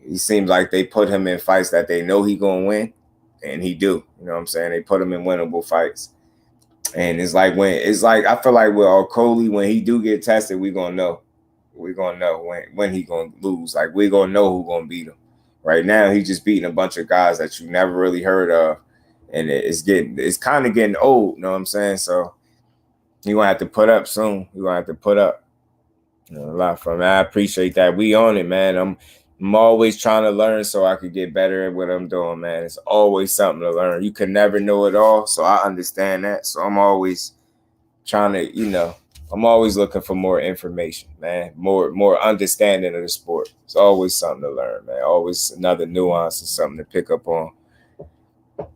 [SPEAKER 2] He seems like they put him in fights that they know he gonna win, and he do. You know what I'm saying? They put him in winnable fights. And I feel like with Okolie, when he do get tested, we gonna know. We're gonna know when he gonna lose. Like, we're gonna know who gonna beat him. Right now, he's just beating a bunch of guys that you never really heard of, and it's kind of getting old. You know what I'm saying? So you're gonna have to put up soon. You're gonna have to put up. You know, a lot from it. I appreciate that. We on it, man. I'm always trying to learn so I could get better at what I'm doing, man. It's always something to learn. You can never know it all, so I understand that. So I'm always trying to, you know, I'm always looking for more information, man, more understanding of the sport. It's always something to learn, man. Always another nuance and something to pick up on. You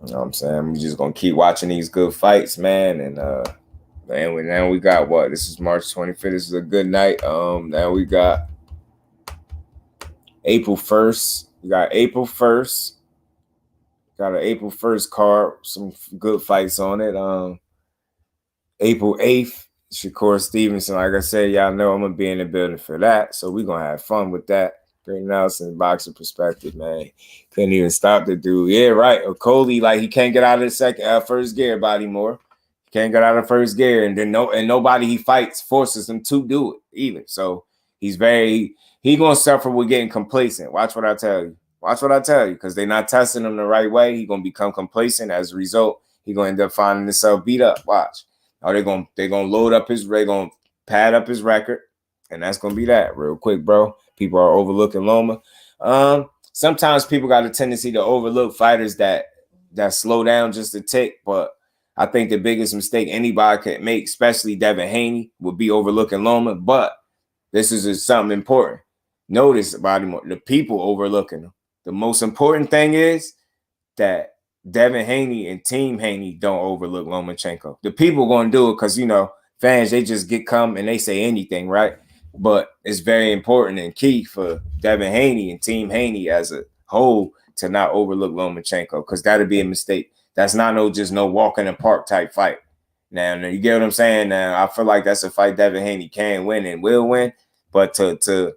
[SPEAKER 2] know what I'm saying? We're just gonna keep watching these good fights, man. And now we got what? This is March 25th. This is a good night. Now we got April 1st. We got April 1st. Got an April 1st card. Some good fights on it. April 8th, Shakur Stevenson. Like I said, y'all know I'm going to be in the building for that. So we're going to have fun with that. Great announcement, boxing perspective, man. Couldn't even stop the dude. Yeah, right. Okolie, like, he can't get out of the first gear, Bodymore. He can't get out of first gear. And then nobody he fights forces him to do it even. So he's going to suffer with getting complacent. Watch what I tell you. Watch what I tell you, because they're not testing him the right way. He's going to become complacent. As a result, he's going to end up finding himself beat up. Watch. Or they're gonna load up they're gonna pad up his record, and that's gonna be that real quick, bro. People are overlooking Loma. Sometimes people got a tendency to overlook fighters that slow down just a tick, but I think the biggest mistake anybody could make, especially Devin Haney, would be overlooking Loma. But This is something important. Notice about him, the people overlooking him. The most important thing is that Devin Haney and Team Haney don't overlook Lomachenko. The people going to do it because, you know, fans, they just come and they say anything, right? But it's very important and key for Devin Haney and Team Haney as a whole to not overlook Lomachenko, because that'd be a mistake. That's not no walk in the park type fight. Now, you get what I'm saying? Now, I feel like that's a fight Devin Haney can win and will win, but to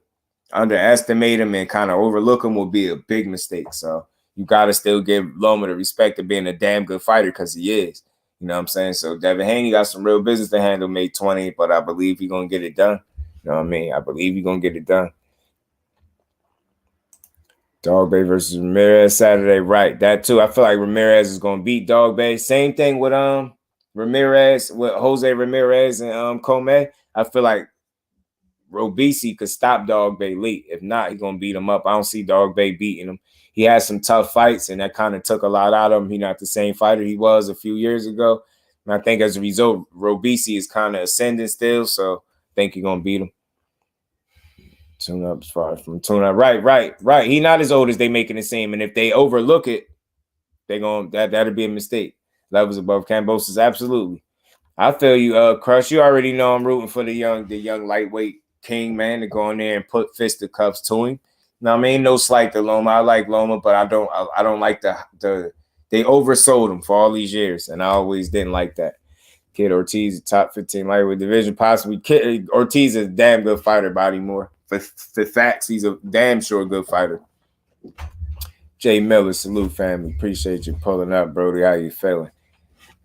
[SPEAKER 2] underestimate him and kind of overlook him will be a big mistake. So you got to still give Loma the respect of being a damn good fighter, because he is. You know what I'm saying? So Devin Haney got some real business to handle May 20th, but I believe he's going to get it done. You know what I mean? I believe he's going to get it done. Dogbay versus Ramirez Saturday, right? That too. I feel like Ramirez is going to beat Dogbay. Same thing with Ramirez, with Jose Ramirez and COMMEY. I feel like Robisi could stop Dogbay late. If not, he's going to beat him up. I don't see Dogbay beating him. He had some tough fights, and that kind of took a lot out of him. He's not the same fighter he was a few years ago. And I think as a result, Robisi is kind of ascending still, so I think he's going to beat him. Tune up as far from tune up. Right. He not as old as they making it seem. And if they overlook it, that'll be a mistake. Levels above Cambosis, absolutely. I feel you, Crush. You already know I'm rooting for the young lightweight king, man, to go in there and put fisticuffs to him. Now, I mean, no slight to Loma. I like Loma, but I don't like the they oversold him for all these years, and I always didn't like that. Kid Ortiz, top 15 lightweight division, possibly. Kid Ortiz is a damn good fighter, body more. For facts, he's a damn sure good fighter. Jay Miller, salute family. Appreciate you pulling up, Brody. How you feeling?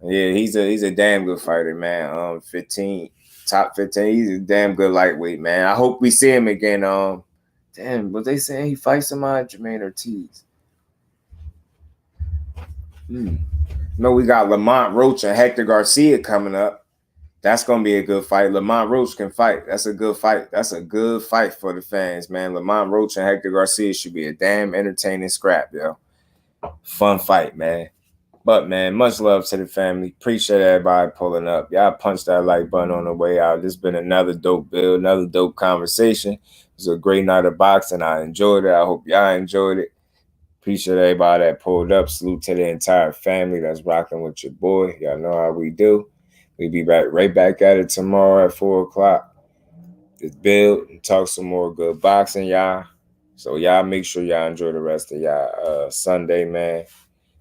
[SPEAKER 2] Yeah, he's a damn good fighter, man. 15, top 15. He's a damn good lightweight, man. I hope we see him again. Damn, was they saying he fights somebody? Jermaine Ortiz. No, we got Lamont Roach and Hector Garcia coming up. That's going to be a good fight. Lamont Roach can fight. That's a good fight. That's a good fight for the fans, man. Lamont Roach and Hector Garcia should be a damn entertaining scrap, yo. Fun fight, man. But, man, much love to the family. Appreciate everybody pulling up. Y'all punch that like button on the way out. This has been another dope build, another dope conversation. It was a great night of boxing. I enjoyed it. I hope y'all enjoyed it. Appreciate everybody that pulled up. Salute to the entire family that's rocking with your boy. Y'all know how we do. We'll be right back at it tomorrow at 4 o'clock. Let's build and talk some more good boxing, y'all. So y'all make sure y'all enjoy the rest of y'all Sunday, man.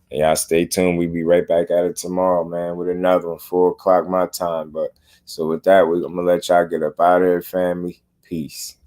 [SPEAKER 2] And y'all stay tuned. We'll be right back at it tomorrow, man, with another one, 4 o'clock my time. But so with that, I'm going to let y'all get up out of here, family. Peace.